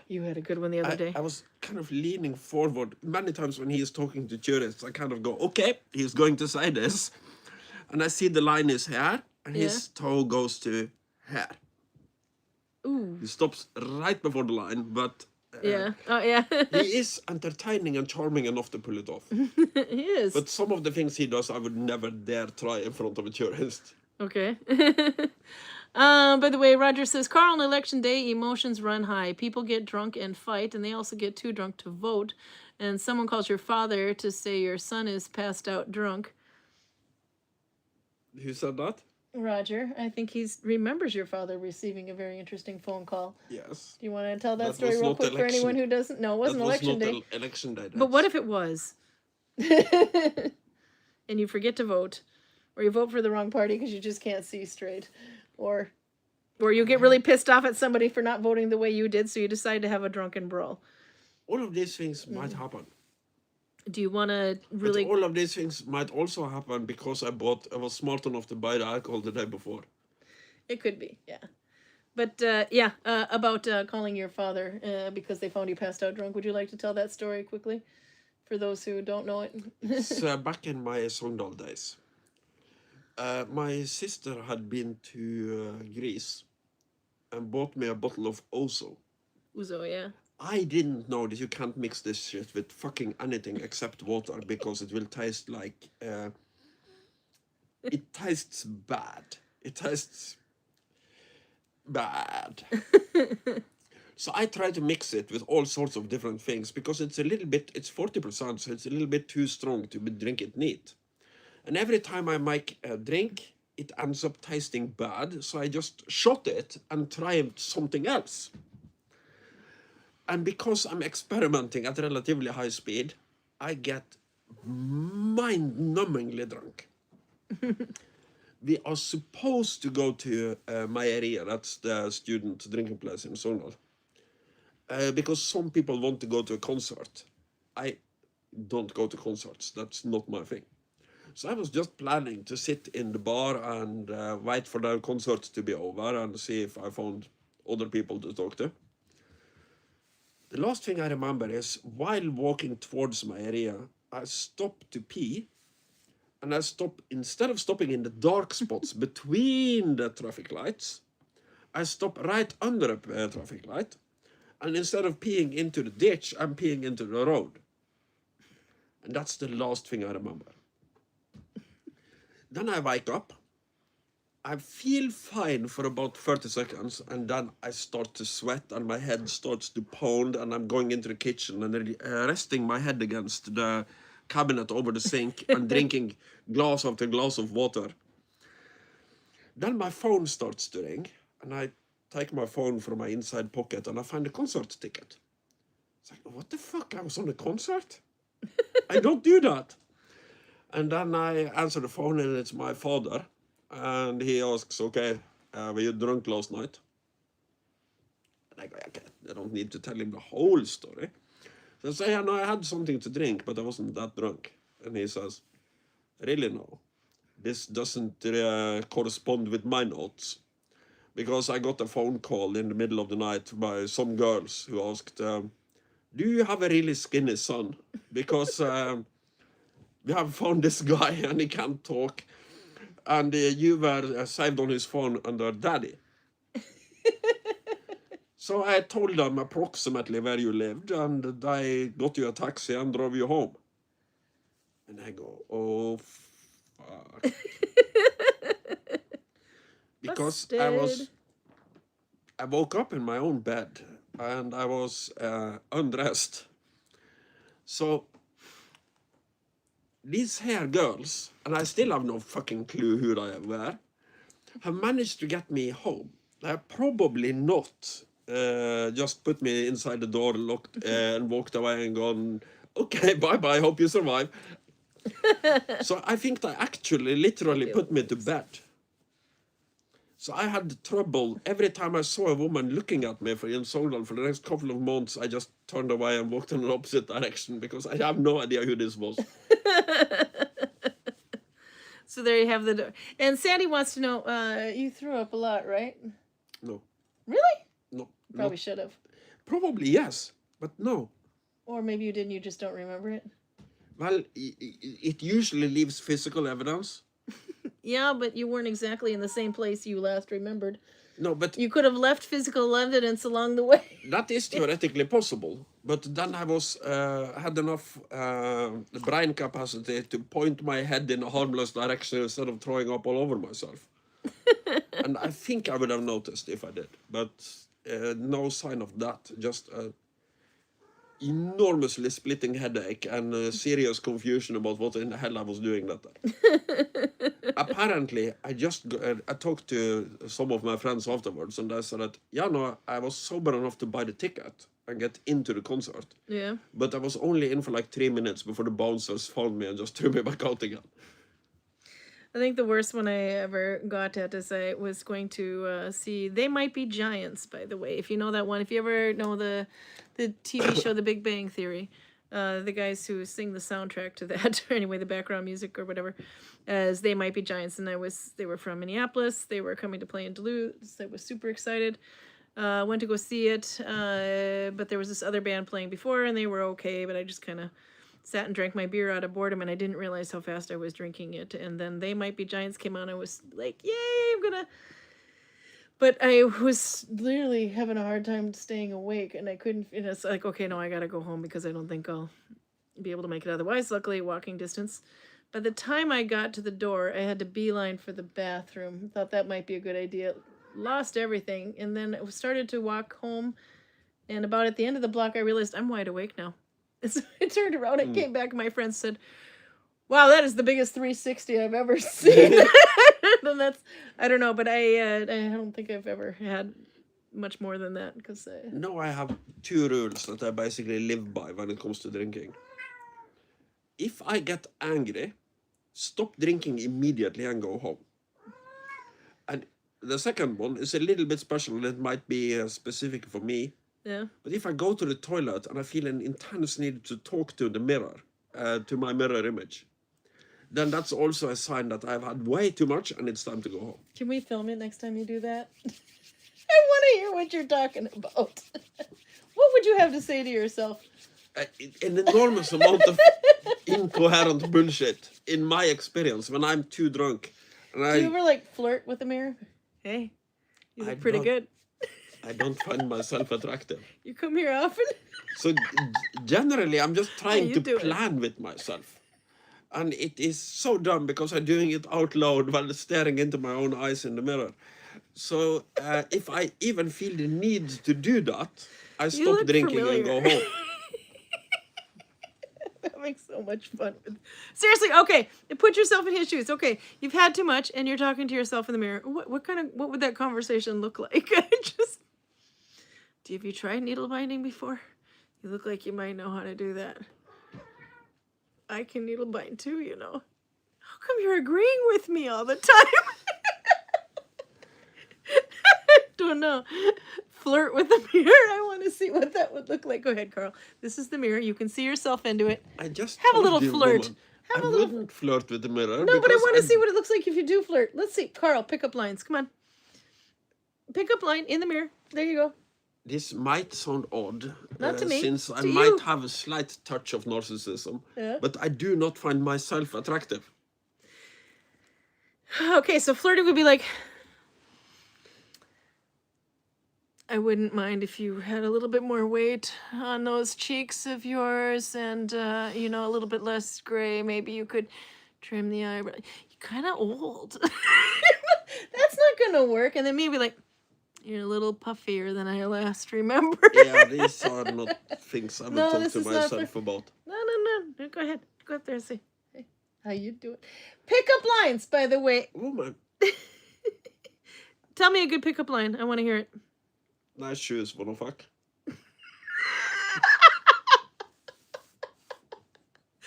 you had a good one the other day. I was kind of leaning forward many times when he is talking to tourists. I kind of go, okay, he's going to say this, and I see the line is here, and his toe goes to here. Ooh. He stops right before the line, but Yeah. Oh, yeah. he is entertaining and charming enough to pull it off. He is. But some of the things he does, I would never dare try in front of a tourist. Okay. By the way, Roger says, Karl, on election day, emotions run high. People get drunk and fight, and they also get too drunk to vote. And someone calls your father to say your son is passed out drunk. Who said that? Roger, I think he remembers your father receiving a very interesting phone call. Yes. Do you want to tell that That story was real not quick for anyone who doesn't know? It wasn't That was election not day. election day. But what if it was? And you forget to vote, or you vote for the wrong party because you just can't see straight, or you get really pissed off at somebody for not voting the way you did, so you decide to have a drunken brawl. All of these things might happen. Do you want to really? But all of these things might also happen because I was smart enough to buy the alcohol the day before. It could be, yeah. But about calling your father because they found you passed out drunk. Would you like to tell that story quickly, for those who don't know it? It's back in my Sogndal days. My sister had been to Greece and bought me a bottle of Ouzo. Ouzo, yeah. I didn't know that you can't mix this shit with fucking anything except water because it will taste like... it tastes bad. It tastes bad. So I try to mix it with all sorts of different things because it's 40%, so it's a little bit too strong to drink it neat. And every time I make a drink, it ends up tasting bad, so I just shot it and try something else. And because I'm experimenting at relatively high speed, I get mind-numbingly drunk. We are supposed to go to Meieria, that's the student drinking place in Sogndal. Because some people want to go to a concert. I don't go to concerts, that's not my thing. So I was just planning to sit in the bar and wait for the concert to be over and see if I found other people to talk to. The last thing I remember is, while walking towards my area, I stopped to pee. And instead of stopping in the dark spots between the traffic lights, I stop right under a traffic light. And instead of peeing into the ditch, I'm peeing into the road. And that's the last thing I remember. Then I wake up. I feel fine for about 30 seconds, and then I start to sweat, and my head starts to pound, and I'm going into the kitchen and resting my head against the cabinet over the sink and drinking glass after glass of water. Then my phone starts to ring, and I take my phone from my inside pocket, and I find a concert ticket. It's like, what the fuck? I was on a concert? I don't do that. And then I answer the phone, and it's my father. And he asks, okay, were you drunk last night? And I go, okay, I don't need to tell him the whole story. So I say, yeah, no, I had something to drink, but I wasn't that drunk. And he says, really no. This doesn't correspond with my notes. Because I got a phone call in the middle of the night by some girls who asked, do you have a really skinny son? Because we have found this guy and he can't talk. And you were saved on his phone under Daddy. So I told them approximately where you lived, and they got you a taxi and drove you home. And I go, oh, fuck. Because I woke up in my own bed, and I was undressed. So these here girls, and I still have no fucking clue who they were, have managed to get me home. They have probably not just put me inside the door, locked, and walked away and gone, okay, bye-bye, hope you survive. So I think they actually literally put me to bed. So I had trouble. Every time I saw a woman looking at me in Sogndal for the next couple of months, I just turned away and walked in the opposite direction because I have no idea who this was. So there you have the door. And Sandy wants to know, you threw up a lot, right? No. Really? No. Probably should have. Probably yes, but no. Or maybe you didn't, you just don't remember it. Well, it usually leaves physical evidence. Yeah, but you weren't exactly in the same place you last remembered. No, but You could have left physical evidence along the way. that is theoretically possible. But then I was had enough brain capacity to point my head in a harmless direction instead of throwing up all over myself. And I think I would have noticed if I did, but no sign of that. Just enormously splitting headache and serious confusion about what in the hell I was doing that day. Apparently, I talked to some of my friends afterwards, and they said that, yeah, no, I was sober enough to buy the ticket and get into the concert. Yeah. But I was only in for like 3 minutes before the bouncers found me and just threw me back out again. I think the worst one I ever got at is I was going to see They Might Be Giants, by the way. If you know that one, if you ever know the TV show The Big Bang Theory, the guys who sing the soundtrack to that, or anyway, the background music or whatever, as They Might Be Giants. And they were from Minneapolis. They were coming to play in Duluth. I was super excited. Went to go see it, but there was this other band playing before, and they were okay, but I just kind of sat and drank my beer out of boredom, and I didn't realize how fast I was drinking it. And then They Might Be Giants came on. I was like, yay, I'm gonna... But I was literally having a hard time staying awake, and I couldn't... And it's like, okay, no, I gotta go home because I don't think I'll be able to make it otherwise. Luckily, walking distance. By the time I got to the door, I had to beeline for the bathroom. Thought that might be a good idea. Lost everything, and then I started to walk home, and about at the end of the block, I realized I'm wide awake now. So I turned around and came back, and my friend said, wow, that is the biggest 360 I've ever seen. And that's, I don't know, but I don't think I've ever had much more than that. Because No, I have 2 rules that I basically live by when it comes to drinking. If I get angry, stop drinking immediately and go home. And the second one is a little bit special, and it might be specific for me. yeah. But if I go to the toilet and I feel an intense need to talk to the mirror, to my mirror image, then that's also a sign that I've had way too much and it's time to go home. Can we film it next time you do that? I want to hear what you're talking about. What would you have to say to yourself? An enormous amount of incoherent bullshit, in my experience, when I'm too drunk. And Do you ever like flirt with the mirror? Hey, you look pretty good. I don't find myself attractive. You come here often? So generally, I'm just trying to do it? plan with myself. And it is so dumb because I'm doing it out loud while staring into my own eyes in the mirror. So if I even feel the need to do that, I stop look drinking and familiar. go home. That makes so much fun. Seriously, okay. Put yourself in his shoes. Okay, you've had too much and you're talking to yourself in the mirror. What would that conversation look like? Have you tried needle binding before? You look like you might know how to do that. I can needle bind too, you know. How come you're agreeing with me all the time? Don't know. Flirt with the mirror. I want to see what that would look like. Go ahead, Karl. This is the mirror. You can see yourself into it. I just have a told little you, flirt. woman, Have I a little. wouldn't flirt with the mirror. No, but I because want to see what it looks like if you do flirt. Let's see. Karl, pick up lines. Come on. Pick up line in the mirror. There you go. This might sound odd, Not to me, since I to might you. have a slight touch of narcissism, Yeah. but I do not find myself attractive. Okay, so flirting would be like, I wouldn't mind if you had a little bit more weight on those cheeks of yours and, a little bit less gray. Maybe you could trim the eyebrow. You're kind of old. That's not going to work. And then maybe like, you're a little puffier than I last remember. Yeah, these are not things I would No, talk this to is not myself about. No. Go ahead. Go up there and see. Hey, how you doing? Pickup lines, by the way. Woman, Tell me a good pickup line. I want to hear it. nice shoes, wanna fuck?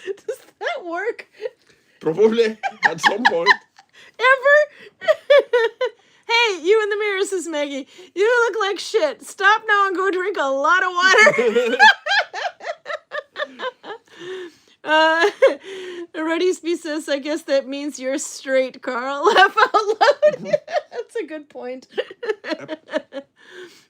Does that work? Probably, at some point. Ever? Hey, you in the mirror, says Maggie. You look like shit. Stop now and go drink a lot of water. Redisby says, I guess that means you're straight, Karl. Laugh out loud. That's a good point.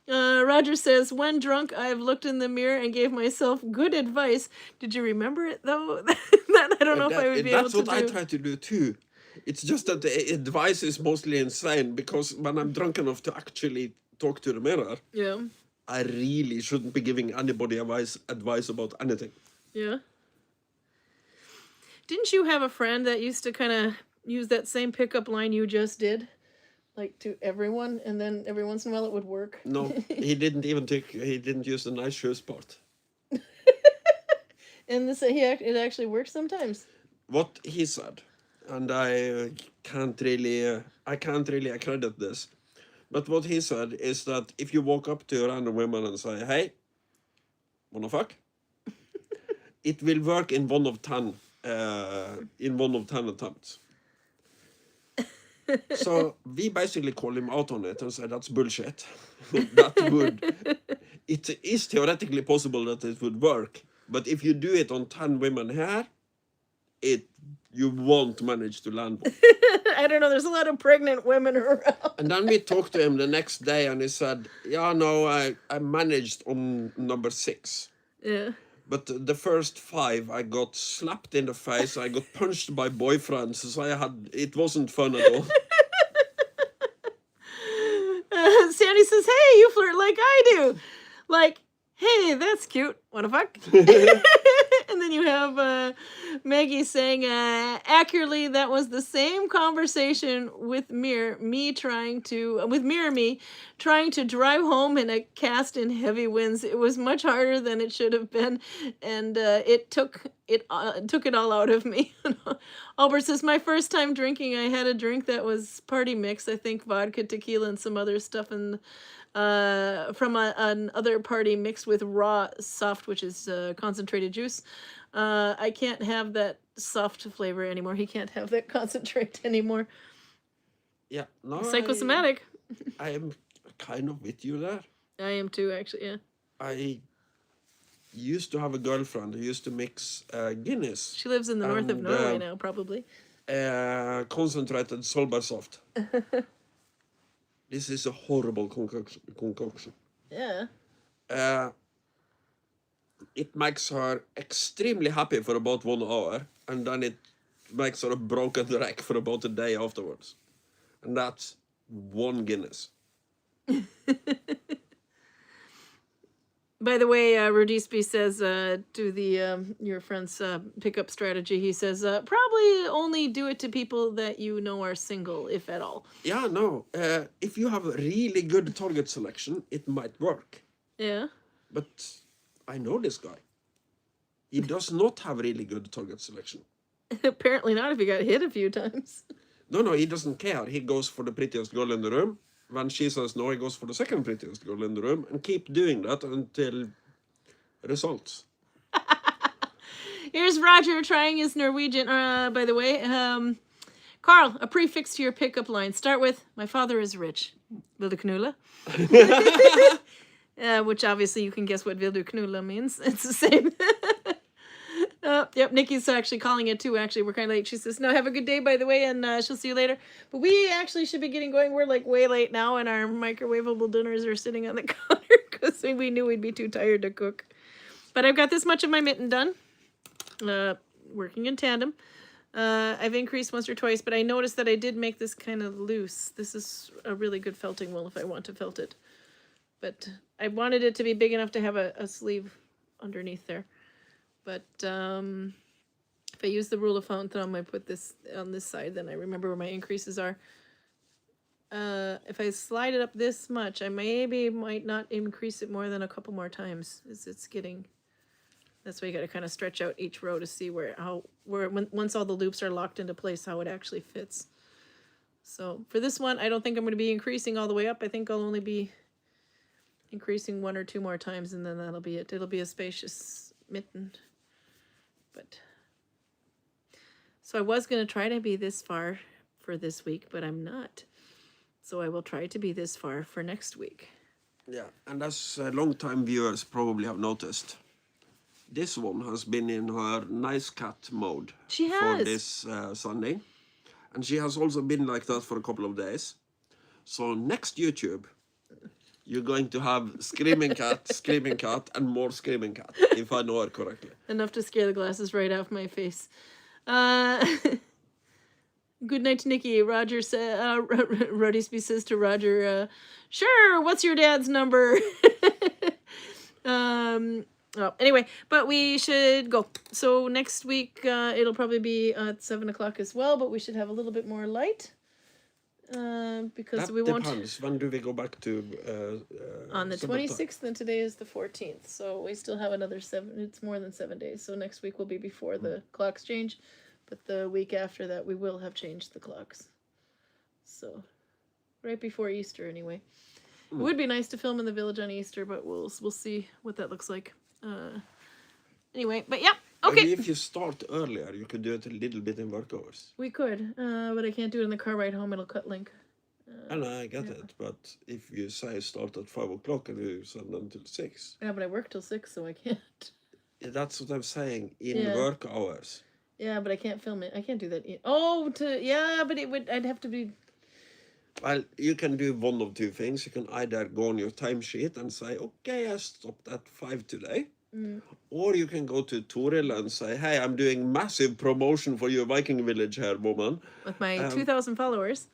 Roger says, when drunk, I've looked in the mirror and gave myself good advice. Did you remember it, though? I don't know if I would be able to do. That's what I try to do, too. It's just that the advice is mostly insane because when I'm drunk enough to actually talk to the mirror, Yeah. I really shouldn't be giving anybody advice about anything. Yeah. Didn't you have a friend that used to kind of use that same pickup line you just did? Like to everyone, and then every once in a while it would work? No, he didn't use the nice shoes part. And it actually works sometimes. What he said, and I can't really accredit this, but what he said is that if you walk up to a random woman and say, "Hey, wanna fuck?" it will work in 1 of 10 attempts. So we basically call him out on it and say that's bullshit. It is theoretically possible that it would work, but if you do it on 10 women here, you won't manage to land one. I don't know, there's a lot of pregnant women around. And then we talked to him the next day and he said, yeah, no, I managed on number 6. Yeah. But the first 5, I got slapped in the face, I got punched by boyfriends, so it wasn't fun at all. Sandy says, hey, you flirt like I do. Like, hey, that's cute. Wanna fuck? And then you have Maggie saying, accurately, that was the same conversation with Mirror me trying to drive home in a cast in heavy winds. It was much harder than it should have been, and it took it all out of me. Albert says, my first time drinking, I had a drink that was party mix. I think vodka, tequila, and some other stuff, and from another party mixed with raw soft, which is concentrated juice. I can't have that soft flavor anymore. He can't have that concentrate anymore. Yeah, no, Psychosomatic. I am kind of with you there. I am too, actually, yeah. I used to have a girlfriend who used to mix Guinness. She lives in the north of Norway now, probably. Concentrated Solberg soft. This is a horrible concoction. Yeah. It makes her extremely happy for about 1 hour, and then it makes her a broken wreck for about a day afterwards. And that's 1 Guinness. By the way, Rodisby says to the your friend's pickup strategy, he says, probably only do it to people that you know are single, if at all. Yeah, no. If you have a really good target selection, it might work. Yeah. But I know this guy. He does not have really good target selection. Apparently not if he got hit a few times. No, he doesn't care. He goes for the prettiest girl in the room. When she says no, he goes for the second prettiest girl in the room and keep doing that until results. Here's Roger trying his Norwegian, by the way. Karl, a prefix to your pickup line. Start with, my father is rich. Vil du knulle? Which obviously you can guess what vil du knulle means. It's the same. Yep, Nikki's actually calling it too. Actually, we're kind of late. She says, no, have a good day, by the way, and she'll see you later. But we actually should be getting going. We're like way late now, and our microwavable dinners are sitting on the counter because we knew we'd be too tired to cook. But I've got this much of my mitten done, working in tandem. I've increased once or twice, but I noticed that I did make this kind of loose. This is a really good felting wool if I want to felt it. But I wanted it to be big enough to have a sleeve underneath there. But if I use the rule of thumb, I put this on this side, then I remember where my increases are. If I slide it up this much, I might not increase it more than a couple more times. It's getting... That's why you got to kind of stretch out each row to see once all the loops are locked into place, how it actually fits. So for this one, I don't think I'm going to be increasing all the way up. I think I'll only be increasing 1 or 2 more times, and then that'll be it. It'll be a spacious mitten. But so I was going to try to be this far for this week, but I'm not. So I will try to be this far for next week. Yeah, and as long-time viewers probably have noticed, this one has been in her nice cat mode for this Sunday. And she has also been like that for a couple of days. So next YouTube, you're going to have screaming cat, and more screaming cat, if I know her correctly. Enough to scare the glasses right off my face. Good night, Nikki. Roger said, Rodisby says to Roger, sure, what's your dad's number? Anyway, but we should go. So next week, it'll probably be at 7 o'clock as well, but we should have a little bit more light. Because That we won't. depends. When do we go back to? On the summertime? 26th, and today is the 14th. So we still have another 7, it's more than 7 days. So next week will be before the clocks change. But the week after that, we will have changed the clocks. So, right before Easter, anyway. It would be nice to film in the village on Easter, but we'll see what that looks like. Anyway, but yeah, okay. Maybe if you start earlier, you could do it a little bit in work hours. We could, but I can't do it in the car ride home. It'll cut link. And I get it, but if you say start at 5 o'clock and you send them till 6. Yeah, but I work till 6, so I can't. That's what I'm saying, in Yeah. work hours. Yeah, but I can't film it. I can't do that. But I'd have to be. Well, you can do one of two things. You can either go on your timesheet and say, okay, I stopped at 5 today. Or you can go to Toril and say, hey, I'm doing massive promotion for your Viking village here, woman. With my 2,000 followers.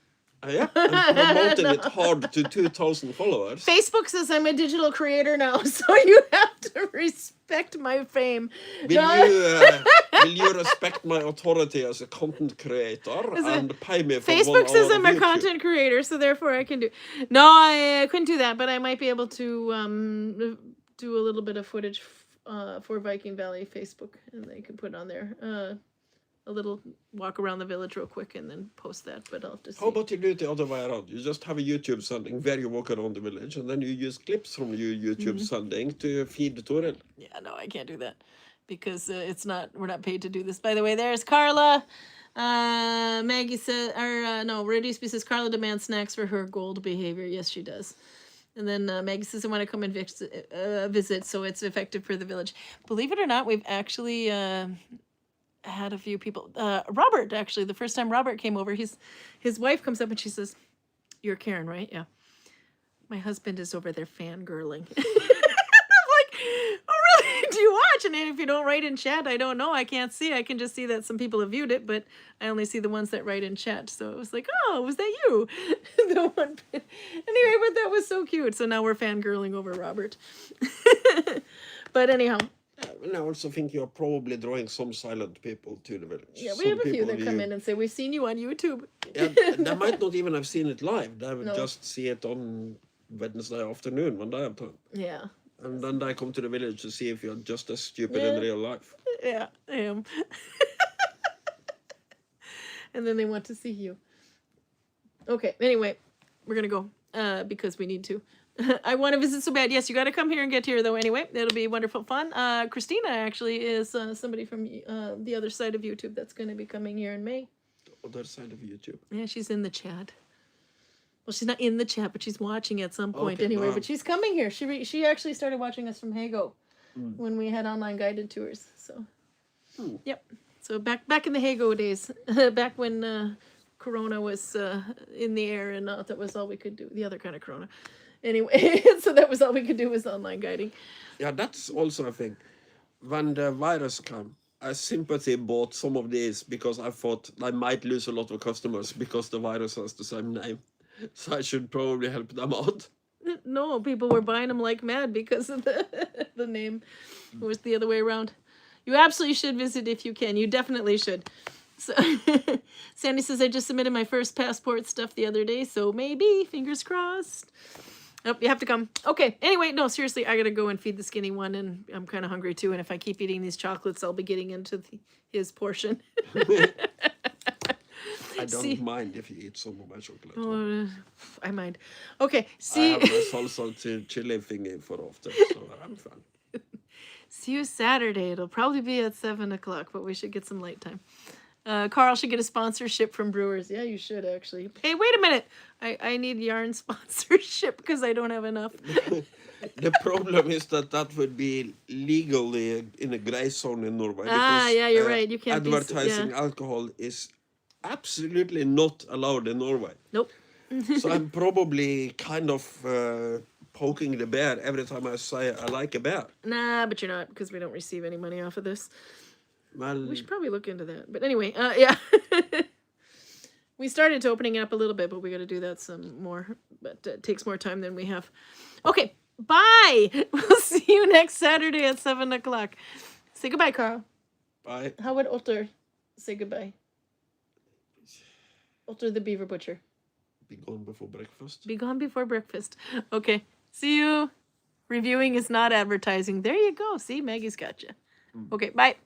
Yeah, I'm promoting it hard to 2,000 followers. Facebook says I'm a digital creator now, so you have to respect my fame. Will you respect my authority as a content creator and pay me for 1 Facebook hour says of I'm a YouTube? content creator, so therefore I can do. No, I couldn't do that, but I might be able to do a little bit of footage for Viking Valley Facebook, and they can put on there a little walk around the village real quick and then post that. But I'll have to see. How about you do it the other way around? You just have a YouTube sending where you walk around the village, and then you use clips from your YouTube sending to feed the Toril. Yeah, no, I can't do that because we're not paid to do this. By the way, there's Carla. Maggie said, Redisby says Carla demands snacks for her gold behavior. Yes, she does. And then Maggie says, I want to come and visit, so it's effective for the village. Believe it or not, we've actually had a few people. Robert, actually, the first time Robert came over, his wife comes up and she says, you're Karen, right? Yeah. My husband is over there fangirling. I'm like, oh, really? Do you watch? And if you don't write in chat, I don't know. I can't see. I can just see that some people have viewed it, but I only see the ones that write in chat. So it was like, oh, was that you? The one. Anyway, but that was so cute. So now we're fangirling over Robert. But anyhow. And I also think you're probably drawing some silent people to the village. Yeah, we have a few that come in and say, we've seen you on YouTube. Yeah, they might not even have seen it live. They would just see it on Wednesday afternoon when they have time. Yeah. And then they come to the village to see if you're just as stupid in real life. Yeah, I am. And then they want to see you. Okay, anyway, we're going to go because we need to. I want to visit so bad. Yes, you got to come here and get here, though, anyway. It'll be wonderful fun. Christina, actually, is somebody from the other side of YouTube that's going to be coming here in May. The other side of YouTube? Yeah, she's in the chat. Well, she's not in the chat, but she's watching at some point anyway. Wow. But she's coming here. She actually started watching us from Hago when we had online guided tours. So, yep. So back in the Hago days, back when Corona was in the air and that was all we could do. The other kind of Corona. Anyway, so that was all we could do was online guiding. Yeah, that's also a thing. When the virus came, I sympathy bought some of these because I thought I might lose a lot of customers because the virus has the same name. So I should probably help them out. No, people were buying them like mad because of the name. It was the other way around. You absolutely should visit if you can. You definitely should. So, Sandy says, I just submitted my first passport stuff the other day, so maybe, fingers crossed. Oh, you have to come. Okay, anyway, no, seriously, I gotta go and feed the skinny one, and I'm kind of hungry too, and if I keep eating these chocolates, I'll be getting into his portion. I don't mind if you eat some of my chocolate. Oh, I mind. Okay, I have my salsa chili thingy for after, so I'm fine. See you Saturday. It'll probably be at 7 o'clock, but we should get some light time. Carl should get a sponsorship from Brewers. Yeah, you should actually. Hey, wait a minute. I need yarn sponsorship because I don't have enough. The problem is that would be legally in a gray zone in Norway. Yeah, you're right. You can't advertising alcohol is absolutely not allowed in Norway. Nope. So I'm probably kind of poking the bear every time I say I like a bear. Nah, but you're not because we don't receive any money off of this. Well, We should probably look into that. But anyway, yeah. We started to opening it up a little bit, but we got to do that some more. But it takes more time than we have. Okay, bye. We'll see you next Saturday at 7 o'clock. Say goodbye, Karl. Bye. How would Otter say goodbye? Otter the beaver butcher. Be gone before breakfast. Be gone before breakfast. Okay, see you. Reviewing is not advertising. There you go. See, Maggie's got you. Okay, bye.